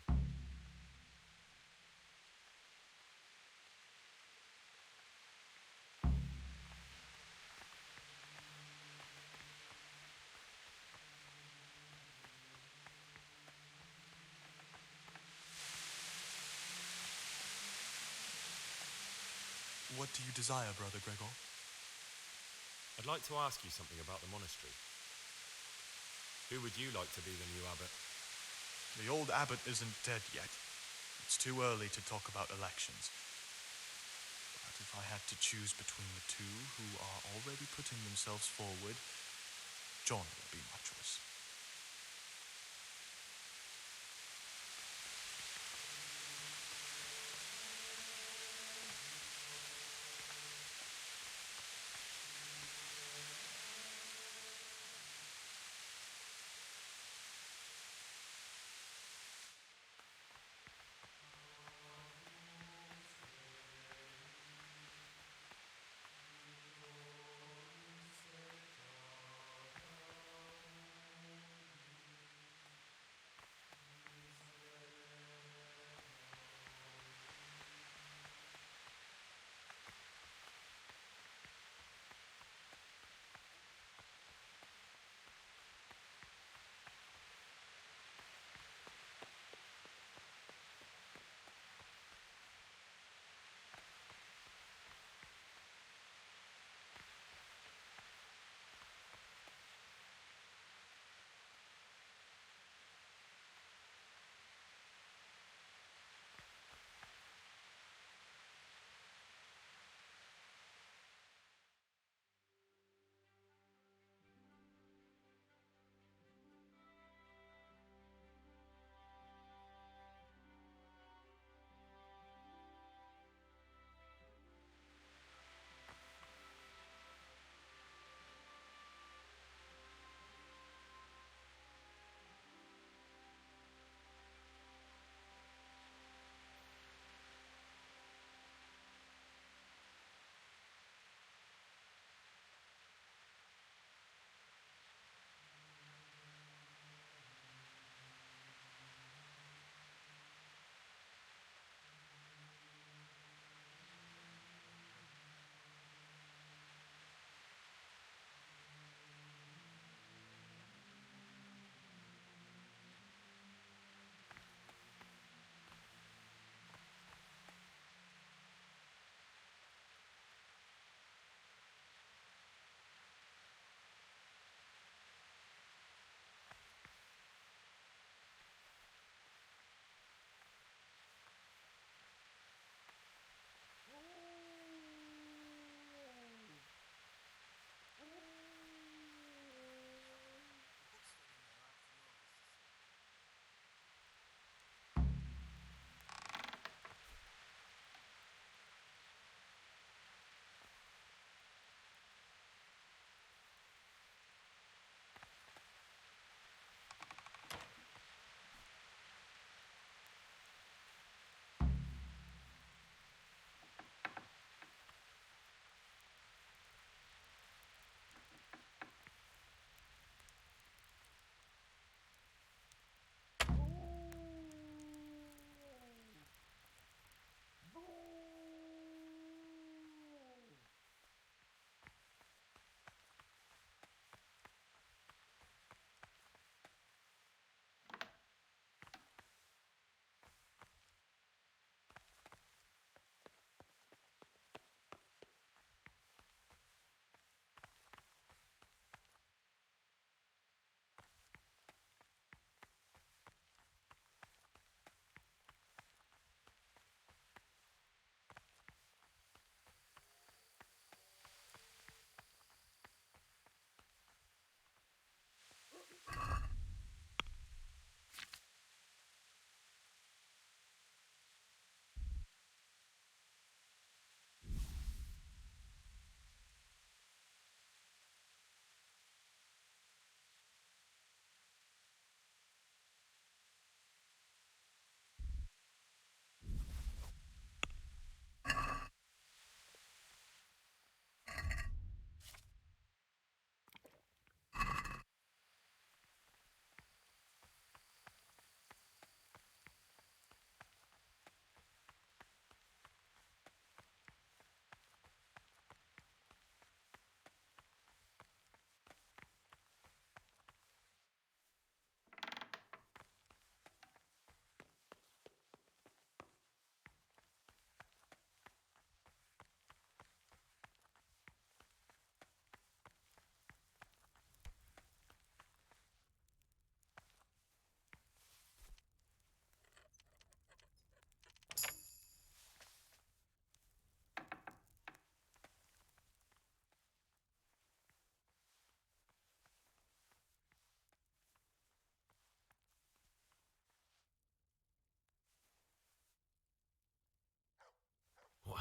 What do you desire, Brother Gregor? I'd like to ask you something about the monastery. Who would you like to be the new abbot? The old abbot isn't dead yet. It's too early to talk about elections. But if I had to choose between the two who are already putting themselves forward, John would be my choice.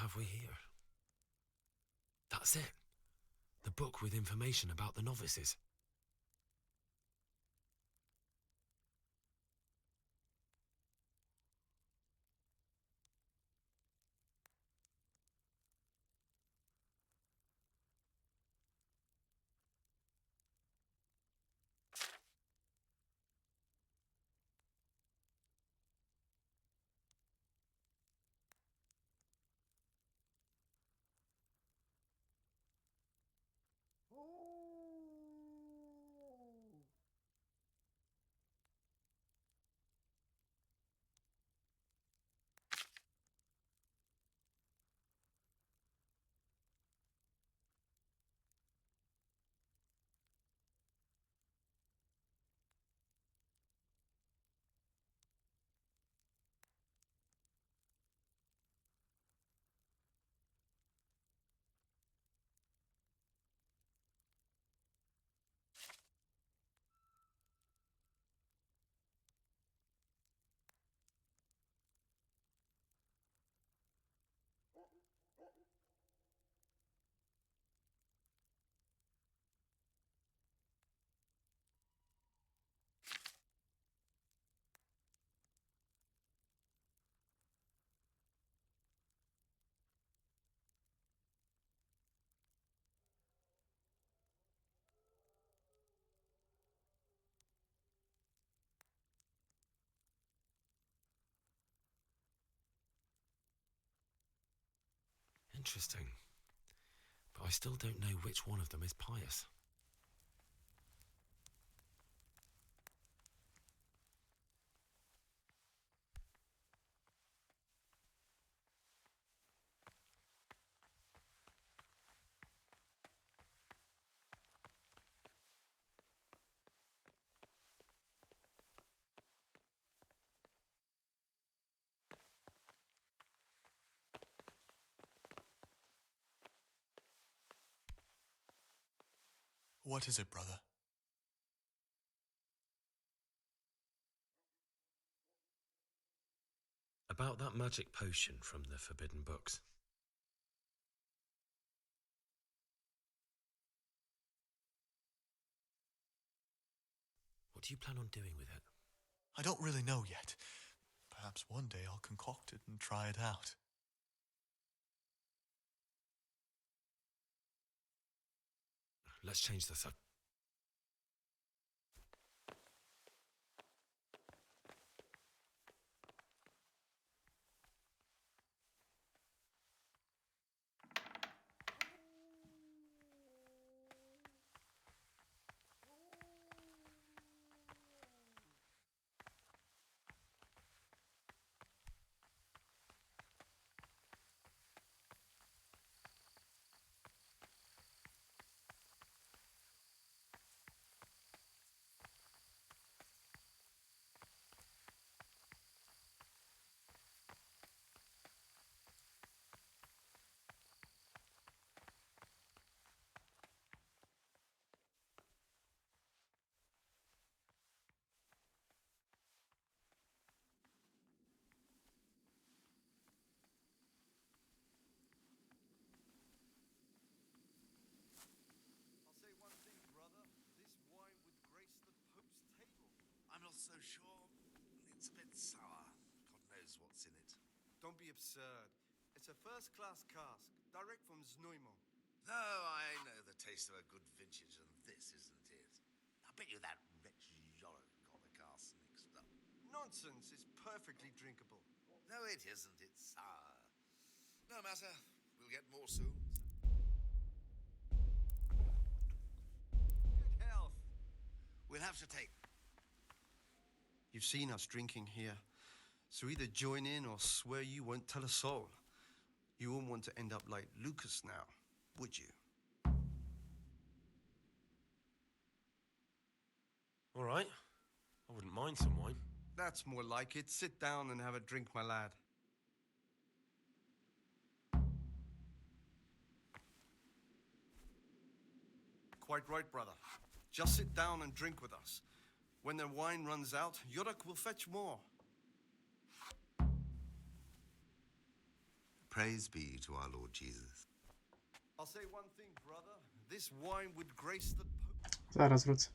have we here? That's it. The book with information about the novices. Interesting. But I still don't know which one of them is pious. What is it, brother? About that magic potion from the forbidden books. What do you plan on doing with it? I don't really know yet. Perhaps one day I'll concoct it and try it out. Let's change the subject. I'll say one thing, brother. This wine would grace the Pope's table. I'm not so sure. It's a bit sour. God knows what's in it. Don't be absurd. It's a first-class cask, direct from Znojmo. No, I know the taste of a good vintage, and this isn't it. I bet you that wretch Yorick got the casks mixed up. Nonsense. It's perfectly drinkable. No, it isn't. It's sour. No matter. We'll get more soon. Good health. We'll have to take. You've seen us drinking here. So either join in or swear you won't tell a soul. You won't want to end up like Lucas now, would you? All right. I wouldn't mind some wine. That's more like it. Sit down and have a drink, my lad. Quite right, brother. Just sit down and drink with us. When the wine runs out, Yorick will fetch more. Praise be to our Lord Jesus. I'll say one thing, brother. This wine would grace the Pope. Zaraz wrócę.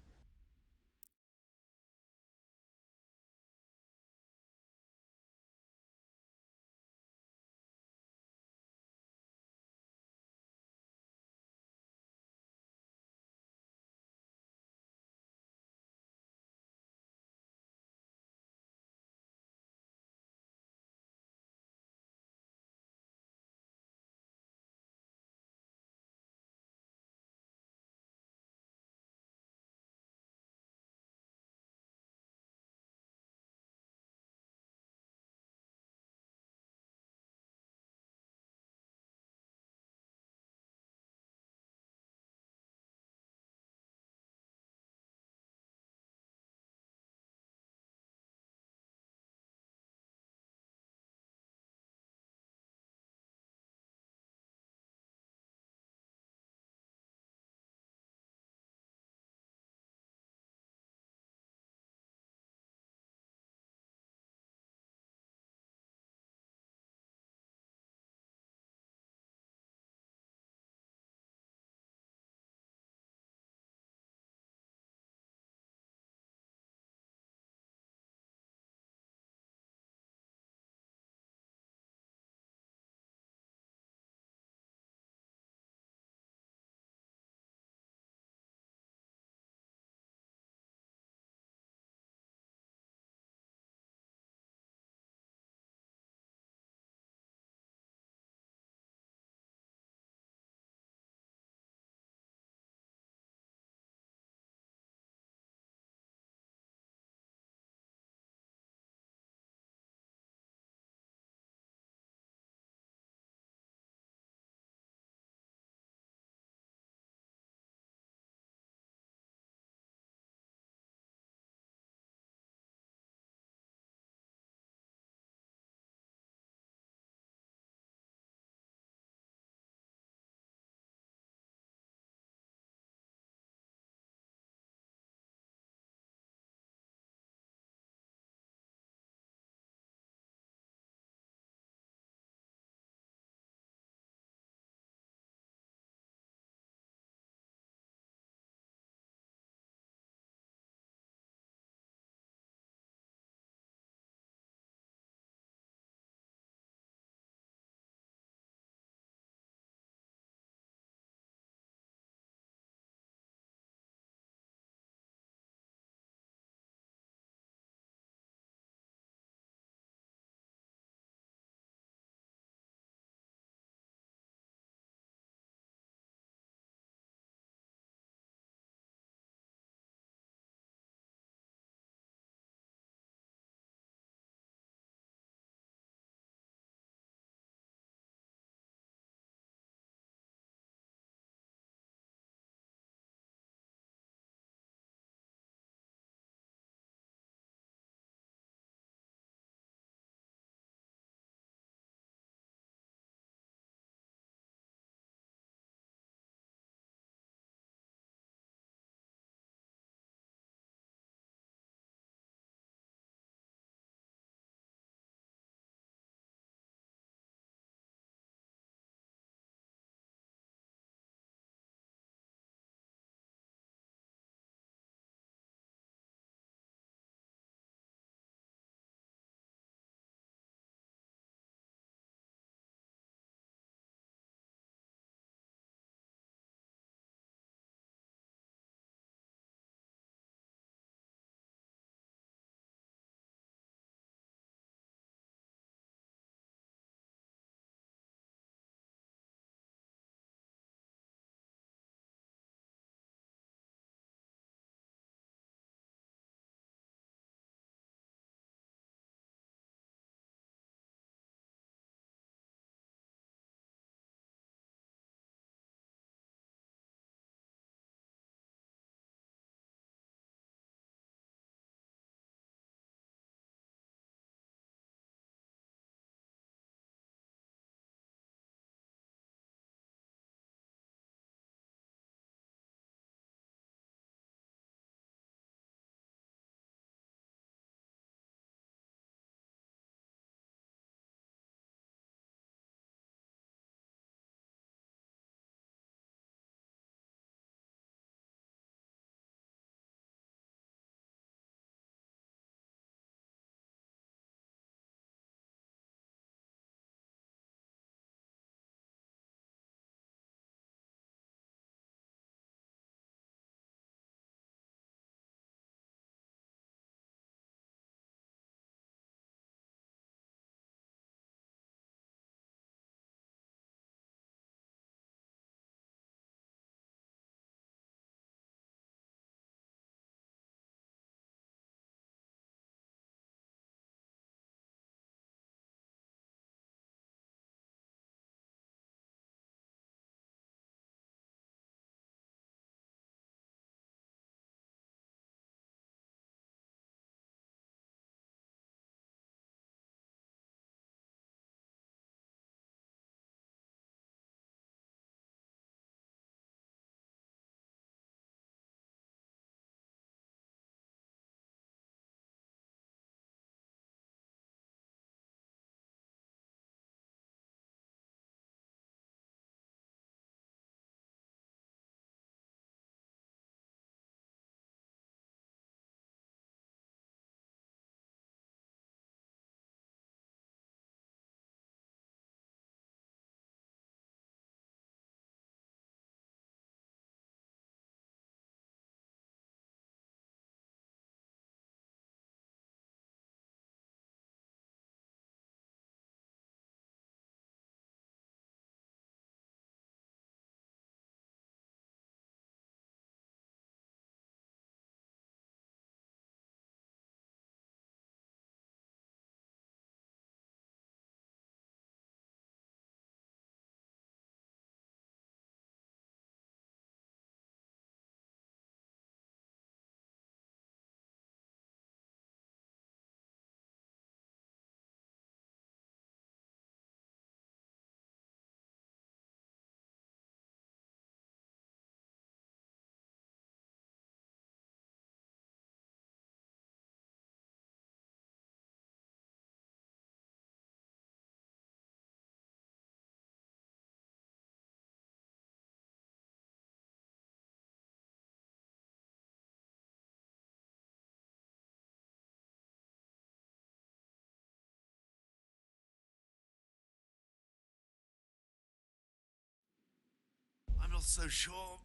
not so sure.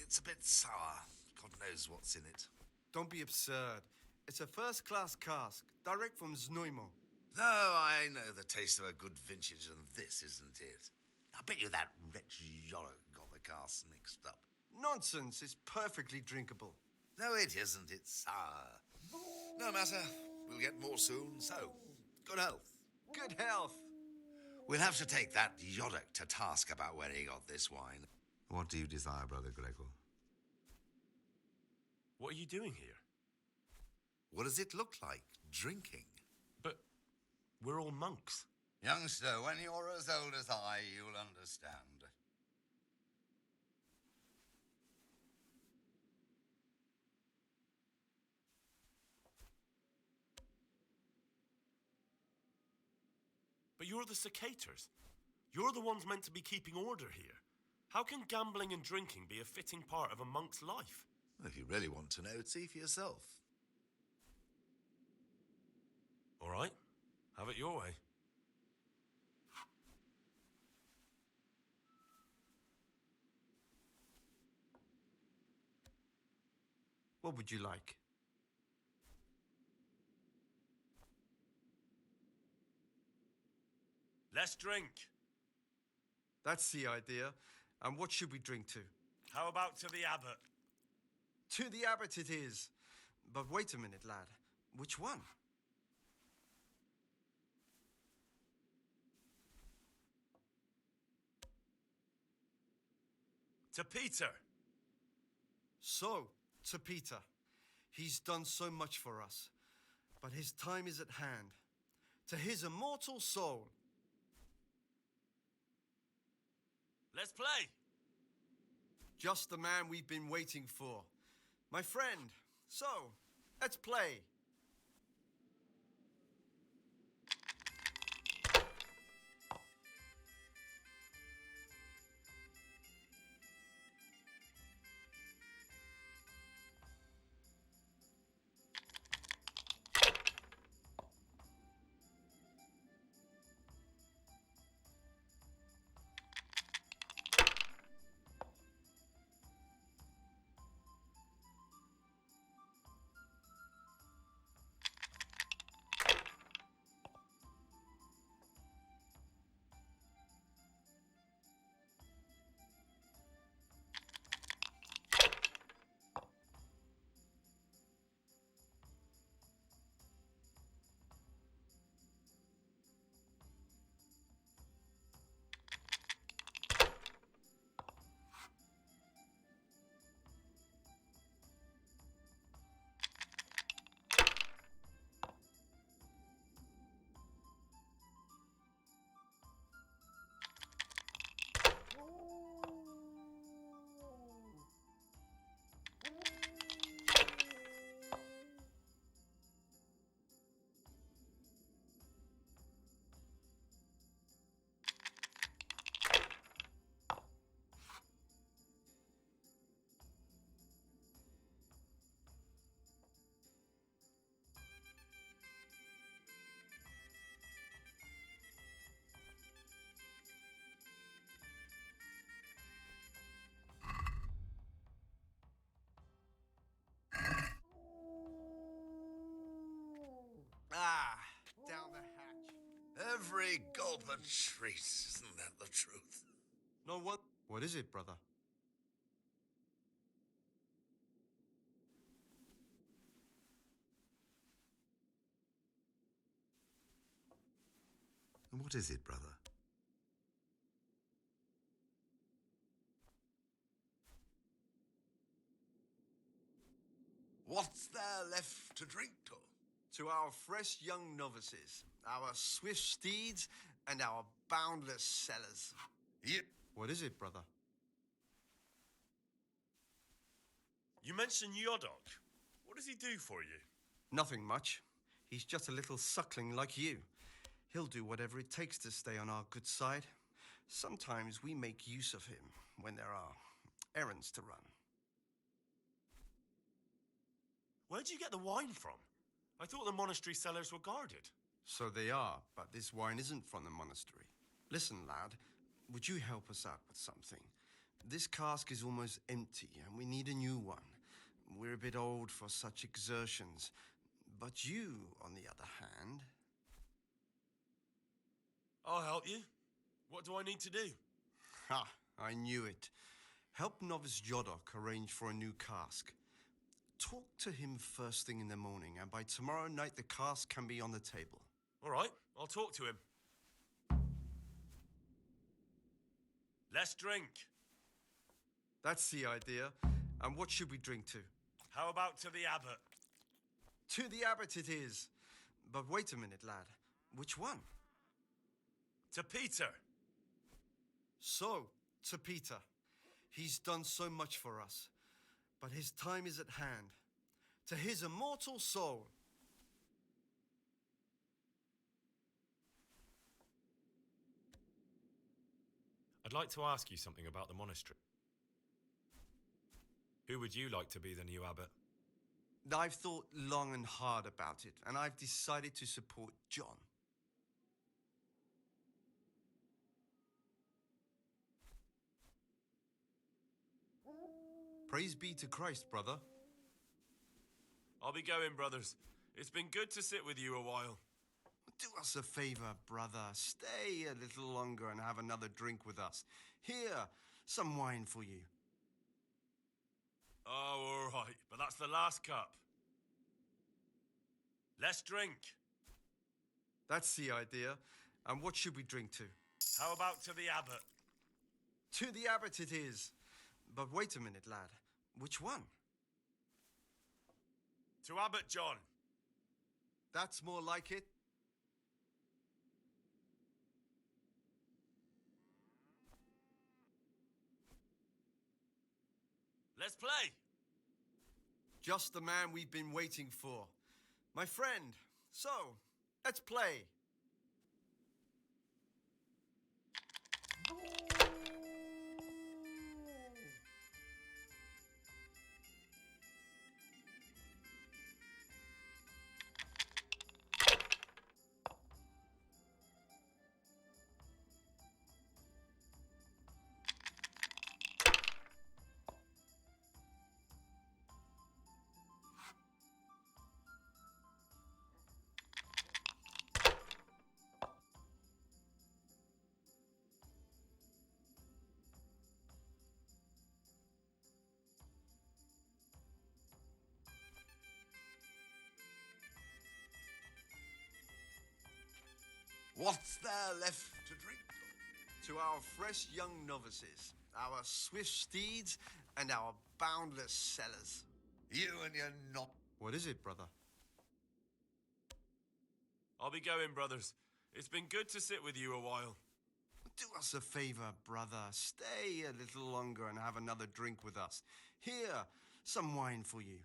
It's a bit sour. God knows what's in it. Don't be absurd. It's a first-class cask, direct from Znojmo. No, I know the taste of a good vintage, and this isn't it. I bet you that wretch Yorick got the casks mixed up. Nonsense, it's perfectly drinkable. No, it isn't. It's sour. No matter. We'll get more soon, so good health. Good health. We'll have to take that Yorick to task about where he got this wine. What do you desire, Brother Gregor? What are you doing here? What does it look like? Drinking? But we're all monks. Youngster, when you're as old as I, you'll understand. But you're the cicators. You're the ones meant to be keeping order here. How can gambling and drinking be a fitting part of a monk's life? If you really want to know, see for yourself. All right, have it your way. What would you like? Let's drink. That's the idea. And what should we drink to? How about to the abbot? To the abbot it is. But wait a minute, lad. Which one? To Peter. So, to Peter. He's done so much for us. But his time is at hand. To his immortal soul. Let's play. Just the man we've been waiting for. My friend. So, let's play. Ah, down the hatch. Every gulp a treat, isn't that the truth? No one. What is it, brother? What is it, brother? What's there left to drink to? To our fresh young novices, our swift steeds, and our boundless cellars. What is it, brother? You mentioned Yodok. What does he do for you? Nothing much. He's just a little suckling like you. He'll do whatever it takes to stay on our good side. Sometimes we make use of him when there are errands to run. Where'd you get the wine from? I thought the monastery cellars were guarded. So they are, but this wine isn't from the monastery. Listen, lad, would you help us out with something? This cask is almost empty, and we need a new one. We're a bit old for such exertions. But you, on the other hand... I'll help you. What do I need to do? Ha! I knew it. Help Novice Jodok arrange for a new cask. Talk to him first thing in the morning, and by tomorrow night the cask can be on the table. All right, I'll talk to him. Let's drink. That's the idea. And what should we drink to? How about to the abbot? To the abbot it is. But wait a minute, lad. Which one? To Peter. So, to Peter. He's done so much for us. But his time is at hand. To his immortal soul. I'd like to ask you something about the monastery. Who would you like to be the new abbot? I've thought long and hard about it, and I've decided to support John. Praise be to Christ, brother. I'll be going, brothers. It's been good to sit with you a while. Do us a favor, brother. Stay a little longer and have another drink with us. Here, some wine for you. Oh, all right, but that's the last cup. Let's drink. That's the idea. And what should we drink to? How about to the abbot? To the abbot it is. But wait a minute, lad. Which one? To Abbot John. That's more like it. Let's play. Just the man we've been waiting for. My friend, so, let's play. What's there left to drink? To our fresh young novices, our swift steeds, and our boundless cellars. You and your not... What is it, brother? I'll be going, brothers. It's been good to sit with you a while. Do us a favor, brother. Stay a little longer and have another drink with us. Here, some wine for you.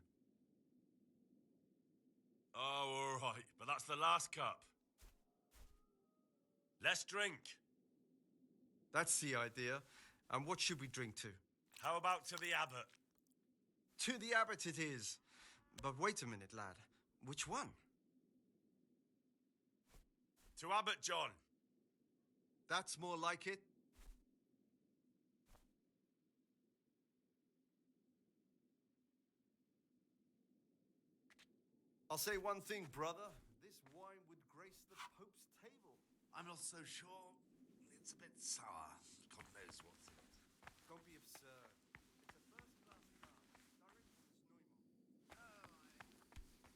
Oh, all right, but that's the last cup. Let's drink. That's the idea. And what should we drink to? How about to the abbot? To the abbot it is. But wait a minute, lad. Which one? To Abbot John. That's more like it. I'll say one thing, brother. This wine would grace the Pope's table. I'm not so sure. It's a bit sour. God knows what's in it. Don't be absurd. It's a first-class cask, direct from Snoimo.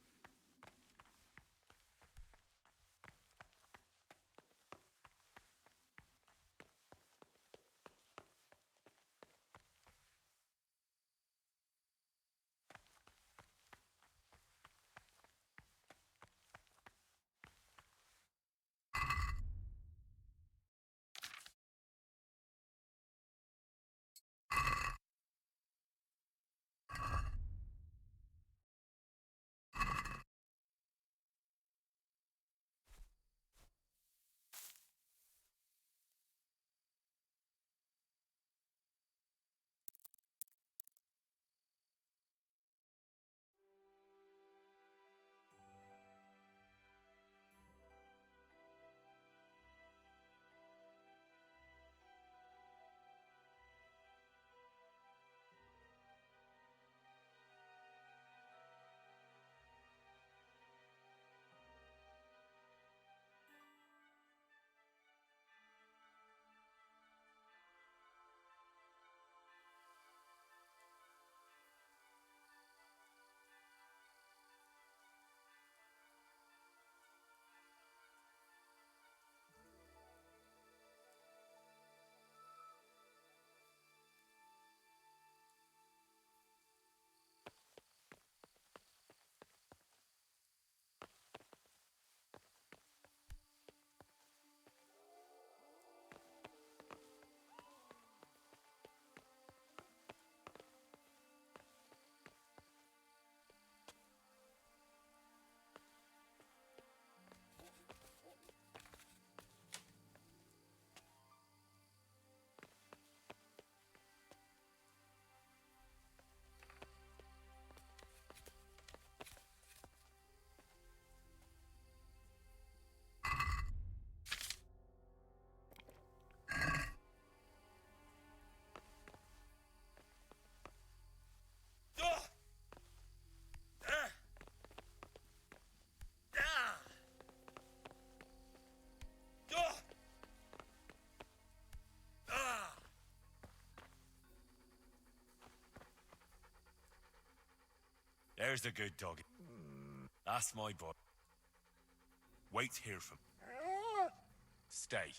There's the good dog. That's my boy. Wait here for me. Stay.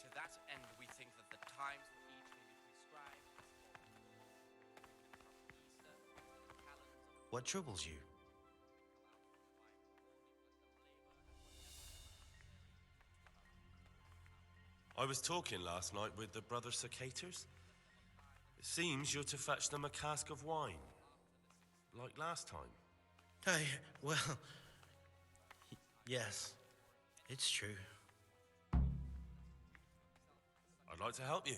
To that end, we think that the times for each may be prescribed as follows. What troubles you? I was talking last night with the brother Cicators. It seems you're to fetch them a cask of wine, like last time. Well, yes, it's true. I'd like to help you.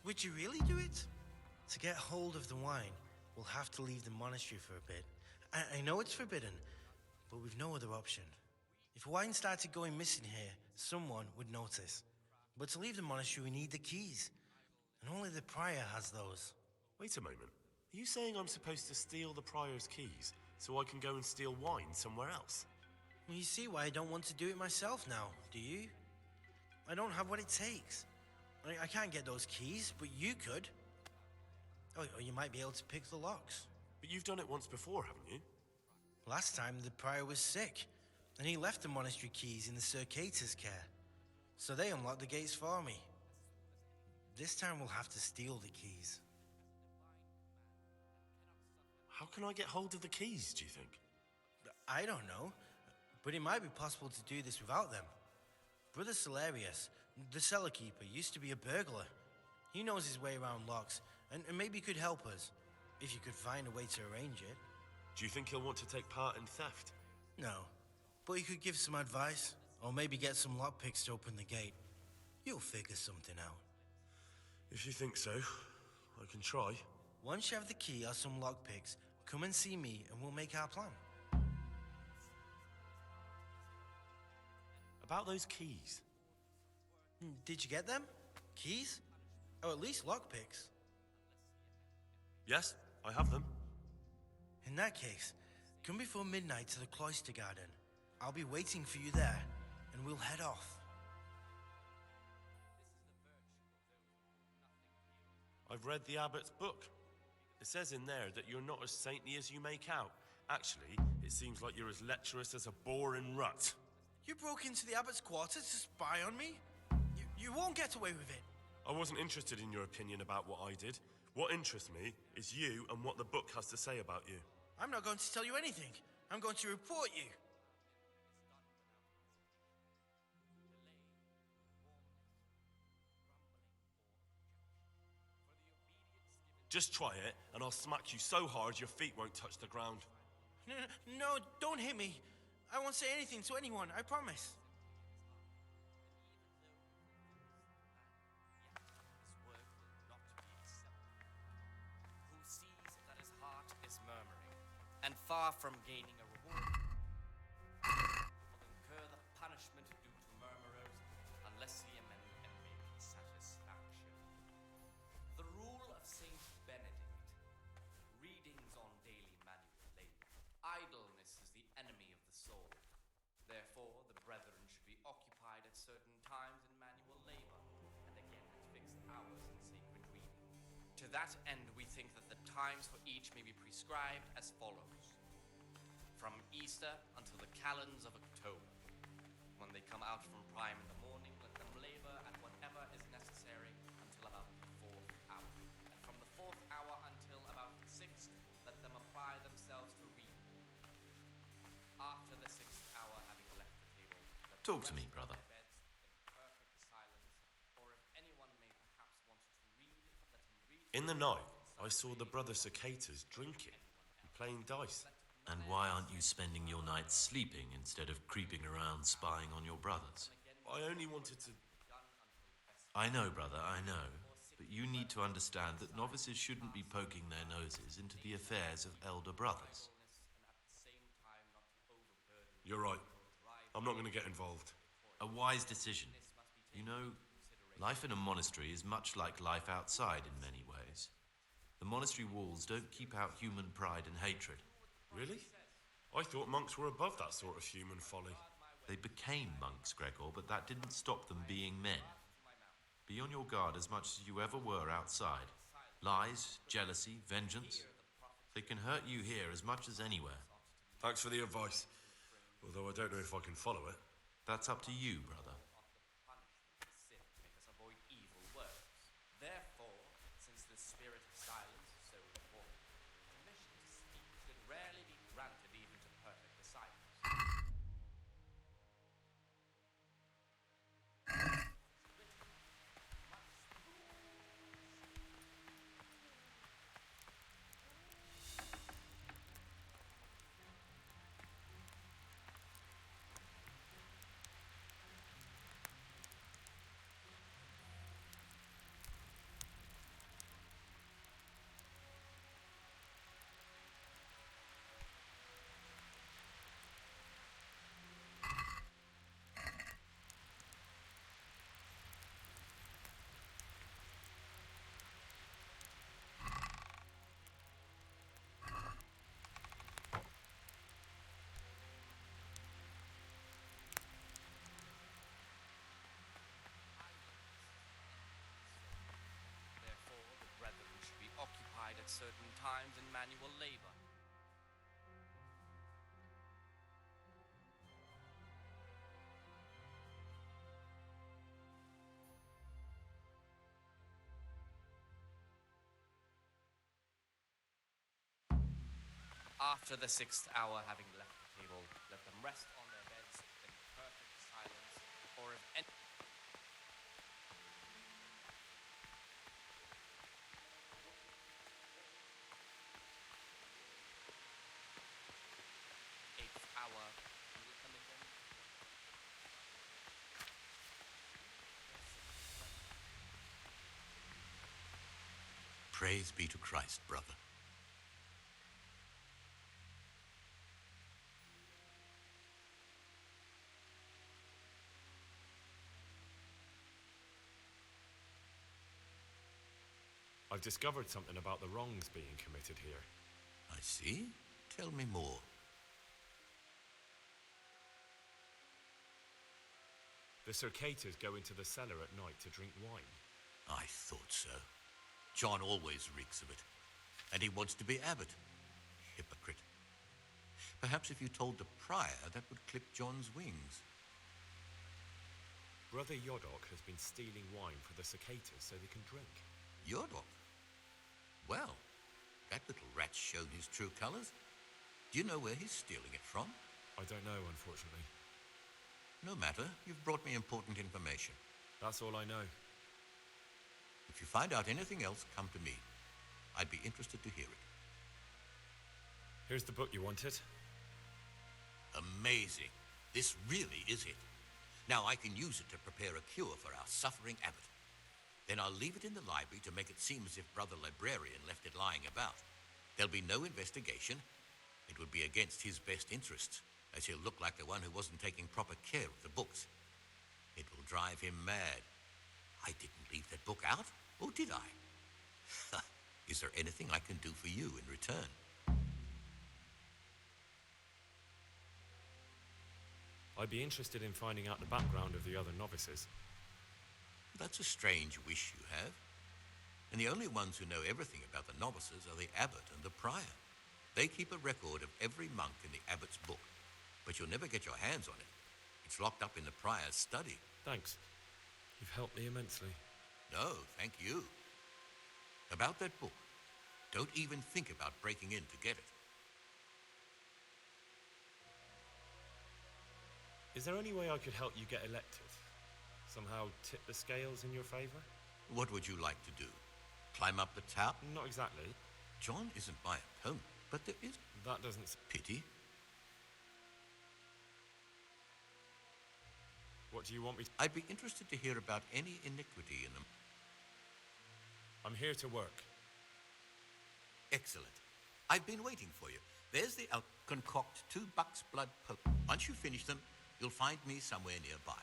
Would you really do it? To get hold of the wine, we'll have to leave the monastery for a bit. I know it's forbidden, but we've no other option. If wine started going missing here, someone would notice. But to leave the monastery, we need the keys. And only the prior has those. Wait a moment. Are you saying I'm supposed to steal the prior's keys so I can go and steal wine somewhere else? Well, you see why I don't want to do it myself now, do you? I don't have what it takes. I can't get those keys, but you could. Or you might be able to pick the locks. But you've done it once before, haven't you? Last time, the prior was sick, and he left the monastery keys in the Circator's care. So they unlocked the gates for me. This time we'll have to steal the keys. How can I get hold of the keys, do you think? I don't know, but it might be possible to do this without them. Brother Celerius, the cellar keeper, used to be a burglar. He knows his way around locks, And maybe you could help us, if you could find a way to arrange it. Do you think he'll want to take part in theft? No, but you could give some advice, or maybe get some lockpicks to open the gate. You'll figure something out. If you think so, I can try. Once you have the key or some lockpicks, come and see me and we'll make our plan. About those keys. Did you get them? Keys? Or at least lockpicks? Yes, I have them. In that case, come before midnight to the cloister garden. I'll be waiting for you there, and we'll head off. I've read the abbot's book. It says in there that you're not as saintly as you make out. Actually, it seems like you're as lecherous as a boring rut. You broke into the abbot's quarters to spy on me? You won't get away with it. I wasn't interested in your opinion about what I did. What interests me is you and what the book has to say about you. I'm not going to tell you anything. I'm going to report you. Just try it, and I'll smack you so hard your feet won't touch the ground. No, don't hit me. I won't say anything to anyone, I promise. Who sees that his heart is murmuring, and far from gaining a reward, will incur the punishment due to murmurers unless he amend and make satisfaction. The rule of Saint Benedict, readings on daily manual labor. Idleness is the enemy of the soul. Therefore, the brethren should be occupied at certain times in manual labor, and again at fixed hours in sacred reading. To that end, we think that the times for each may be prescribed as follows. From Easter until the calends of October. When they come out from prime in the morning, let them labor at whatever is necessary until about the 4th hour. And from the 4th hour until about the 6th, let them apply themselves to reading. After the 6th hour, having left the table, let Talk to them me, rest brother. on their beds in perfect silence, or if anyone may perhaps want to read, let him read. In the night, I saw the brother cicadas drinking and playing dice. And why aren't you spending your nights sleeping instead of creeping around spying on your brothers? I only wanted to... I know, brother, I know. But you need to understand that novices shouldn't be poking their noses into the affairs of elder brothers. You're right. I'm not going to get involved. A wise decision. You know, life in a monastery is much like life outside in many ways. The monastery walls don't keep out human pride and hatred. Really? I thought monks were above that sort of human folly. They became monks, Gregor, but that didn't stop them being men. Be on your guard as much as you ever were outside. Lies, jealousy, vengeance. They can hurt you here as much as anywhere. Thanks for the advice. Although I don't know if I can follow it. That's up to you, brother. Therefore, since the spirit of silence is so important, permission to speak should rarely be granted even to perfect disciples. Therefore, the brethren should be occupied at certain times in manual labor. After the 6th hour, having left the table, let them rest on their beds in perfect silence, or if any... Praise be to Christ, brother. I've discovered something about the wrongs being committed here. I see. Tell me more. The Circators go into the cellar at night to drink wine. I thought so. John always reeks of it. And he wants to be abbot. Hypocrite. Perhaps if you told the prior, that would clip John's wings. Brother Yodok has been stealing wine for the Circators so they can drink. Yodok? Well, that little rat's shown his true colors. Do you know where he's stealing it from? I don't know, unfortunately. No matter. You've brought me important information. That's all I know. If you find out anything else, come to me. I'd be interested to hear it. Here's the book you wanted. Amazing. This really is it. Now I can use it to prepare a cure for our suffering abbot. Then I'll leave it in the library to make it seem as if Brother Librarian left it lying about. There'll be no investigation. It would be against his best interests, as he'll look like the one who wasn't taking proper care of the books. It will drive him mad. I didn't leave that book out, or did I? Is there anything I can do for you in return? I'd be interested in finding out the background of the other novices. That's a strange wish you have. And the only ones who know everything about the novices are the abbot and the prior. They keep a record of every monk in the abbot's book, but you'll never get your hands on it. It's locked up in the prior's study. Thanks. You've helped me immensely. No, thank you. About that book, don't even think about breaking in to get it. Is there any way I could help you get elected? Somehow tip the scales in your favor? What would you like to do? Climb up the tower? Not exactly. John isn't my opponent, but there is... That doesn't... Pity? What do you want me to... I'd be interested to hear about any iniquity in them. I'm here to work. Excellent. I've been waiting for you. There's the... concoct 2 bucks blood poke. Once you finish them, you'll find me somewhere nearby.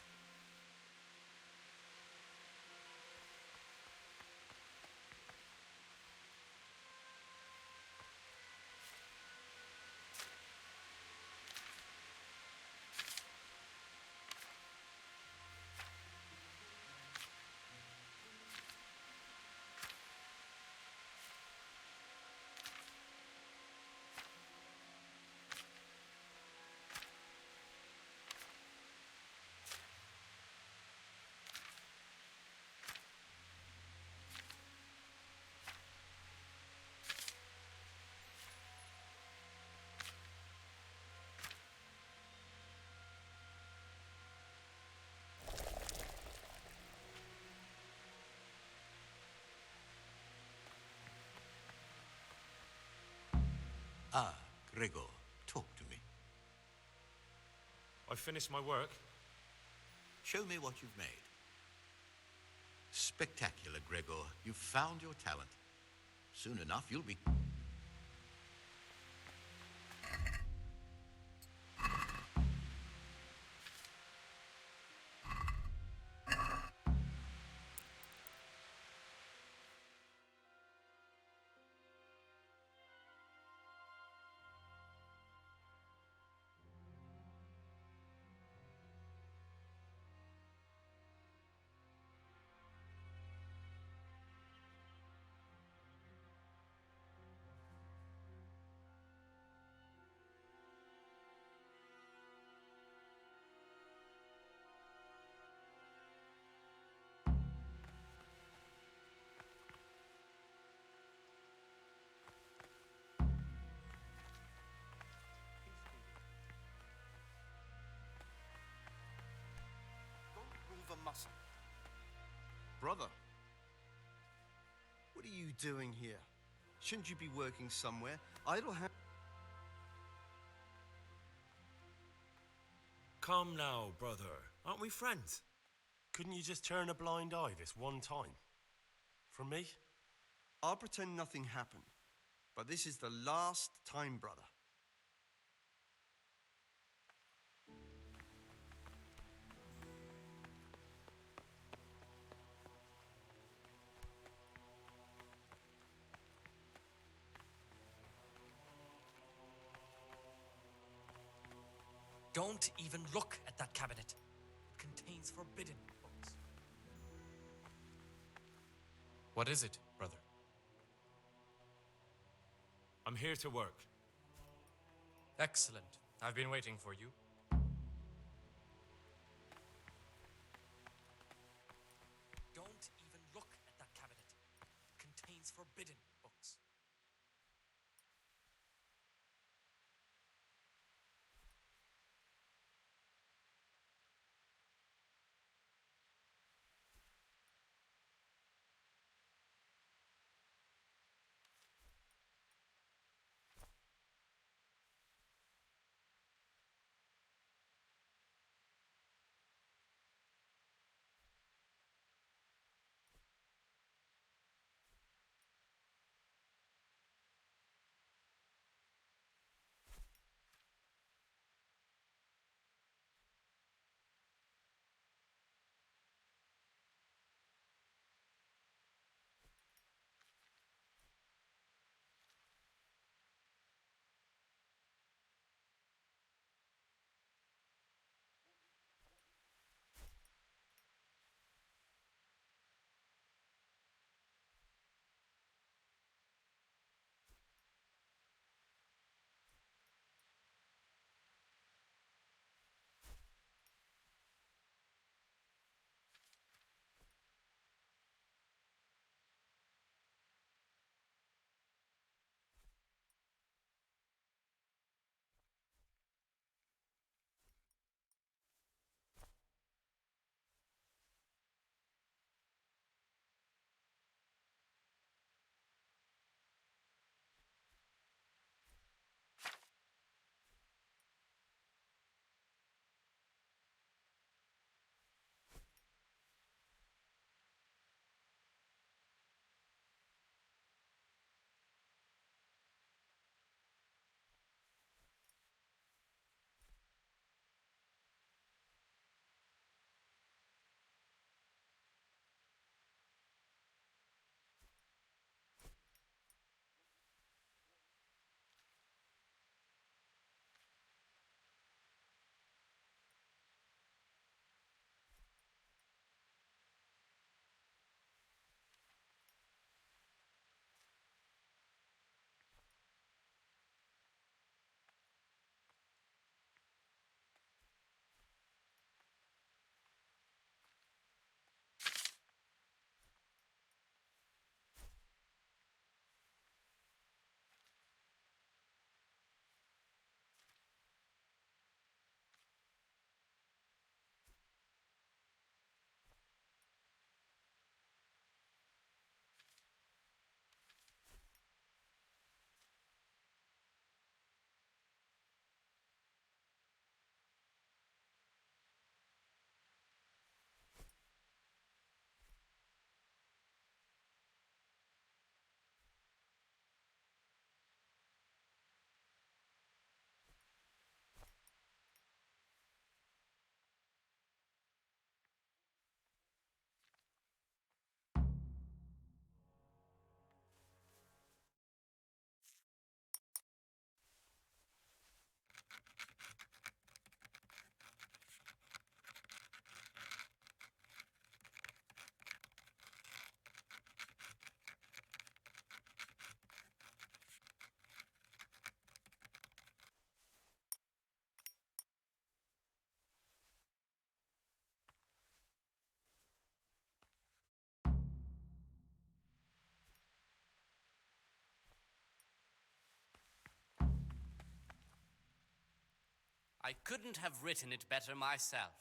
Ah, Gregor, talk to me. I've finished my work. Show me what you've made. Spectacular, Gregor. You've found your talent. Soon enough, you'll be... Move a muscle. Brother, what are you doing here? Shouldn't you be working somewhere? Idle hand. Come now, brother. Aren't we friends? Couldn't you just turn a blind eye this one time? From me? I'll pretend nothing happened, but this is the last time, brother. Don't even look at that cabinet. It contains forbidden books. What is it, brother? I'm here to work. Excellent. I've been waiting for you. Don't even look at that cabinet. It contains forbidden books. I couldn't have written it better myself.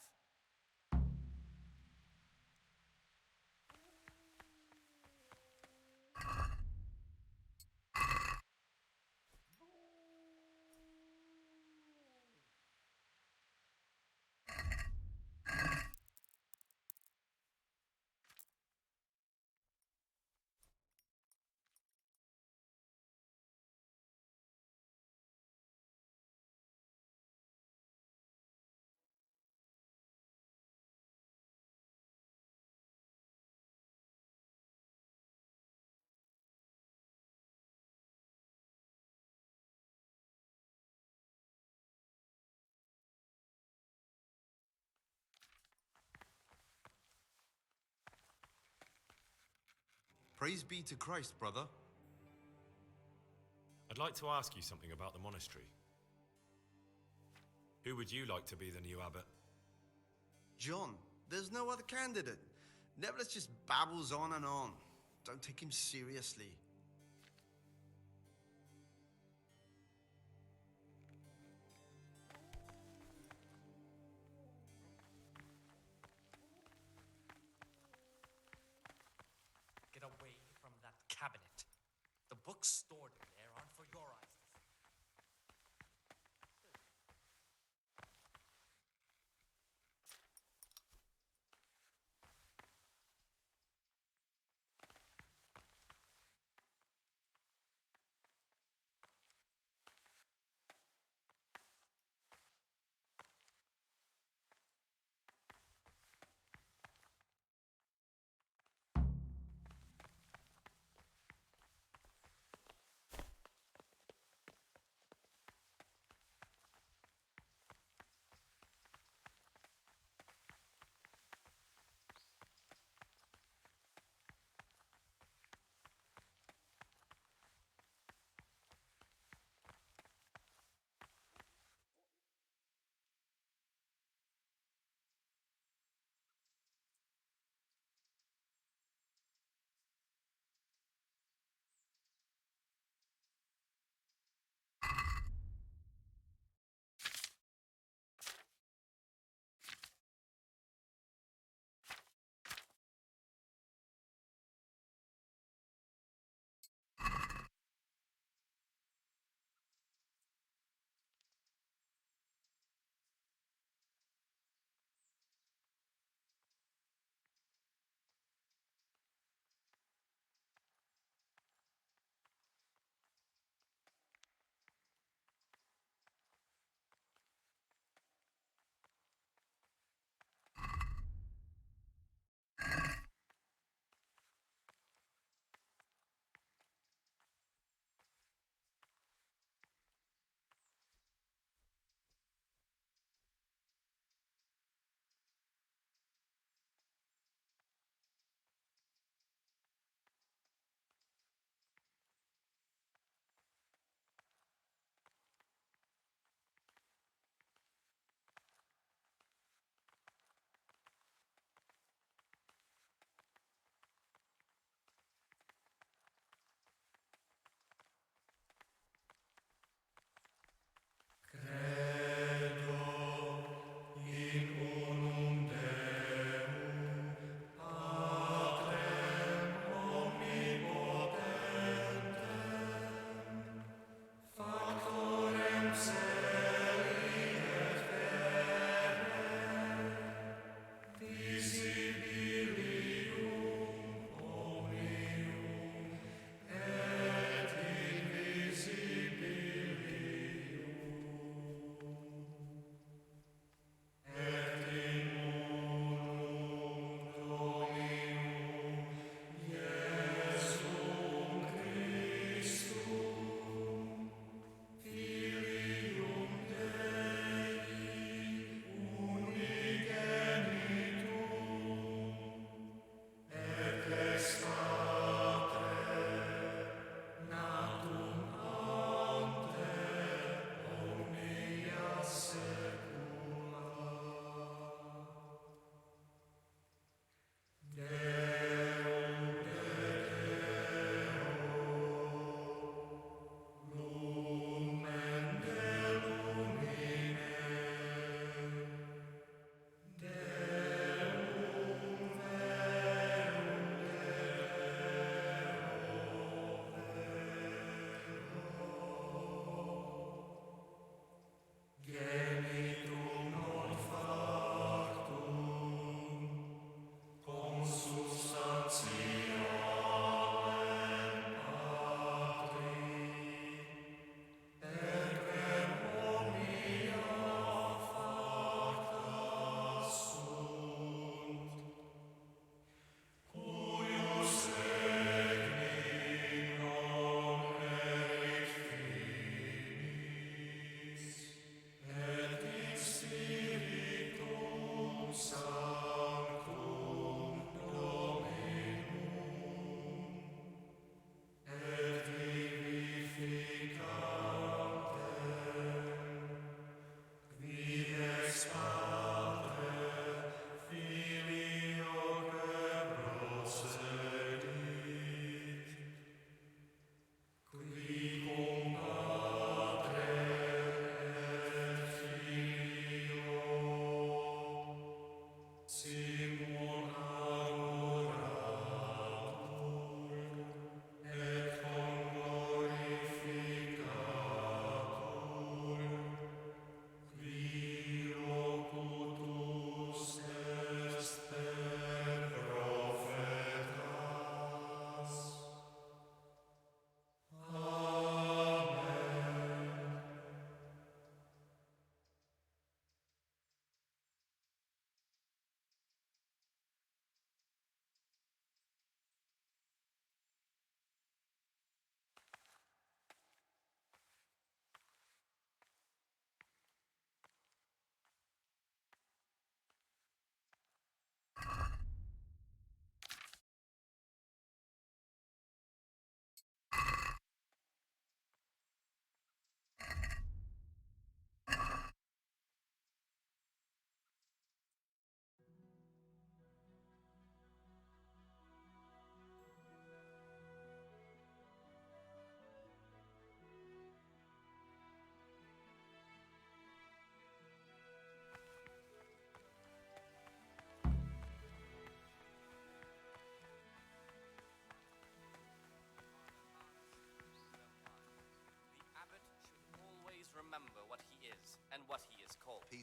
Praise be to Christ, brother. I'd like to ask you something about the monastery. Who would you like to be the new abbot? John, there's no other candidate. Nevertheless just babbles on and on. Don't take him seriously. Get away from that cabinet. The books stored in there aren't for your eyes.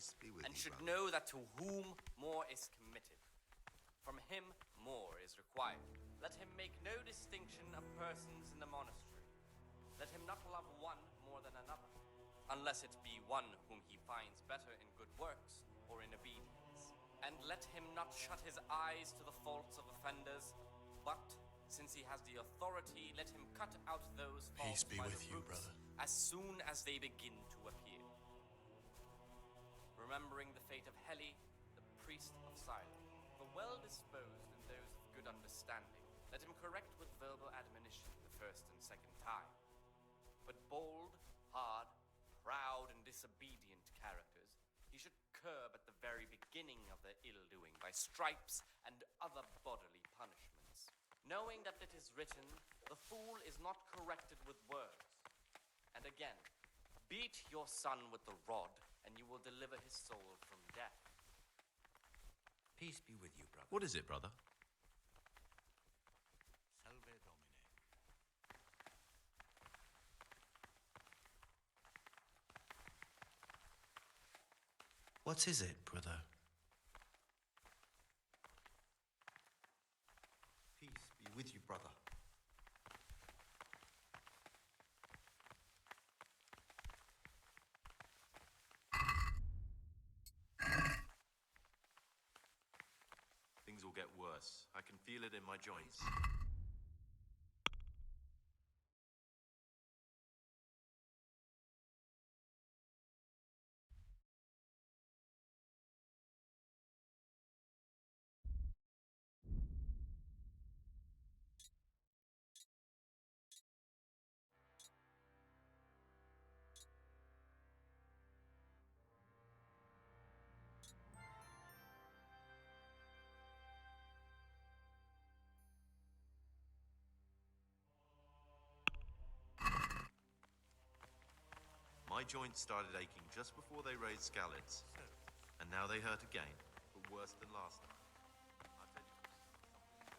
Peace be with and you, should brother. know that to whom more is committed, from him more is required. Let him make no distinction of persons in the monastery. Let him not love one more than another, unless it be one whom he finds better in good works or in obedience. And let him not shut his eyes to the faults of offenders, but, since he has the authority, let him cut out those faults Peace be by with the you, roots brother. as soon as they begin to appear. Remembering the fate of Heli, the priest of Silence, for well disposed and those of good understanding, let him correct with verbal admonition the first and second time. But bold, hard, proud, and disobedient characters he should curb at the very beginning of their ill-doing by stripes and other bodily punishments, knowing that it is written, "The fool is not corrected with words." And again, beat your son with the rod, and you will deliver his soul from death. Peace be with you, brother. What is it, brother? Salve Domine. What is it, brother? Peace be with you, brother. Things will get worse. I can feel it in my joints. My joints started aching just before they raised scallops, and now they hurt again, but worse than last time. I bet you something's going to happen.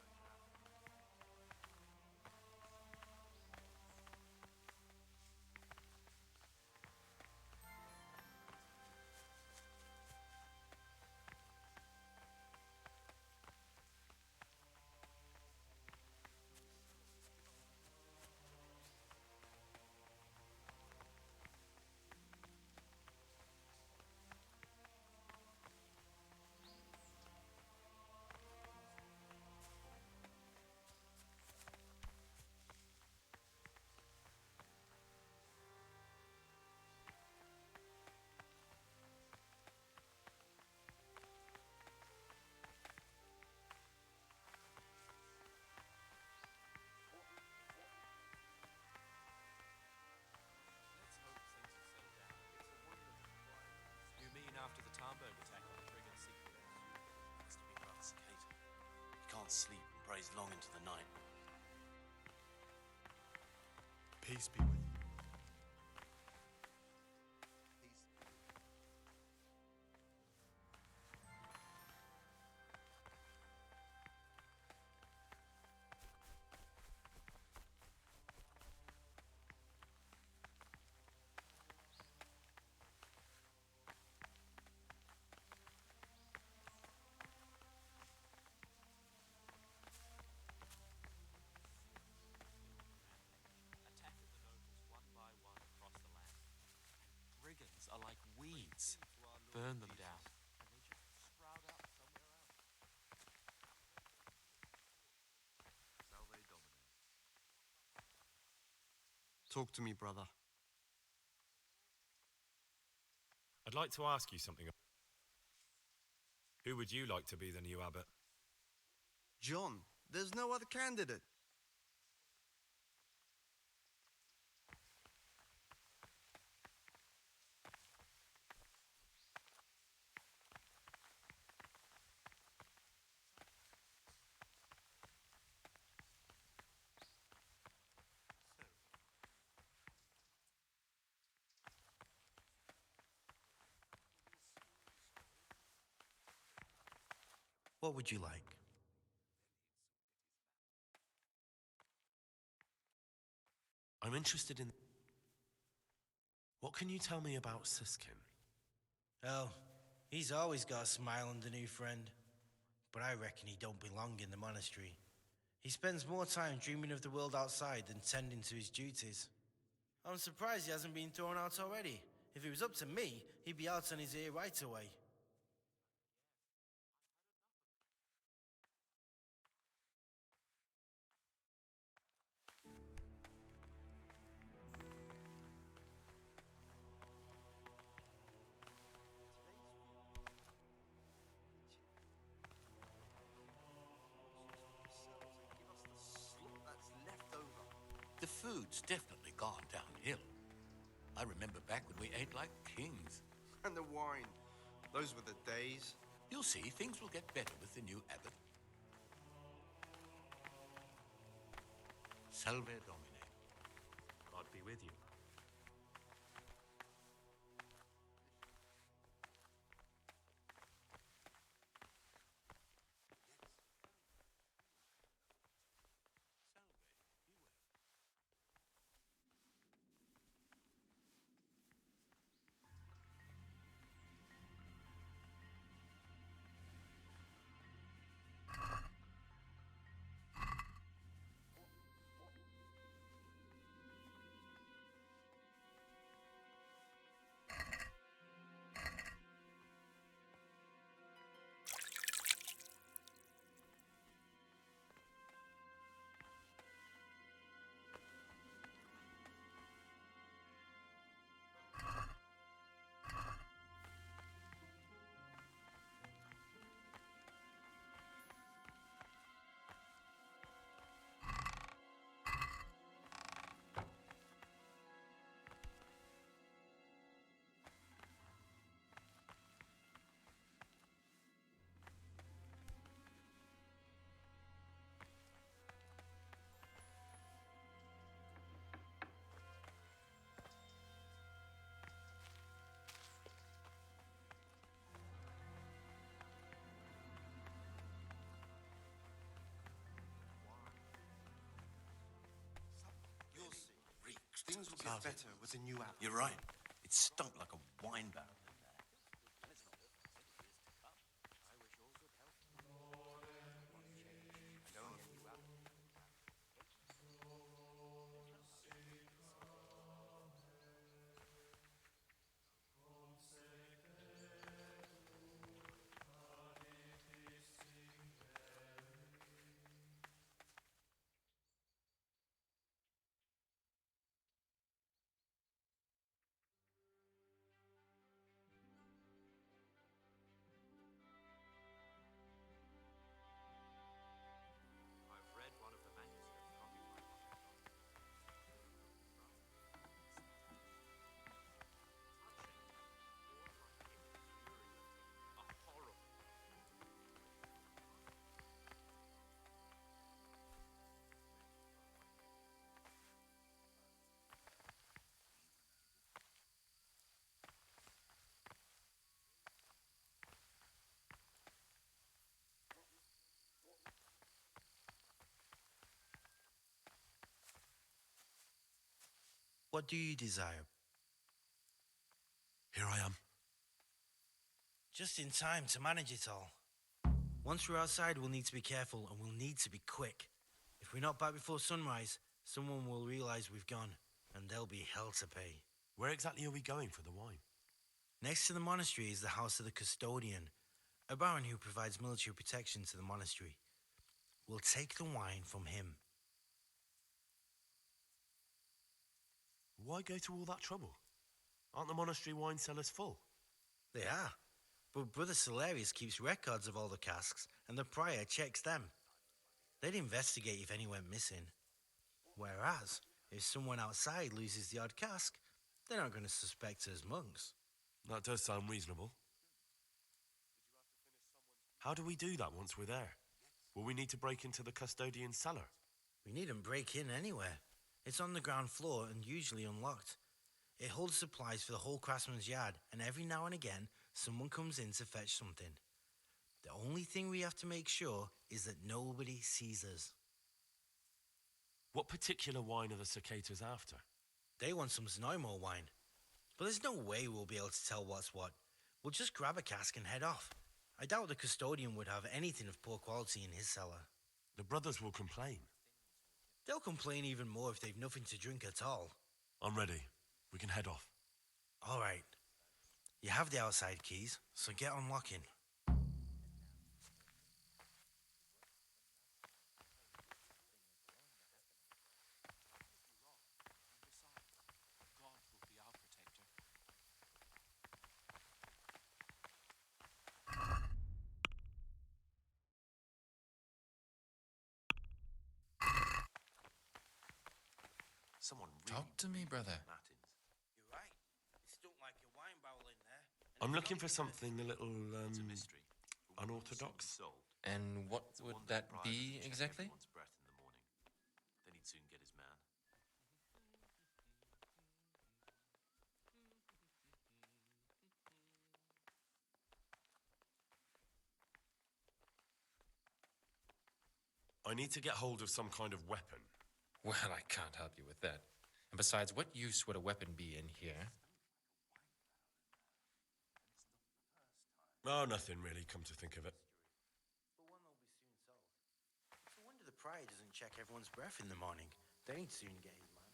You mean after the Tarnberg attack on the Brigand secret? Has to be Brother Cicada. He can't sleep and prays long into the night. Peace be with you. Attack at the nobles one by one across the land. Brigands are like weeds. Burn them down, and they just sprout up somewhere else. Salve Domine. Talk to me, brother. I'd like to ask you something. Who would you like to be the new abbot? John, there's no other candidate. What would you like? I'm interested in... What can you tell me about Siskin? Oh, He's always got a smile on the new friend. But I reckon he don't belong in the monastery. He spends more time dreaming of the world outside than tending to his duties. I'm surprised he hasn't been thrown out already. If it was up to me, he'd be out on his ear right away. The food's definitely gone downhill. I remember back when we ate like kings. And the wine. Those were the days. You'll see, things will get better with the new abbot. Salve Domine. God be with you. You'll see. Things will get better with the new abbot. You're right. It stunk like a wine barrel in there. I've read one of the manuscripts copied by a horrible. What do you desire? Here I am. Just in time to manage it all. Once we're outside, we'll need to be careful and we'll need to be quick. If we're not back before sunrise, someone will realize we've gone and there'll be hell to pay. Where exactly are we going for the wine? Next to the monastery is the house of the custodian, a baron who provides military protection to the monastery. We'll take the wine from him. Why go to all that trouble? Aren't the monastery wine cellars full? They are, but Brother Celerius keeps records of all the casks and the prior checks them. They'd investigate if any went missing. Whereas, if someone outside loses the odd cask, they're not going to suspect us monks. That does sound reasonable. How do we do that once we're there? Will we need to break into the custodian's cellar? We needn't break in anywhere. It's on the ground floor and usually unlocked. It holds supplies for the whole craftsman's yard, and every now and again, someone comes in to fetch something. The only thing we have to make sure is that nobody sees us. What particular wine are the cicadas after? They want some Znojmo wine. But there's no way we'll be able to tell what's what. We'll just grab a cask and head off. I doubt the custodian would have anything of poor quality in his cellar. The brothers will complain. They'll complain even more if they've nothing to drink at all. I'm ready. We can head off. All right. You have the outside keys, so get unlocking. Someone Talk to me, brother. You're right. It stunk like a wine barrel in there. I'm looking for something a little, unorthodox. And what would that be exactly? Then he'd soon get his man. I need to get hold of some kind of weapon. Well, I can't help you with that. And besides, what use would a weapon be in here? Oh, nothing really, come to think of it. But one will be soon sold. It's a wonder the prior doesn't check everyone's breath in the morning. They'd soon get his man.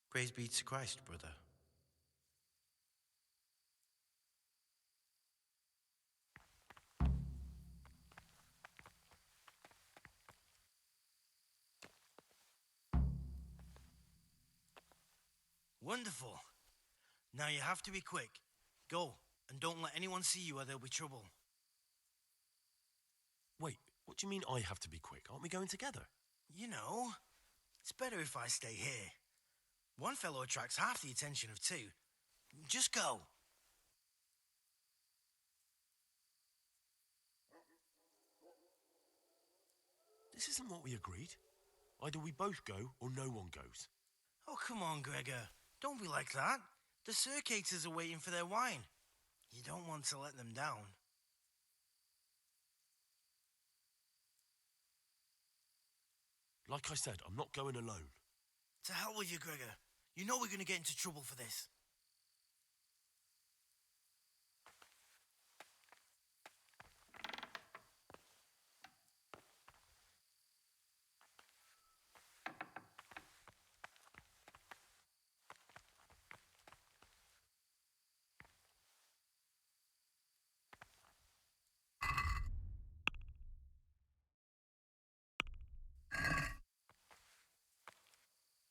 Praise be to Christ, brother. Wonderful. Now you have to be quick. Go, and don't let anyone see you or there'll be trouble. Wait, what do you mean I have to be quick? Aren't we going together? You know, it's better if I stay here. One fellow attracts half the attention of two. Just go. This isn't what we agreed. Either we both go or no one goes. Oh, come on, Gregor. Don't be like that. The circators are waiting for their wine. You don't want to let them down. Like I said, I'm not going alone. To hell with you, Gregor. You know we're going to get into trouble for this.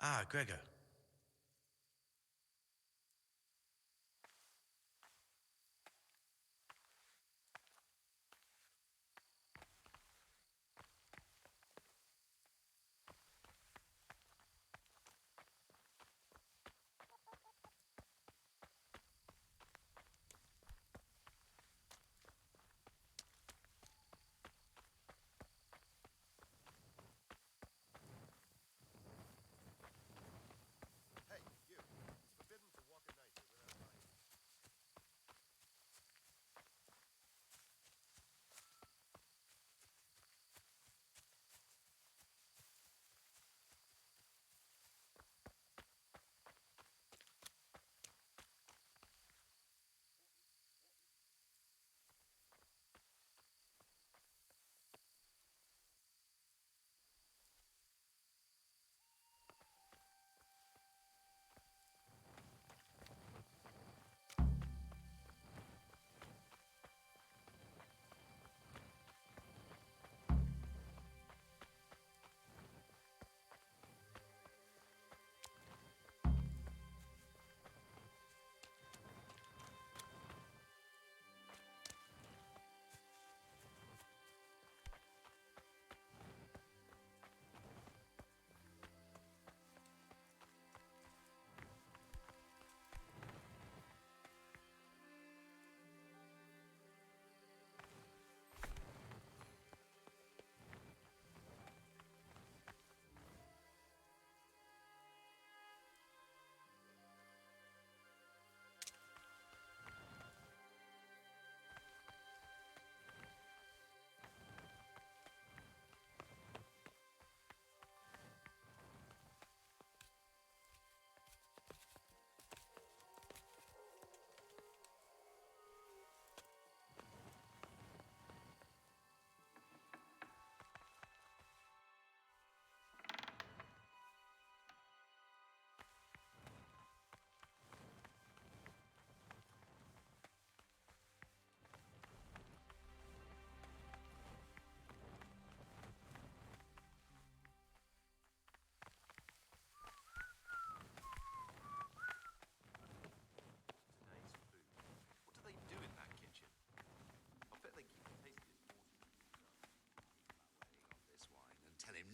Ah, Gregor.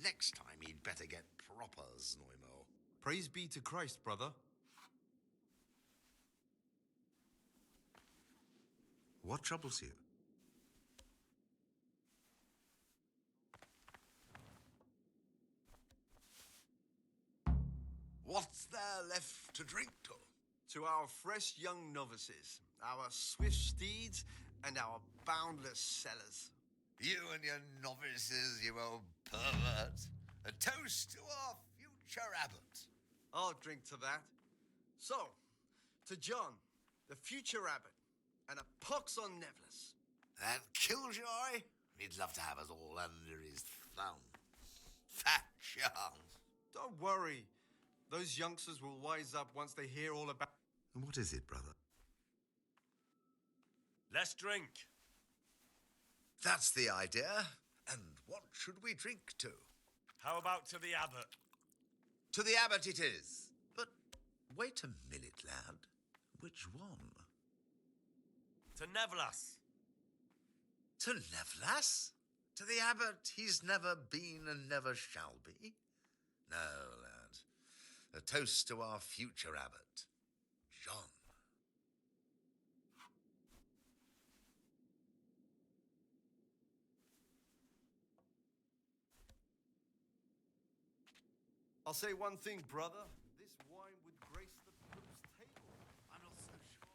next time he'd better get proper Znoimo. Praise be to Christ, brother. What troubles you? What's there left to drink to? To our fresh young novices, our swift steeds, and our boundless cellars. You and your novices, you old pervert. A toast to our future abbot. I'll drink to that. So, to John, the future abbot, and a pox on Nevlis. And Killjoy? He'd love to have us all under his thumb. Fat chance. Don't worry. Those youngsters will wise up once they hear all about... And what is it, brother? Let's drink. That's the idea. And what should we drink to? How about to the abbot? To the abbot it is. But wait a minute, lad. Which one? To Nevlas. To Nevlas? To the abbot he's never been and never shall be? No, lad. A toast to our future abbot, John. I'll say one thing, brother. This wine would grace the Pope's table. I'm not so sure.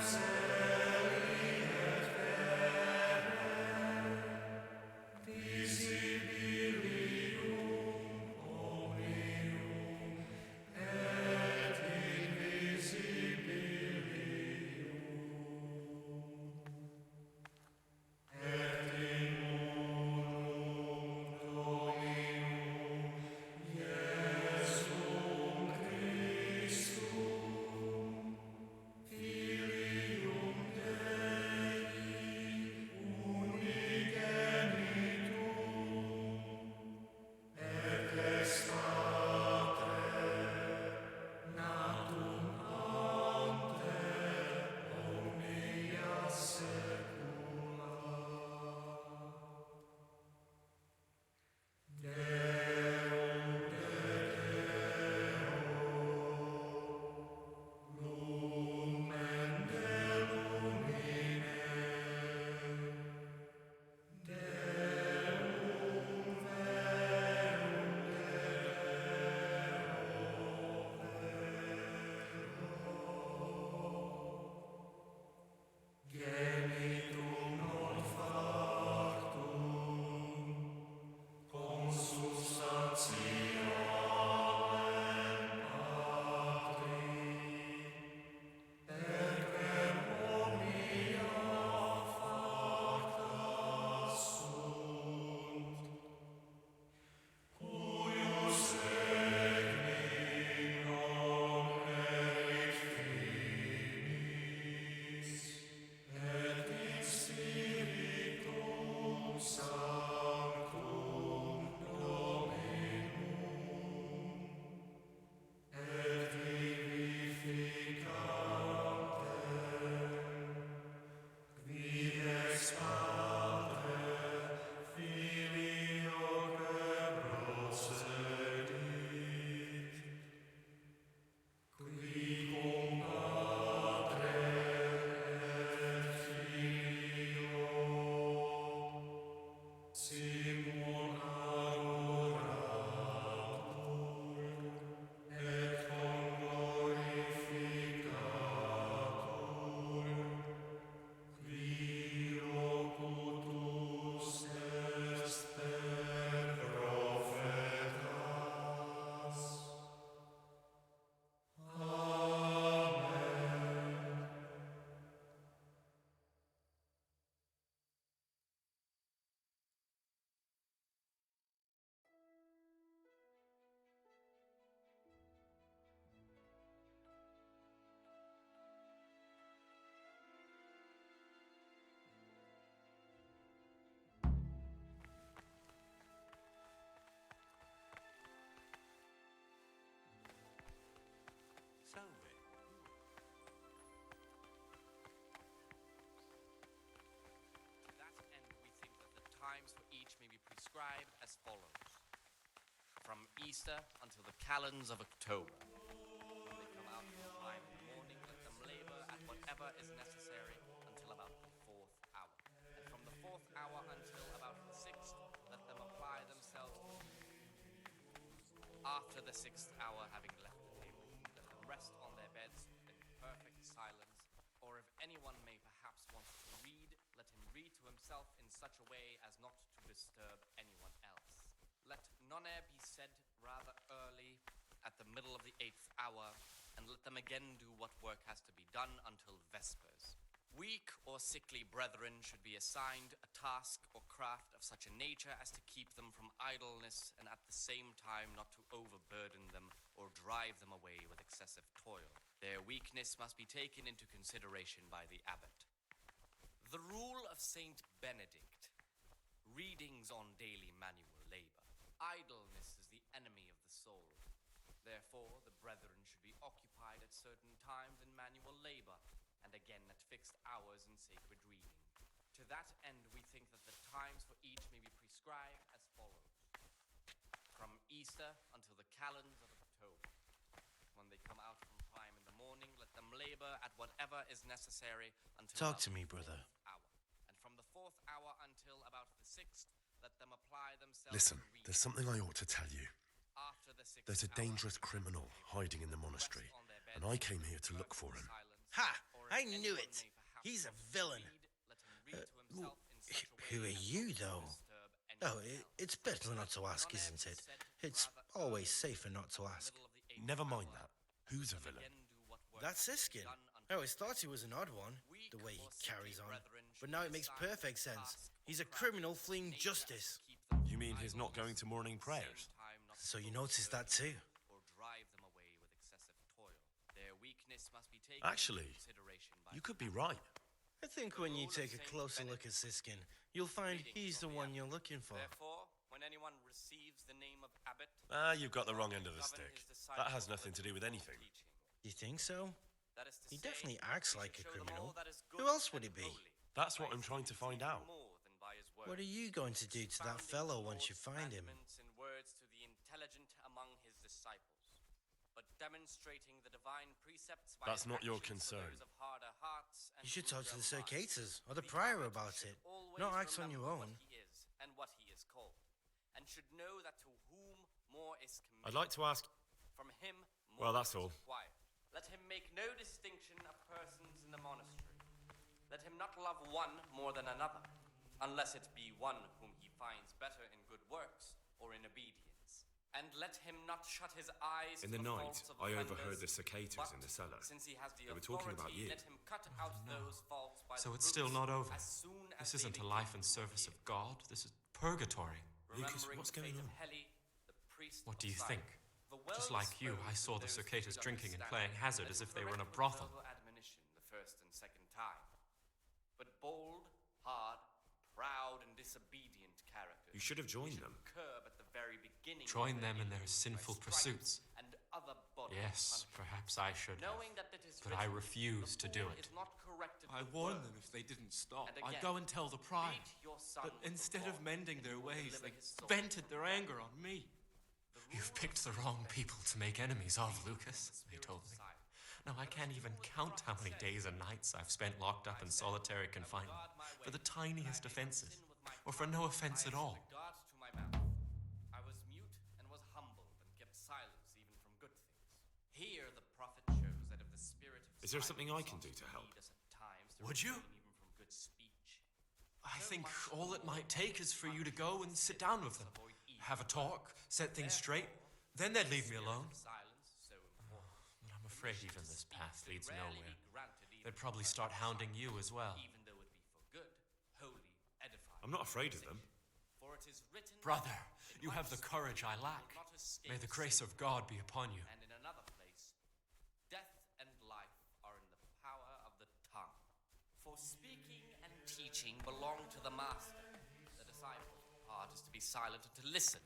So then, To that end, we think that the times for each may be prescribed as follows. From Easter until the calends of October. When they come out from prime in the morning, let them labor at whatever is necessary until about the 4th hour. And from the 4th hour until about the 6th, let them apply themselves to after the 6th hour, having left the table, let them rest on their beds in perfect silence, or if anyone may perhaps want to read, let him read to himself in such a way as not to disturb anyone else. Let none be said rather early at the middle of the 8th hour, and let them again do what work has to be done until vespers. Weak or sickly brethren should be assigned a task or craft of such a nature as to keep them from idleness, and at the same time not to overburden them or drive them away with excessive toil. Their weakness must be taken into consideration by the abbot. The rule of Saint Benedict, readings on daily manual labor. Idleness is the enemy of the soul. Therefore, the brethren should be occupied at certain times in manual labor, and again at fixed hours in sacred reading. To that end, we think that the times for each may be prescribed as follows. From Easter until the calends of October. When they come out from prime in the morning, let them labor at whatever is necessary until Talk about to me, the brother. 4th hour. And from the 4th hour until about the 6th, let them apply themselves Listen, to reading. there's something I ought to tell you. After the 6th There's a hour, dangerous criminal hiding in the monastery, and I came here to look for him. Ha! I knew it. He's a villain. Who are you, though? Oh, it's better not to ask, isn't it? It's always safer not to ask. Never mind that. Who's a villain? That's Siskin. I always thought he was an odd one, the way he carries on. But now it makes perfect sense. He's a criminal fleeing justice. You mean he's not going to morning prayers? So you noticed that too? Actually, you could be right. I think when you take a closer look at Siskin, you'll find he's the one you're looking for. Therefore, when anyone receives the name of abbot, You've got the wrong end of the stick. That has nothing to do with anything. You think so? He definitely acts like a criminal. Who else would it be? That's what I'm trying to find out. What are you going to do to that fellow once you find him? in words to the intelligent among his disciples, but demonstrating the divine precepts by That's not your concern. those of harder hearts and You should talk to the ruder minds. Circators or the Prior about it. Always Not act on your remember own. What he is and what he is called, and should know that to whom more is committed, I'd like to ask... from him Well, more that's is all. required. Let him make no distinction of persons in the monastery. Let him not love one more than another, unless it be one whom he finds better in good works or in obedience. And let him not shut his eyes In to the the night, faults of I offenders, overheard the cicadas but in the cellar. since he has the They were talking about authority, you. let him cut out those faults by So the it's still roots not over. as soon as This they isn't a begin life in to service appear. of God. This is purgatory. Lucas, Remembering what's the going fate on? of Heli, the priest What of do you Simon. think? The Just well like you, I disposed saw of the those cicadas who drinking and understand. playing hazard Let as him if they were in a correct brothel. verbal admonition the first and second time. But bold, hard, proud, and disobedient characters You should have joined them. curb at the very beginning. Join of them in their their sinful by stripes pursuits. and other bodily Yes, punishment. perhaps I should have. Knowing that it is But I written, refuse the to do fool it. is not corrected I with warned words. them if they didn't stop. And I'd again, go and tell the prior. beat your son But with the instead of rod, mending and their he will ways, deliver they his soul vented from their the anger on me. You've picked the wrong people to make enemies of, Lucas, they told me. Now, I can't even count how many days and nights I've spent locked up in solitary confinement for the tiniest offenses, or for no offense at all. regard to my mouth. I was mute and was humbled and kept silence even from good things. Here the prophet shows that if the spirit of Is there silence something I can sought do to help? lead us at times to Would you? refrain even from good speech. I think all it might take is for you to go and sit down with them, have a talk, set things straight. Then they'd leave me alone. But I'm afraid even this path leads nowhere. They'd probably start hounding you as well. Even though it be for good, holy, edifying. I'm not afraid of them. For it is written, Brother, you have the courage I lack. May the grace of God be upon you. and in another place, death and life are in the power of the tongue. For speaking and teaching belong to the master. The disciple's part is to be silent and to listen.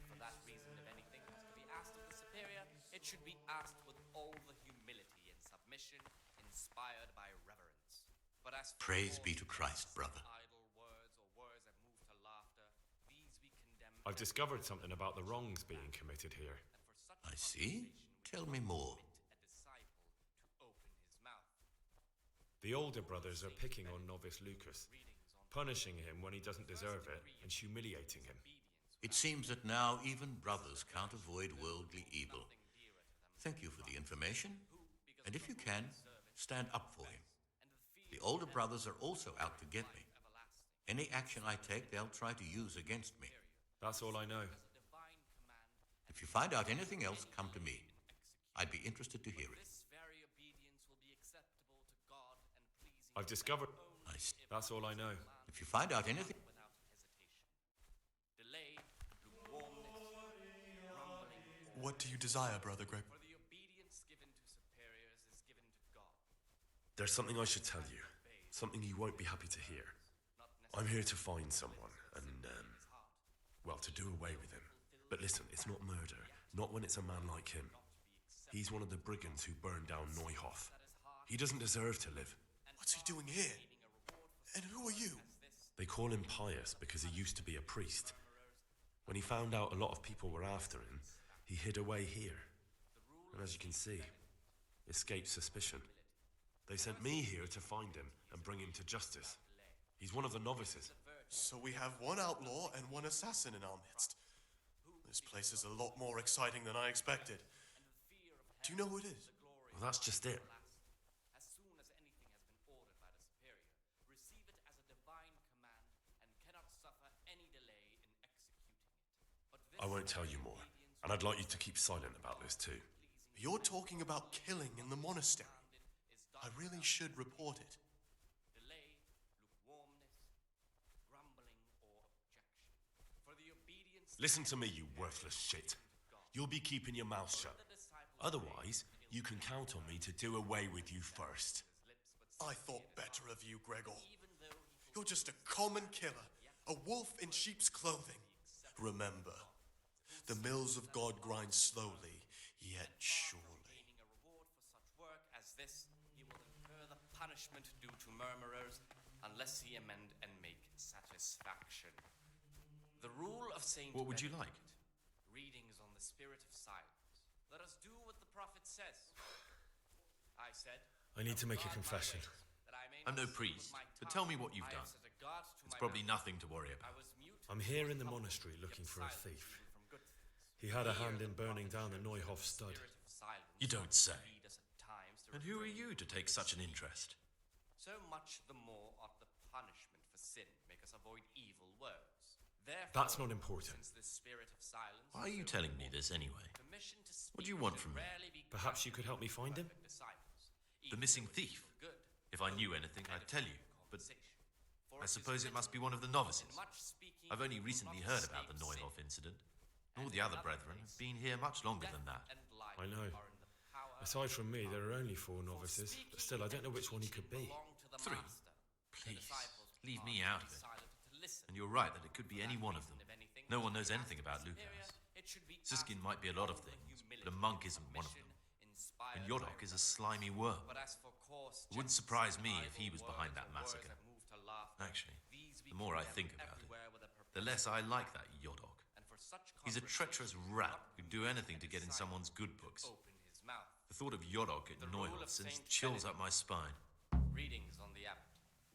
For that reason, if anything is to be asked of the superior, it should be asked with all the humility and submission inspired by reverence. But as for Praise be to Christ, brother. idle words or words that move to laughter, these we condemn. I've discovered something about the wrongs being committed here. I see. Tell me more. The older brothers are picking on novice Lucas, punishing him when he doesn't deserve it, and humiliating him. It seems that now even brothers can't avoid worldly evil. Thank you for the information, and if you can, stand up for him. The older brothers are also out to get me. Any action I take, they'll try to use against me. That's all I know. If you find out anything else, come to me. I'd be interested to hear it. I've discovered... That's all I know. If you find out anything... Delay, lukewarmness, grumbling. What do you desire, Brother Greg? For the obedience given to superiors is given to God. There's something I should tell you. Something you won't be happy to hear. I'm here to find someone and, well, to do away with him. But listen, it's not murder. Not when it's a man like him. He's one of the brigands who burned down Neuhoff. He doesn't deserve to live. What's he doing here? And who are you? They call him Pius because he used to be a priest. When he found out a lot of people were after him, he hid away here. And as you can see, escaped suspicion. They sent me here to find him and bring him to justice. He's one of the novices. So we have one outlaw and one assassin in our midst. This place is a lot more exciting than I expected. Do you know who it is? Well, that's just it. I won't tell you more, and I'd like you to keep silent about this too. You're talking about killing in the monastery. I really should report it. Delay, lukewarmness, grumbling, or objection. For the obedience. Listen to me, you worthless shit. You'll be keeping your mouth shut. Otherwise, you can count on me to do away with you first. I thought better of you, Gregor. You're just a common killer, a wolf in sheep's clothing. Remember, the mills of God grind slowly, yet surely. Gaining a reward for such work as this, he will incur the punishment due to murmurers, unless he amend and make satisfaction. The rule of Saint What would you Benedict, like? Readings on the spirit of silence. Let us do what the prophet says. I said, I need to make a confession. I'm no priest, but tell me what you've done. It's probably nothing to worry about. I'm here in the monastery looking for a thief. He had a hand in burning down the Neuhof stud. You don't say. And who are you to take such an interest? So much the more ought the punishment for sin make us avoid evil words. Therefore, That's not important. since the spirit of silence Why are you is so telling me this anyway? permission to What do speak you want should from me? rarely be Perhaps you could help me find him? disciples. The missing thief? If I knew anything, I'd tell you, but I suppose it must be one of the novices. I've only recently heard about the Neuhof incident. All the other brethren have been here much longer than that. I know. Aside from me, there are only 4 novices, but still, I don't know which one he could be. 3. Please, leave me out of it. And you're right that it could be any one of them. No one knows anything about Lucas. Siskin might be a lot of things, but a monk isn't one of them. And Yodok is a slimy worm. It wouldn't surprise me if he was behind that massacre. Actually, the more I think about it, the less I like that Yodok. He's a treacherous rat who'd do anything to get in someone's good books. The thought of Yodok at Neuhof sends chills up my spine. Readings on the abbot.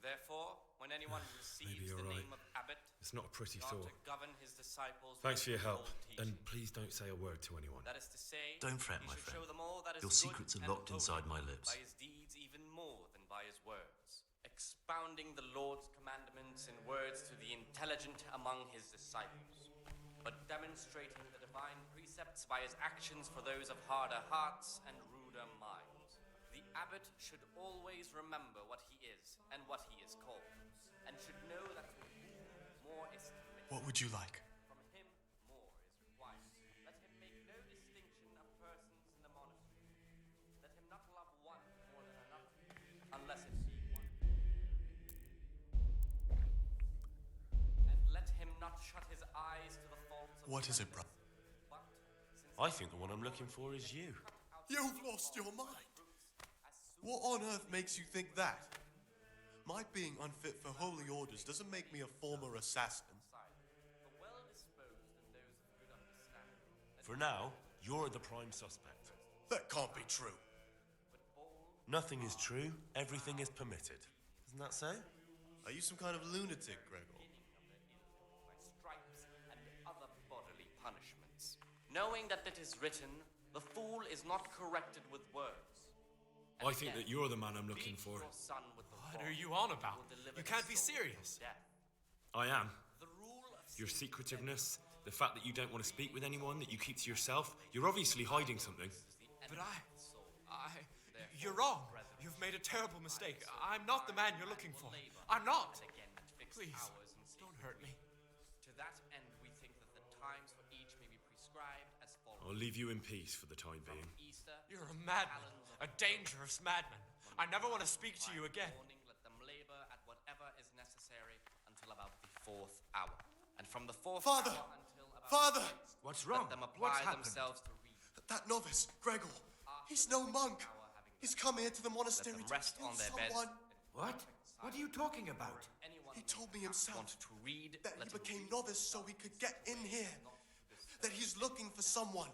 Therefore, when anyone receives Maybe you're the right. name of abbot, It's not a pretty not thought. to govern his disciples. Thanks for with your help, bold teaching. and please don't say a word to anyone. That is to say, Don't fret, he my should friend. show them all that is Your good secrets are and locked holy inside my lips. By his deeds even more than by his words, expounding the Lord's commandments in words to the intelligent among his disciples, but demonstrating the divine precepts by his actions for those of harder hearts and ruder minds. The abbot should always remember what he is and what he is called, and should know that to whom more is committed, What would you like? from him more is required. Let him make no distinction of persons in the monastery. Let him not love one more than another, unless it be one. And let him not shut his eyes to the faults of What is it, brother? I think the one I'm looking for is you. You've lost your mind. What on earth makes you think that? My being unfit for holy orders doesn't make me a former assassin. For now, you're the prime suspect. That can't be true. Nothing is true, everything is permitted. Isn't that so? Are you some kind of lunatic, Gregor? By stripes and other bodily punishments, knowing that it is written, the fool is not corrected with words. I think that you're the man I'm looking for. What are you on about? You can't be serious. I am. Your secretiveness, the fact that you don't want to speak with anyone, that you keep to yourself, you're obviously hiding something. But you're wrong. You've made a terrible mistake. I'm not the man you're looking for. I'm not. Please, don't hurt me. To that end, we think that the times for each may be prescribed as follows. I'll leave you in peace for the time being. You're a madman, a dangerous madman. I never want to speak to you again. Let them labor at whatever is necessary until about the 4th hour. And from the 4th Father! hour until about Father! What's wrong? Let them apply themselves to read. That novice, Gregor, he's no monk. He's come here to the monastery Let them rest to on kill their beds. someone. What? What are you talking about? He told me himself to read, that he became novice so he could get in here. That he's looking for someone.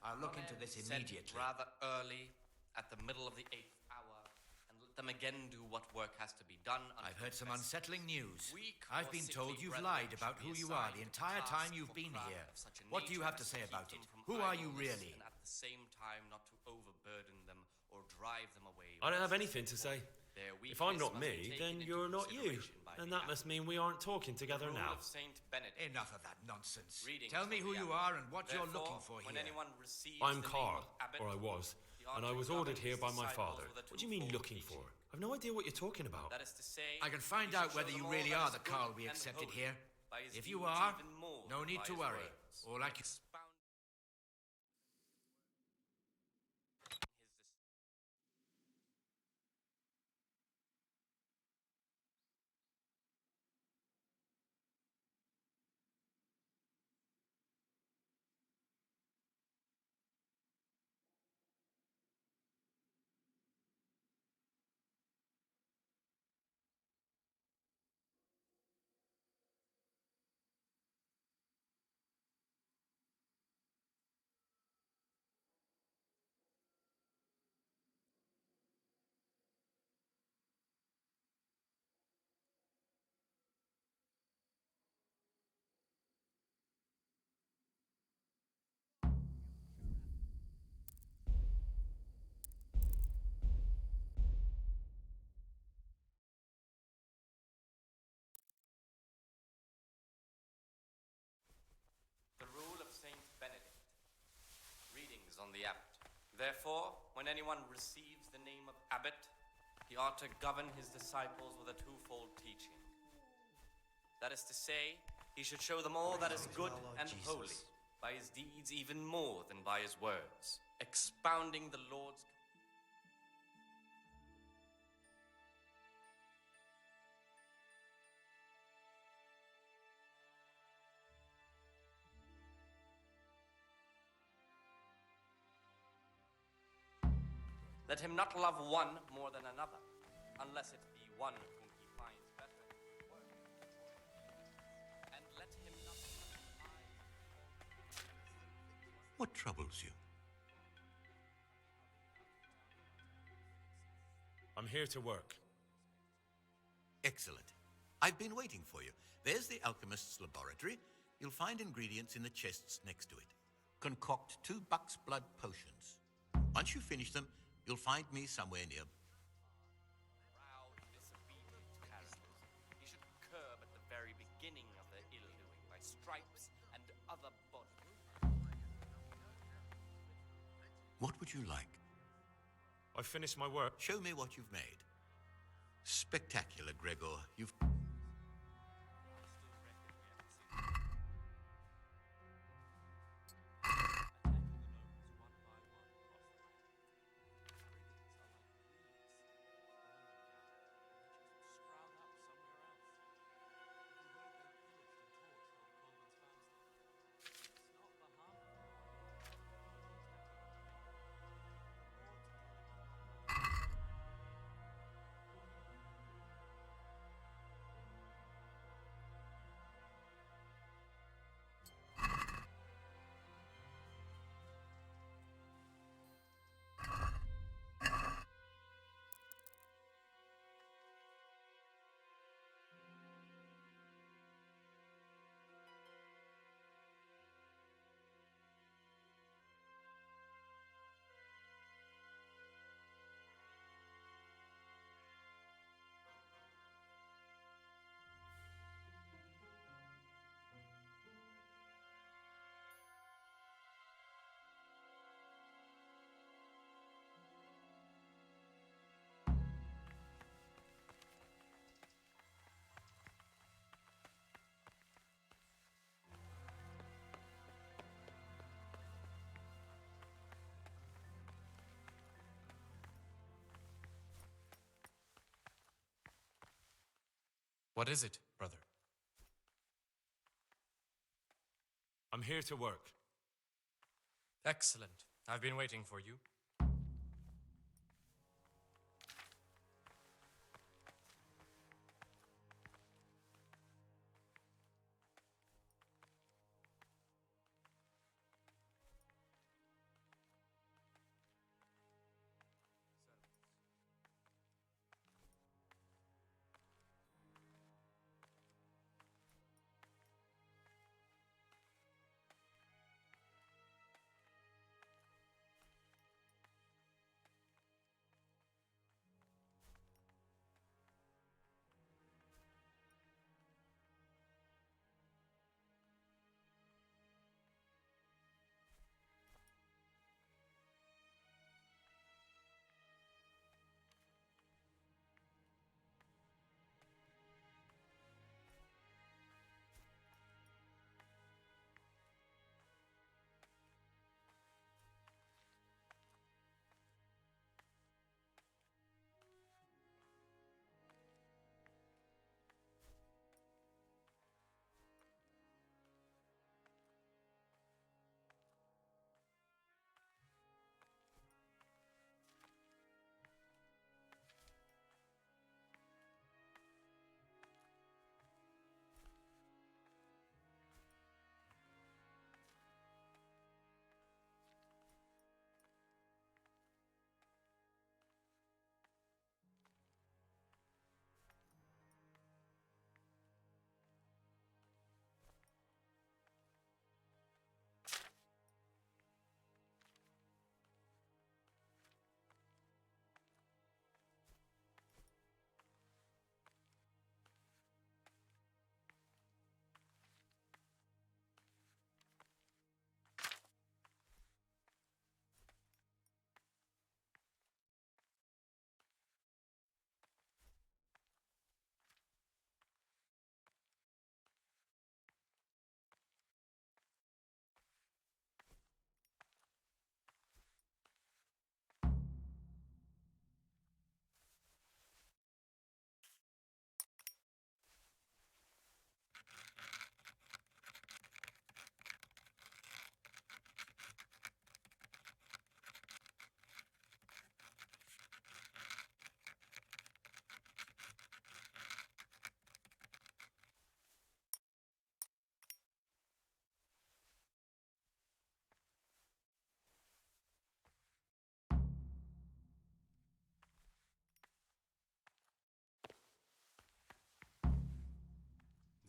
I'll look into this Set immediately. rather early, at the middle of the 8th hour, and let them again do what work has to be done. I've heard some unsettling news. Weak I've or been sickly told you've brethren lied about should who be you are assigned the entire tasks time you've for been craft here. of such a What do you nature have to as say keep about them it? from Who are you idleness, really? And at the same time not to overburden them or drive them away. I don't have anything to say. Their If I'm weakness not must be me, taken then into you're not you. consideration by And that must mean we aren't talking together Rule now. of Saint Benedict. Enough of that nonsense. Readings Tell me from who the you abbot. are and what you're Therefore, looking for when here. anyone receives I'm the name Carl, of abbot, or I was, he ought and I to was govern ordered here his by my disciples father. with a What do you mean twofold looking for? teaching. I've no idea what you're talking about. That is to say, I can find he should out whether show you them really all are that the is Carl good we and accepted holy. here. By his If you deeds are, even more no than need by to his worry. words. All I can... The rule of Saint Benedict. Readings on the abbot. Therefore, when anyone receives the name of abbot, he ought to govern his disciples with a twofold teaching. That is to say, he should show them all that is good and holy, by his deeds even more than by his words, expounding the Lord's. Let him not love one more than another, unless it be one whom he finds better. And let him not What troubles you? I'm here to work. Excellent. I've been waiting for you. There's the alchemist's laboratory. You'll find ingredients in the chests next to it. Concoct 2 buck's blood potions. Once you finish them, you'll find me somewhere near. proud, disobedient characters. He should curb at the very beginning of their ill-doing by stripes and other body. What would you like? I've finished my work. Show me what you've made. Spectacular, Gregor. You've... What is it, brother? I'm here to work. Excellent. I've been waiting for you.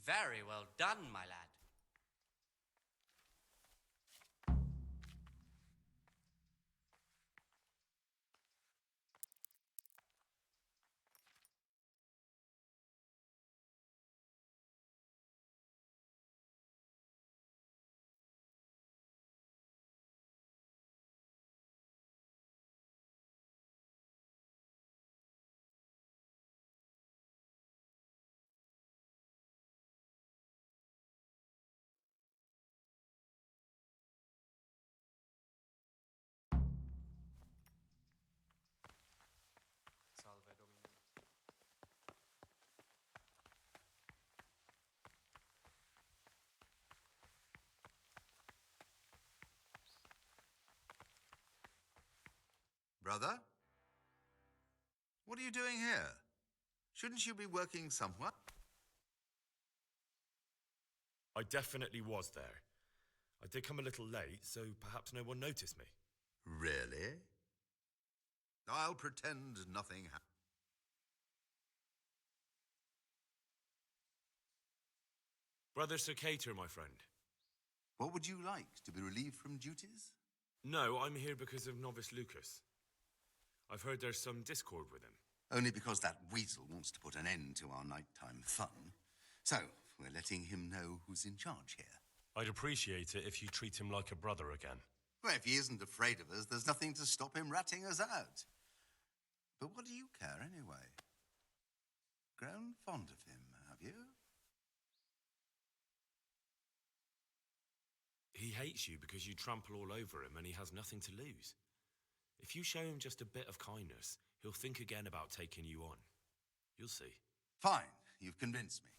Very well done, my lad. Salve Domino. Brother? What are you doing here? Shouldn't you be working somewhere? I definitely was there. I did come a little late, so perhaps no one noticed me. Really? I'll pretend nothing happened. Brother Sir Cater, my friend. What would you like? To be relieved from duties? No, I'm here because of Novice Lucas. I've heard there's some discord with him. Only because that weasel wants to put an end to our nighttime fun. So, we're letting him know who's in charge here. I'd appreciate it if you treat him like a brother again. Well, if he isn't afraid of us, there's nothing to stop him ratting us out. But what do you care anyway? Grown fond of him, have you? He hates you because you trample all over him and he has nothing to lose. If you show him just a bit of kindness, he'll think again about taking you on. You'll see. Fine, you've convinced me.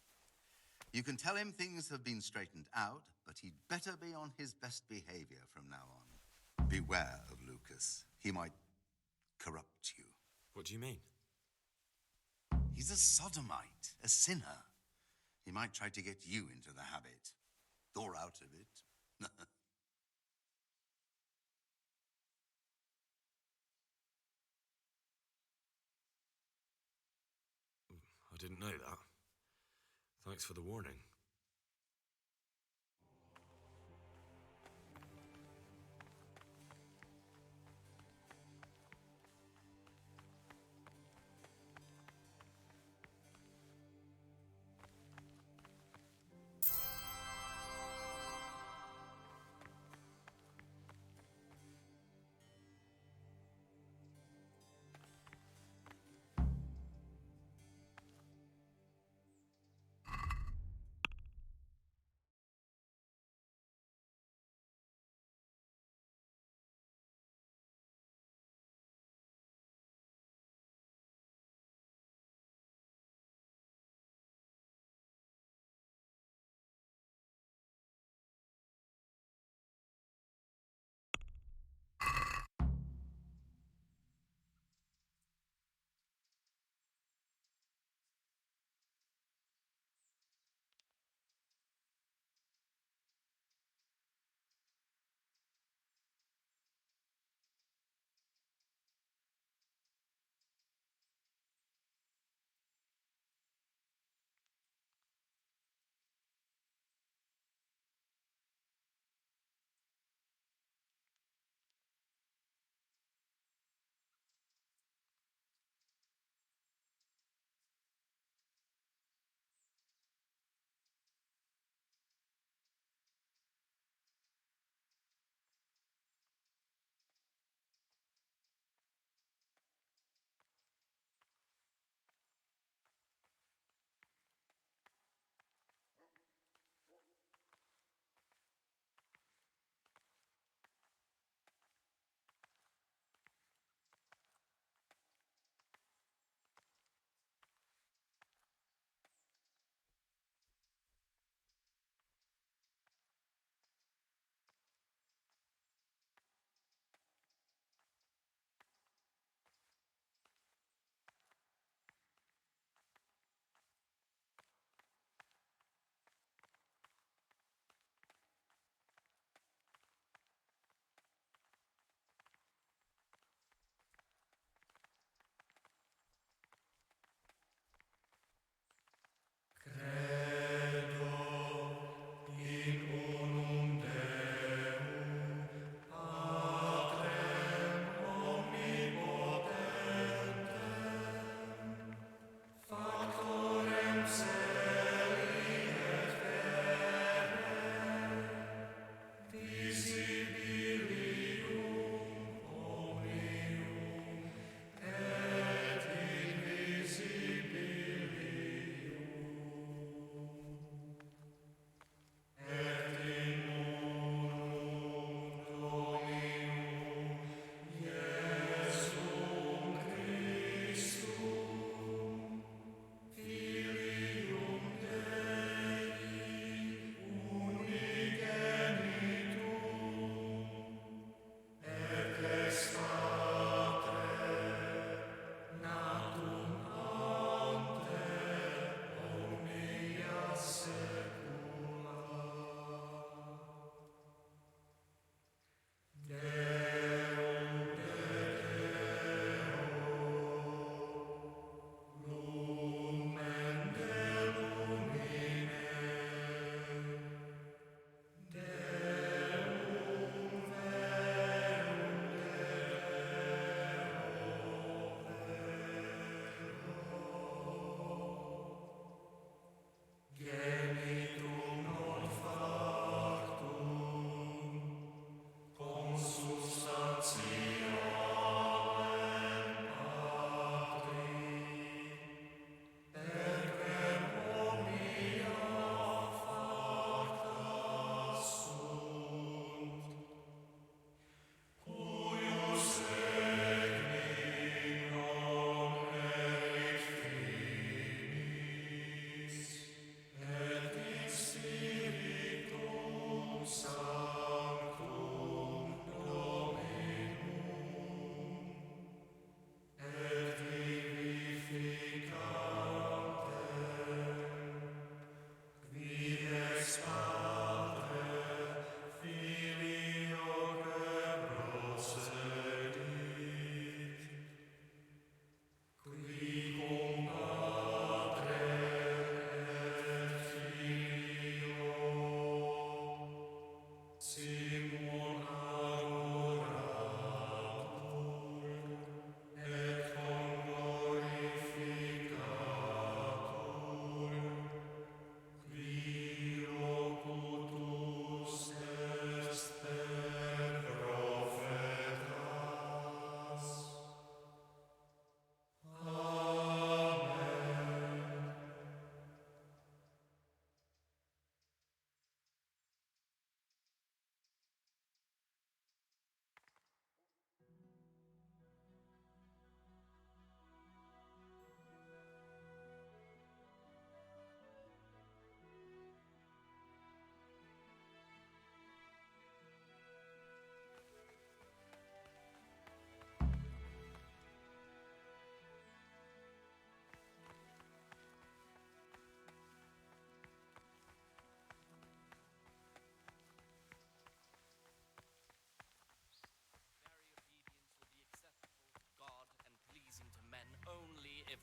You can tell him things have been straightened out, but he'd better be on his best behavior from now on. Beware of Lucas. He might corrupt you. What do you mean? He's a sodomite, a sinner. He might try to get you into the habit, or out of it. I didn't know that. Thanks for the warning.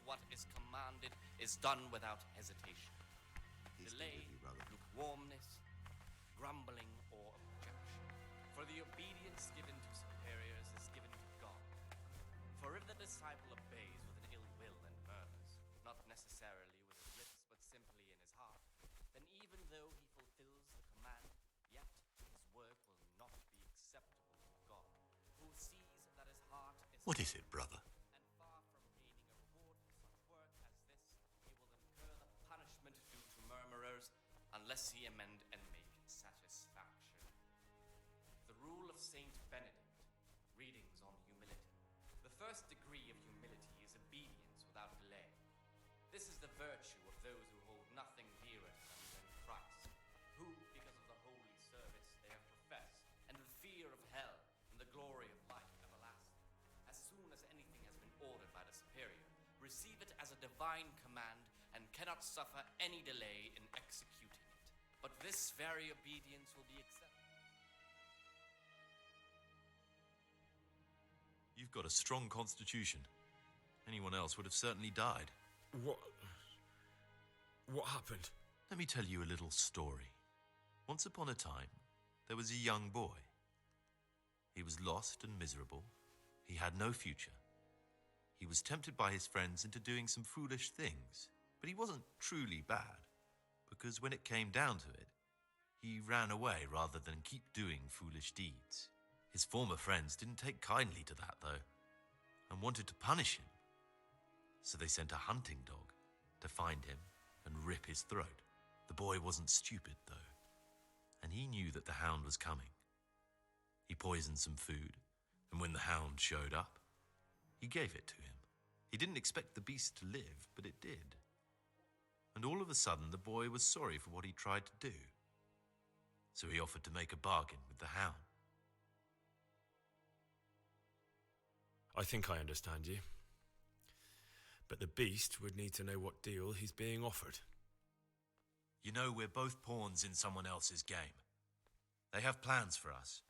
what is commanded is done without hesitation. Delay, lukewarmness, grumbling, or objection. For the obedience given to superiors is given to God. For if the disciple obeys with an ill will and murmurs, not necessarily with his lips, but simply in his heart, then even though he fulfills the command, yet his work will not be acceptable to God, who sees that his heart is... What is it, brother? And far from gaining a reward for such work as this, he will incur the punishment due to murmurers, unless he amend and make satisfaction. The rule of Saint Benedict, readings on humility. The first degree of humility is obedience without delay. This is the virtue of those who hold nothing dearer to them than Christ, who, because of the holy service they have professed, and the fear of hell and the glory of life everlasting, as soon as anything has been ordered by the superior, receive it as a divine command and cannot suffer any delay in executing it. But this very obedience will be accepted. You've got a strong constitution. Anyone else would have certainly died. What happened? Let me tell you a little story. Once upon a time, there was a young boy. He was lost and miserable. He had no future. He was tempted by his friends into doing some foolish things, but he wasn't truly bad, because when it came down to it, he ran away rather than keep doing foolish deeds. His former friends didn't take kindly to that, though, and wanted to punish him. So they sent a hunting dog to find him and rip his throat. The boy wasn't stupid, though, and he knew that the hound was coming. He poisoned some food, and when the hound showed up, he gave it to him. He didn't expect the beast to live, but it did. And all of a sudden, the boy was sorry for what he tried to do. So he offered to make a bargain with the hound. I think I understand you. But the beast would need to know what deal he's being offered. You know, we're both pawns in someone else's game. They have plans for us,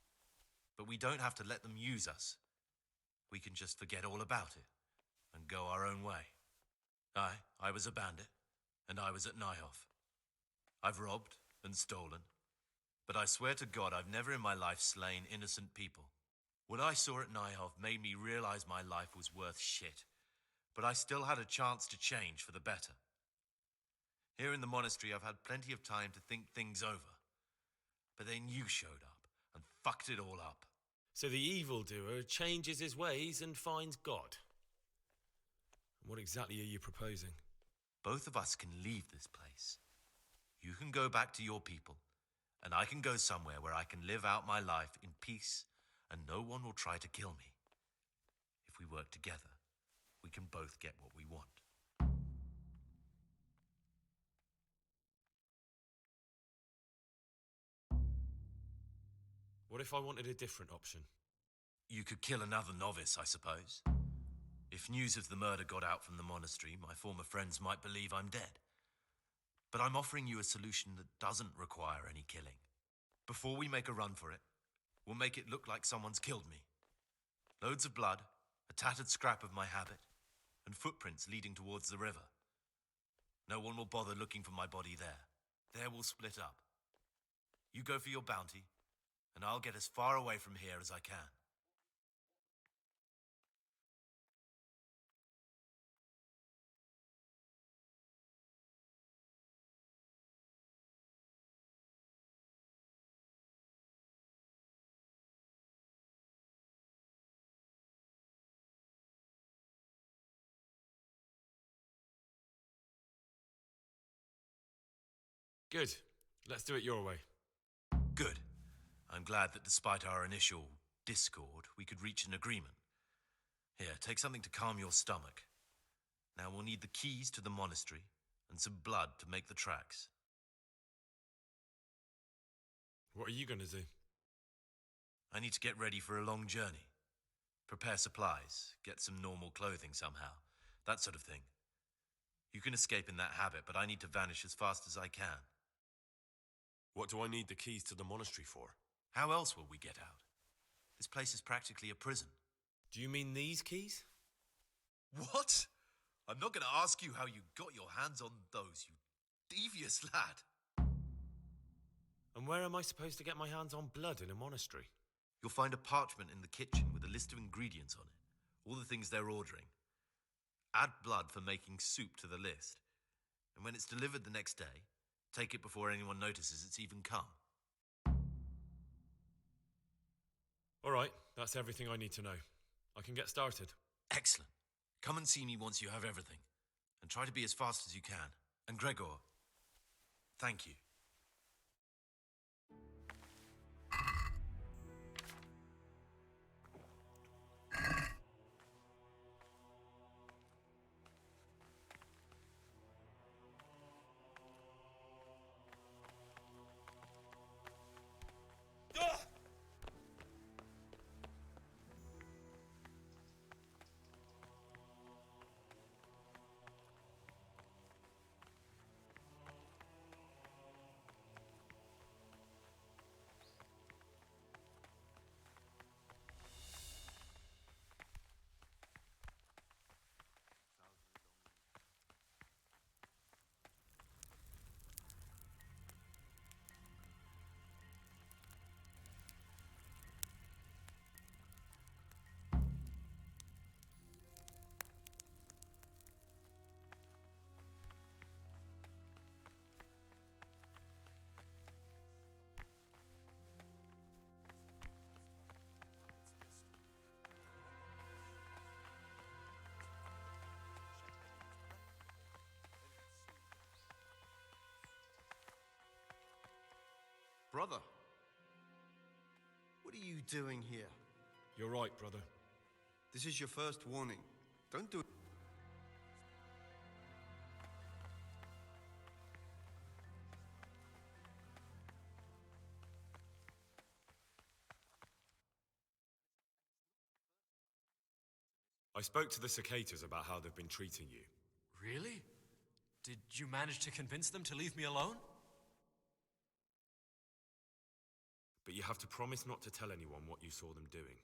but we don't have to let them use us. We can just forget all about it and go our own way. I was a bandit, and I was at Nyhoff. I've robbed and stolen, but I swear to God I've never in my life slain innocent people. What I saw at Nyhoff made me realize my life was worth shit, but I still had a chance to change for the better. Here in the monastery, I've had plenty of time to think things over, but then you showed up and fucked it all up. So the evildoer changes his ways and finds God. What exactly are you proposing? Both of us can leave this place. You can go back to your people, and I can go somewhere where I can live out my life in peace and no one will try to kill me. If we work together, we can both get what we want. What if I wanted a different option? You could kill another novice, I suppose. If news of the murder got out from the monastery, my former friends might believe I'm dead. But I'm offering you a solution that doesn't require any killing. Before we make a run for it, we'll make it look like someone's killed me. Loads of blood, a tattered scrap of my habit, and footprints leading towards the river. No one will bother looking for my body there. There we'll split up. You go for your bounty, and I'll get as far away from here as I can. Good. Let's do it your way. Good. I'm glad that despite our initial discord, we could reach an agreement. Here, take something to calm your stomach. Now we'll need the keys to the monastery and some blood to make the tracks. What are you going to do? I need to get ready for a long journey. Prepare supplies, get some normal clothing somehow, that sort of thing. You can escape in that habit, but I need to vanish as fast as I can. What do I need the keys to the monastery for? How else will we get out? This place is practically a prison. Do you mean these keys? What? I'm not going to ask you how you got your hands on those, you devious lad. And where am I supposed to get my hands on blood in a monastery? You'll find a parchment in the kitchen with a list of ingredients on it, all the things they're ordering. Add blood for making soup to the list. And when it's delivered the next day, take it before anyone notices it's even come. All right, that's everything I need to know. I can get started. Excellent. Come and see me once you have everything. And try to be as fast as you can. And Gregor, thank you. Brother, what are you doing here? You're right, brother. This is your first warning. Don't do it. I spoke to the cicadas about how they've been treating you. Really? Did you manage to convince them to leave me alone? But you have to promise not to tell anyone what you saw them doing.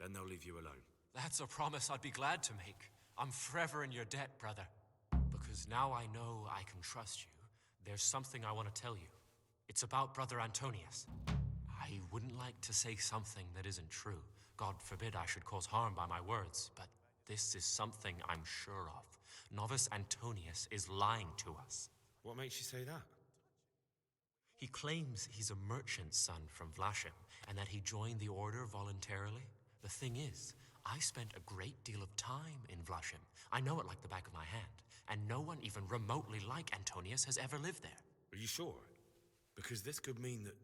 Then they'll leave you alone. That's a promise I'd be glad to make. I'm forever in your debt, brother. Because now I know I can trust you, there's something I want to tell you. It's about Brother Antonius. I wouldn't like to say something that isn't true. God forbid I should cause harm by my words, but this is something I'm sure of. Novice Antonius is lying to us. What makes you say that? He claims he's a merchant's son from Vlashim, and that he joined the order voluntarily. The thing is, I spent a great deal of time in Vlashim. I know it like the back of my hand, and no one even remotely like Antonius has ever lived there. Are you sure? Because this could mean that...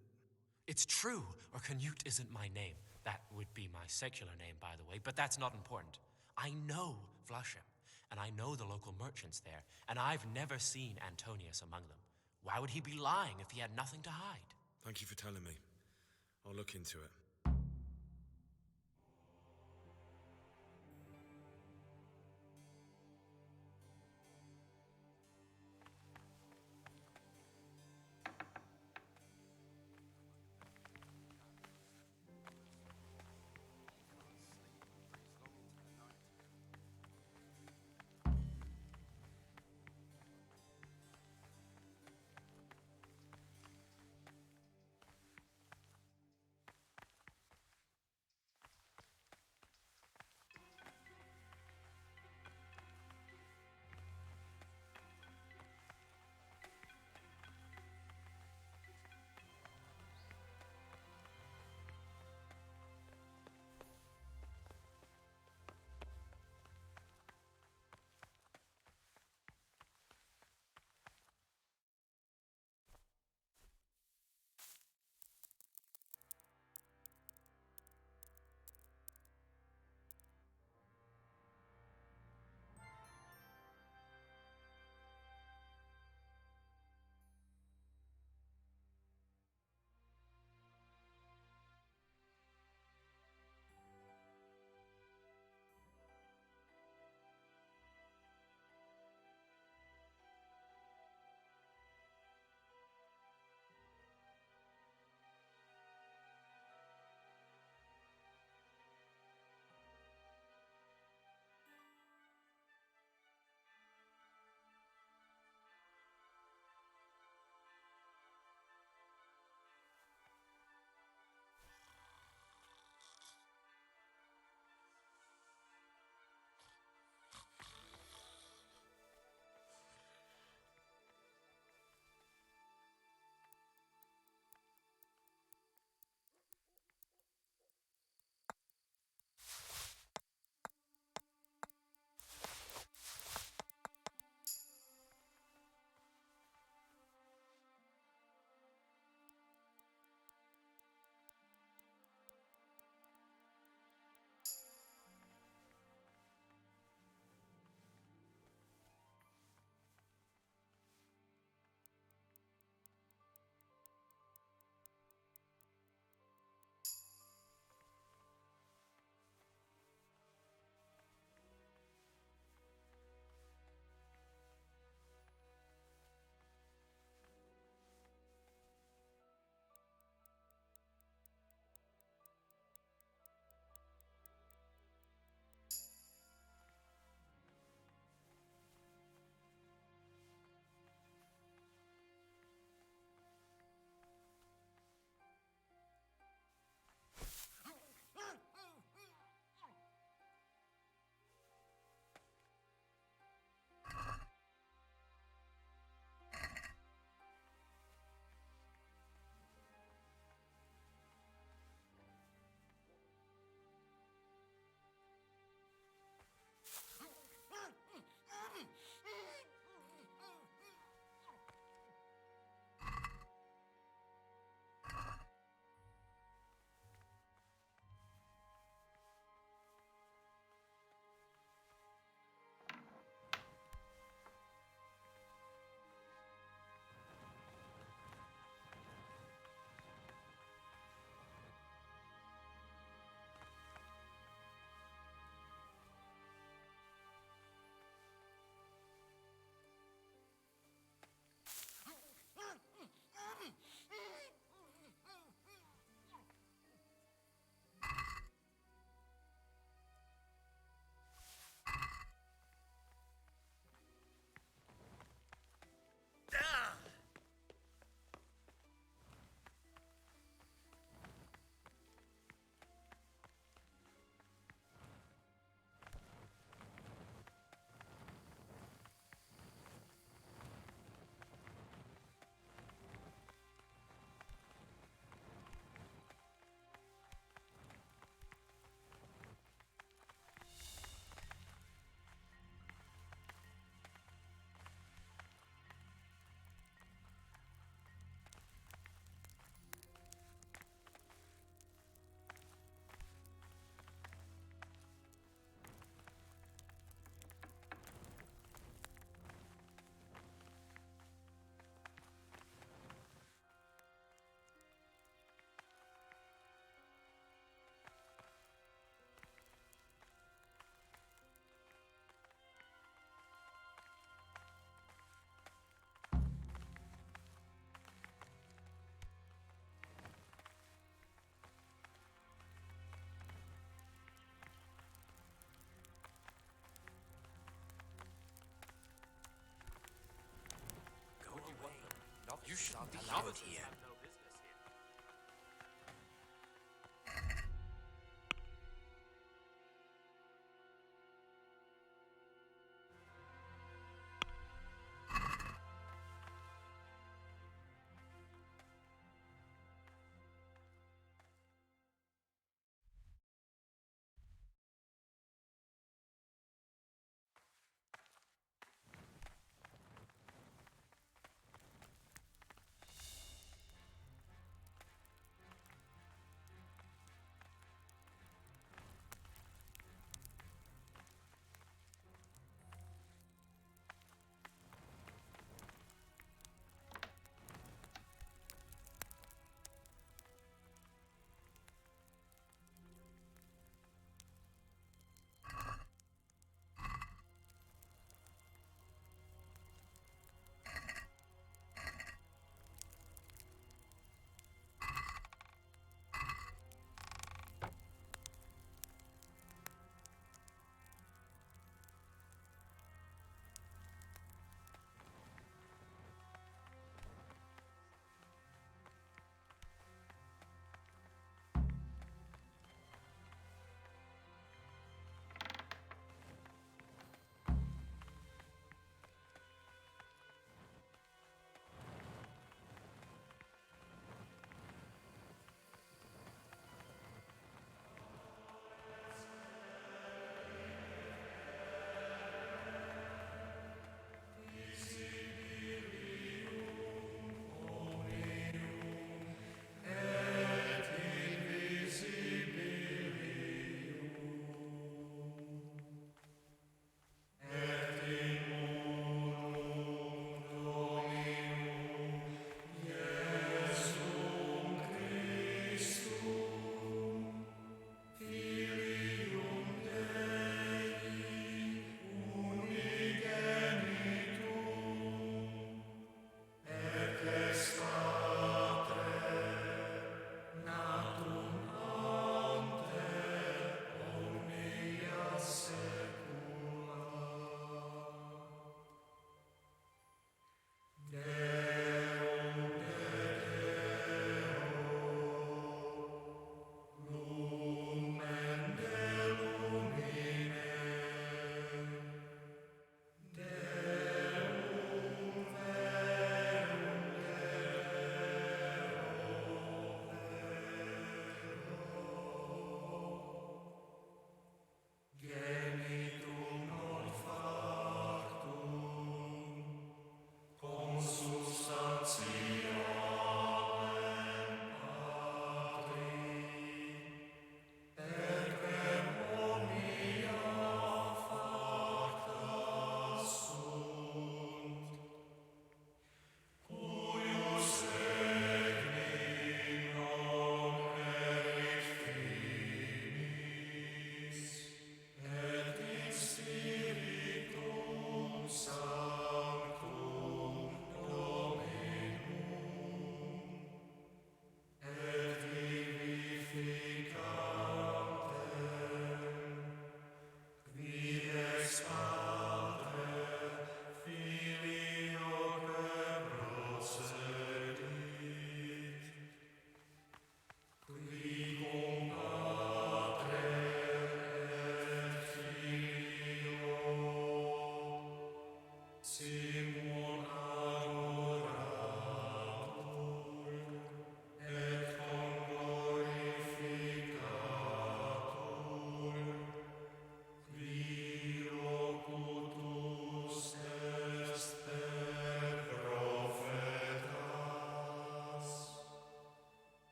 It's true, or Canute isn't my name. That would be my secular name, by the way, but that's not important. I know Vlashim, and I know the local merchants there, and I've never seen Antonius among them. Why would he be lying if he had nothing to hide? Thank you for telling me. I'll look into it. covered here.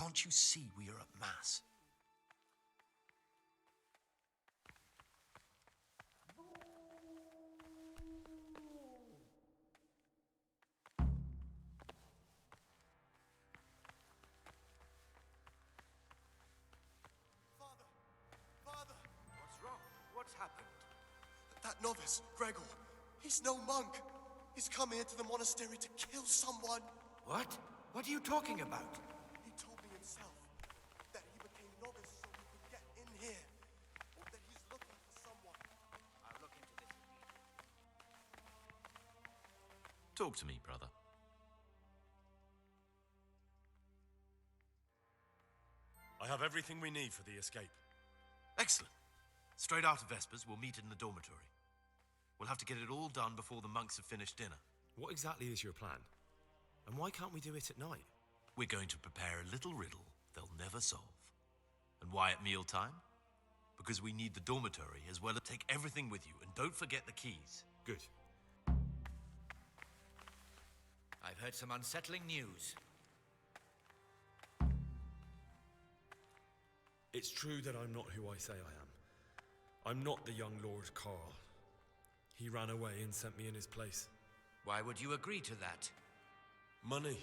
Can't you see we are at Mass? novice, Gregor. He's no monk. He's come here to the monastery to kill someone. What? What are you talking about? He told me himself that he became novice so he could get in here. Or that he's looking for someone. I'll look into this. Talk to me, brother. I have everything we need for the escape. Excellent. Straight after Vespers, we'll meet in the dormitory. We'll have to get it all done before the monks have finished dinner. What exactly is your plan? And why can't we do it at night? We're going to prepare a little riddle they'll never solve. And why at mealtime? Because we need the dormitory as well as take everything with you, and don't forget the keys. Good. I've heard some unsettling news. It's true that I'm not who I say I am. I'm not the young Lord Carl. He ran away and sent me in his place. Why would you agree to that? Money.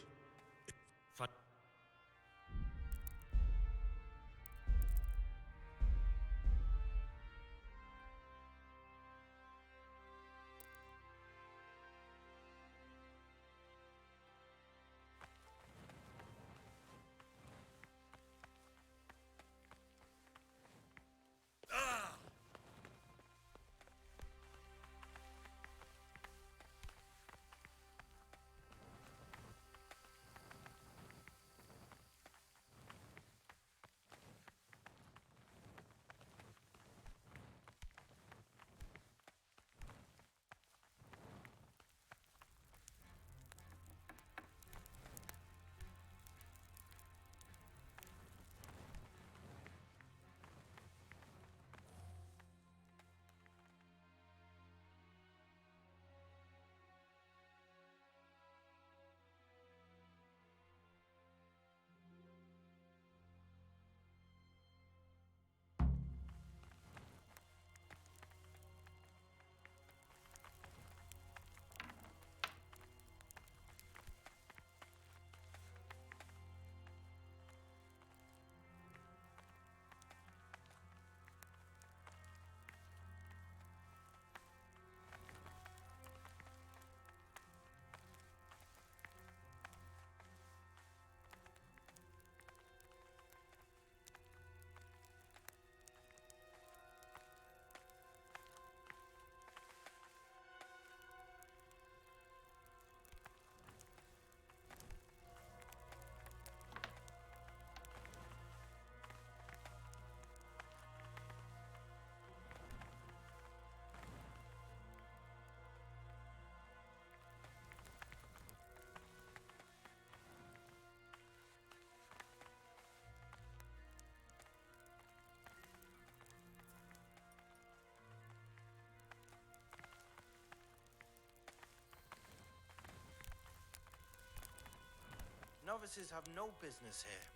Novices have no business here.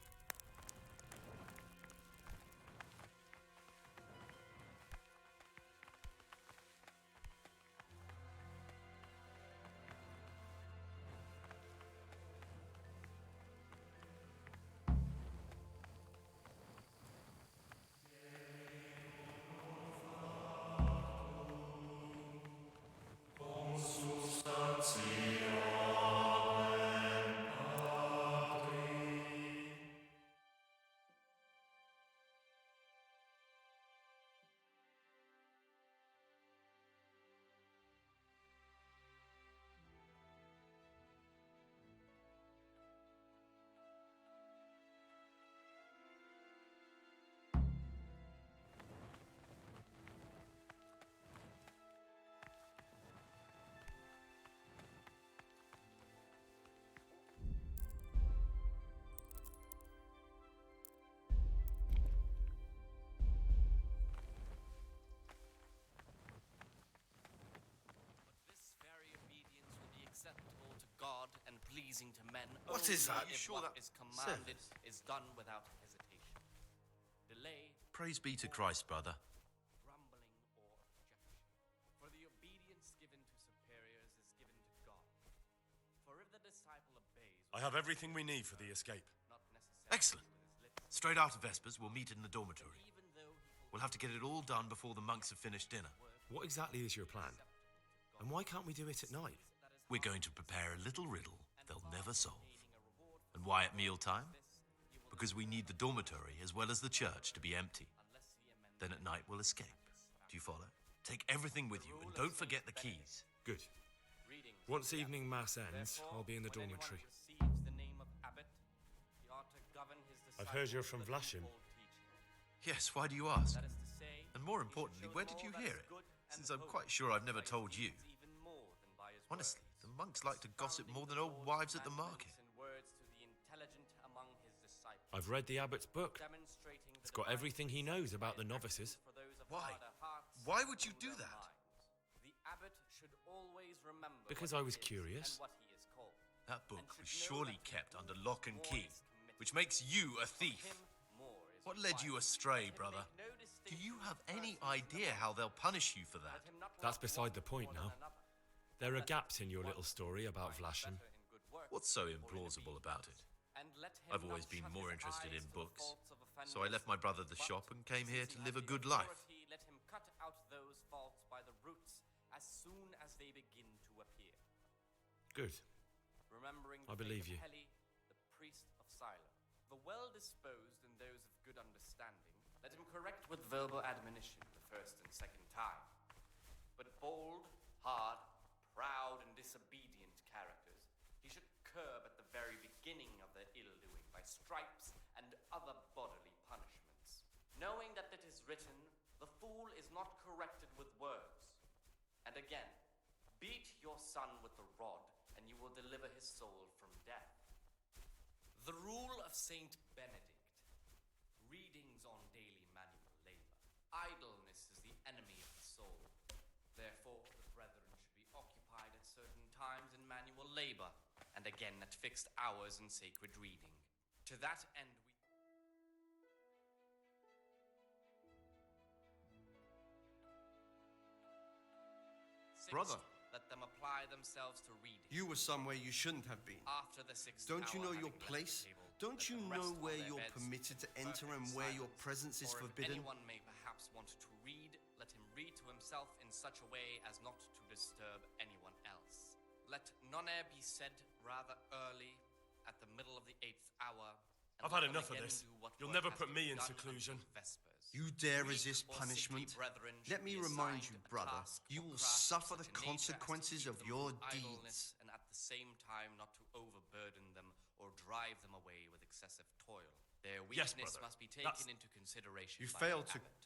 Acceptable to God and pleasing to men. What is that? If You sure what that is commanded service? is done without hesitation. Delay, Praise be to Christ, brother. grumbling, or objection. For the obedience given to superiors is given to God. For if the disciple obeys, I have everything we need for the escape. not necessarily Excellent. Straight after Vespers, we'll meet in the dormitory. even though he We'll have to get it all done before the monks have finished dinner. What exactly is your plan? And why can't we do it at night? We're going to prepare a little riddle they'll never solve. And why at mealtime? Because we need the dormitory as well as the church to be empty. Then at night we'll escape. Do you follow? Take everything with you and don't forget the keys. Good. Once evening mass ends, I'll be in the dormitory. I've heard you're from Vlashim. Yes, why do you ask? And more importantly, where did you hear it? Since I'm quite sure I've never told you. Honestly, the monks like to gossip more than old wives at the market. I've read the abbot's book. It's got everything he knows about the novices. Why? Why would you do that? Because I was curious. That book was surely kept under lock and key, which makes you a thief. What led you astray, brother? Do you have any idea how they'll punish you for that? That's beside the point now. There are gaps in your little story about Vlashim. What's so implausible about it? I've always been more interested in books, so I left my brother the shop and came here to live a good life. Let him cut out those faults by the roots as soon as they begin to appear. Good. Remembering I believe you. Heli, the priest of Sila, the well-disposed and those of good understanding, let him correct with verbal admonition the first and second time. But bold, hard, proud, and disobedient characters he should curb at the very beginning of their ill-doing by stripes and other bodily punishments, knowing that it is written, the fool is not corrected with words. And again, beat your son with the rod, and you will deliver his soul from death. The rule of Saint Benedict, readings on daily manual labor. Idleness is the enemy of the soul. Therefore, the brethren should be occupied at certain times in manual labor, and again at fixed hours in sacred reading. To that end, Brother. Let them apply themselves to reading. You were somewhere you shouldn't have been. After the sixth Don't you hour, know your having left place? the table, Don't let you them know rest on where their you're beds, permitted to enter perfect and where your silence. presence is Or if forbidden? anyone may perhaps want to read, let him read to himself in such a way as not to disturb anyone else. Let none be said rather early, at the middle of the 8th hour. And I've let had them enough of again this. do what You'll work never has put been me in done seclusion. until Vespers. You dare Weak resist or punishment? sickly brethren Let should me be remind assigned you, a brother, task you or will craft suffer of the such a nature as to consequences keep of them your from idleness, deeds. and at the same time not to overburden them or drive them away with excessive toil. Their Yes, weakness brother. must be taken That's- into consideration. You by failed the to. abbot.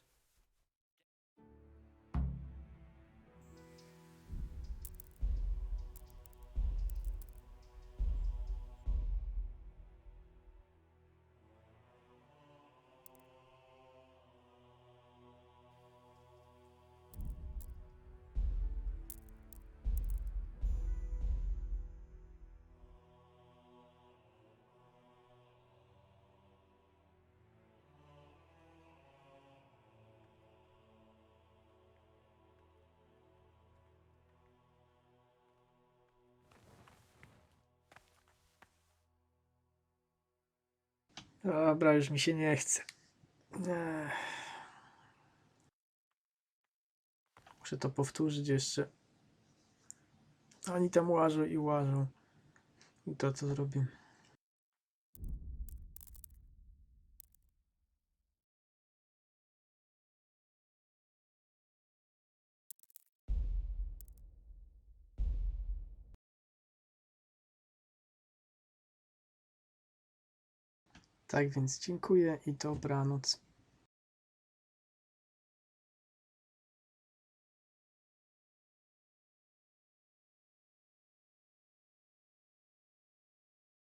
Dobra, już mi się nie chce. Muszę to powtórzyć jeszcze. Oni tam łażą i łażą. I to co zrobię. Tak więc dziękuję i dobranoc.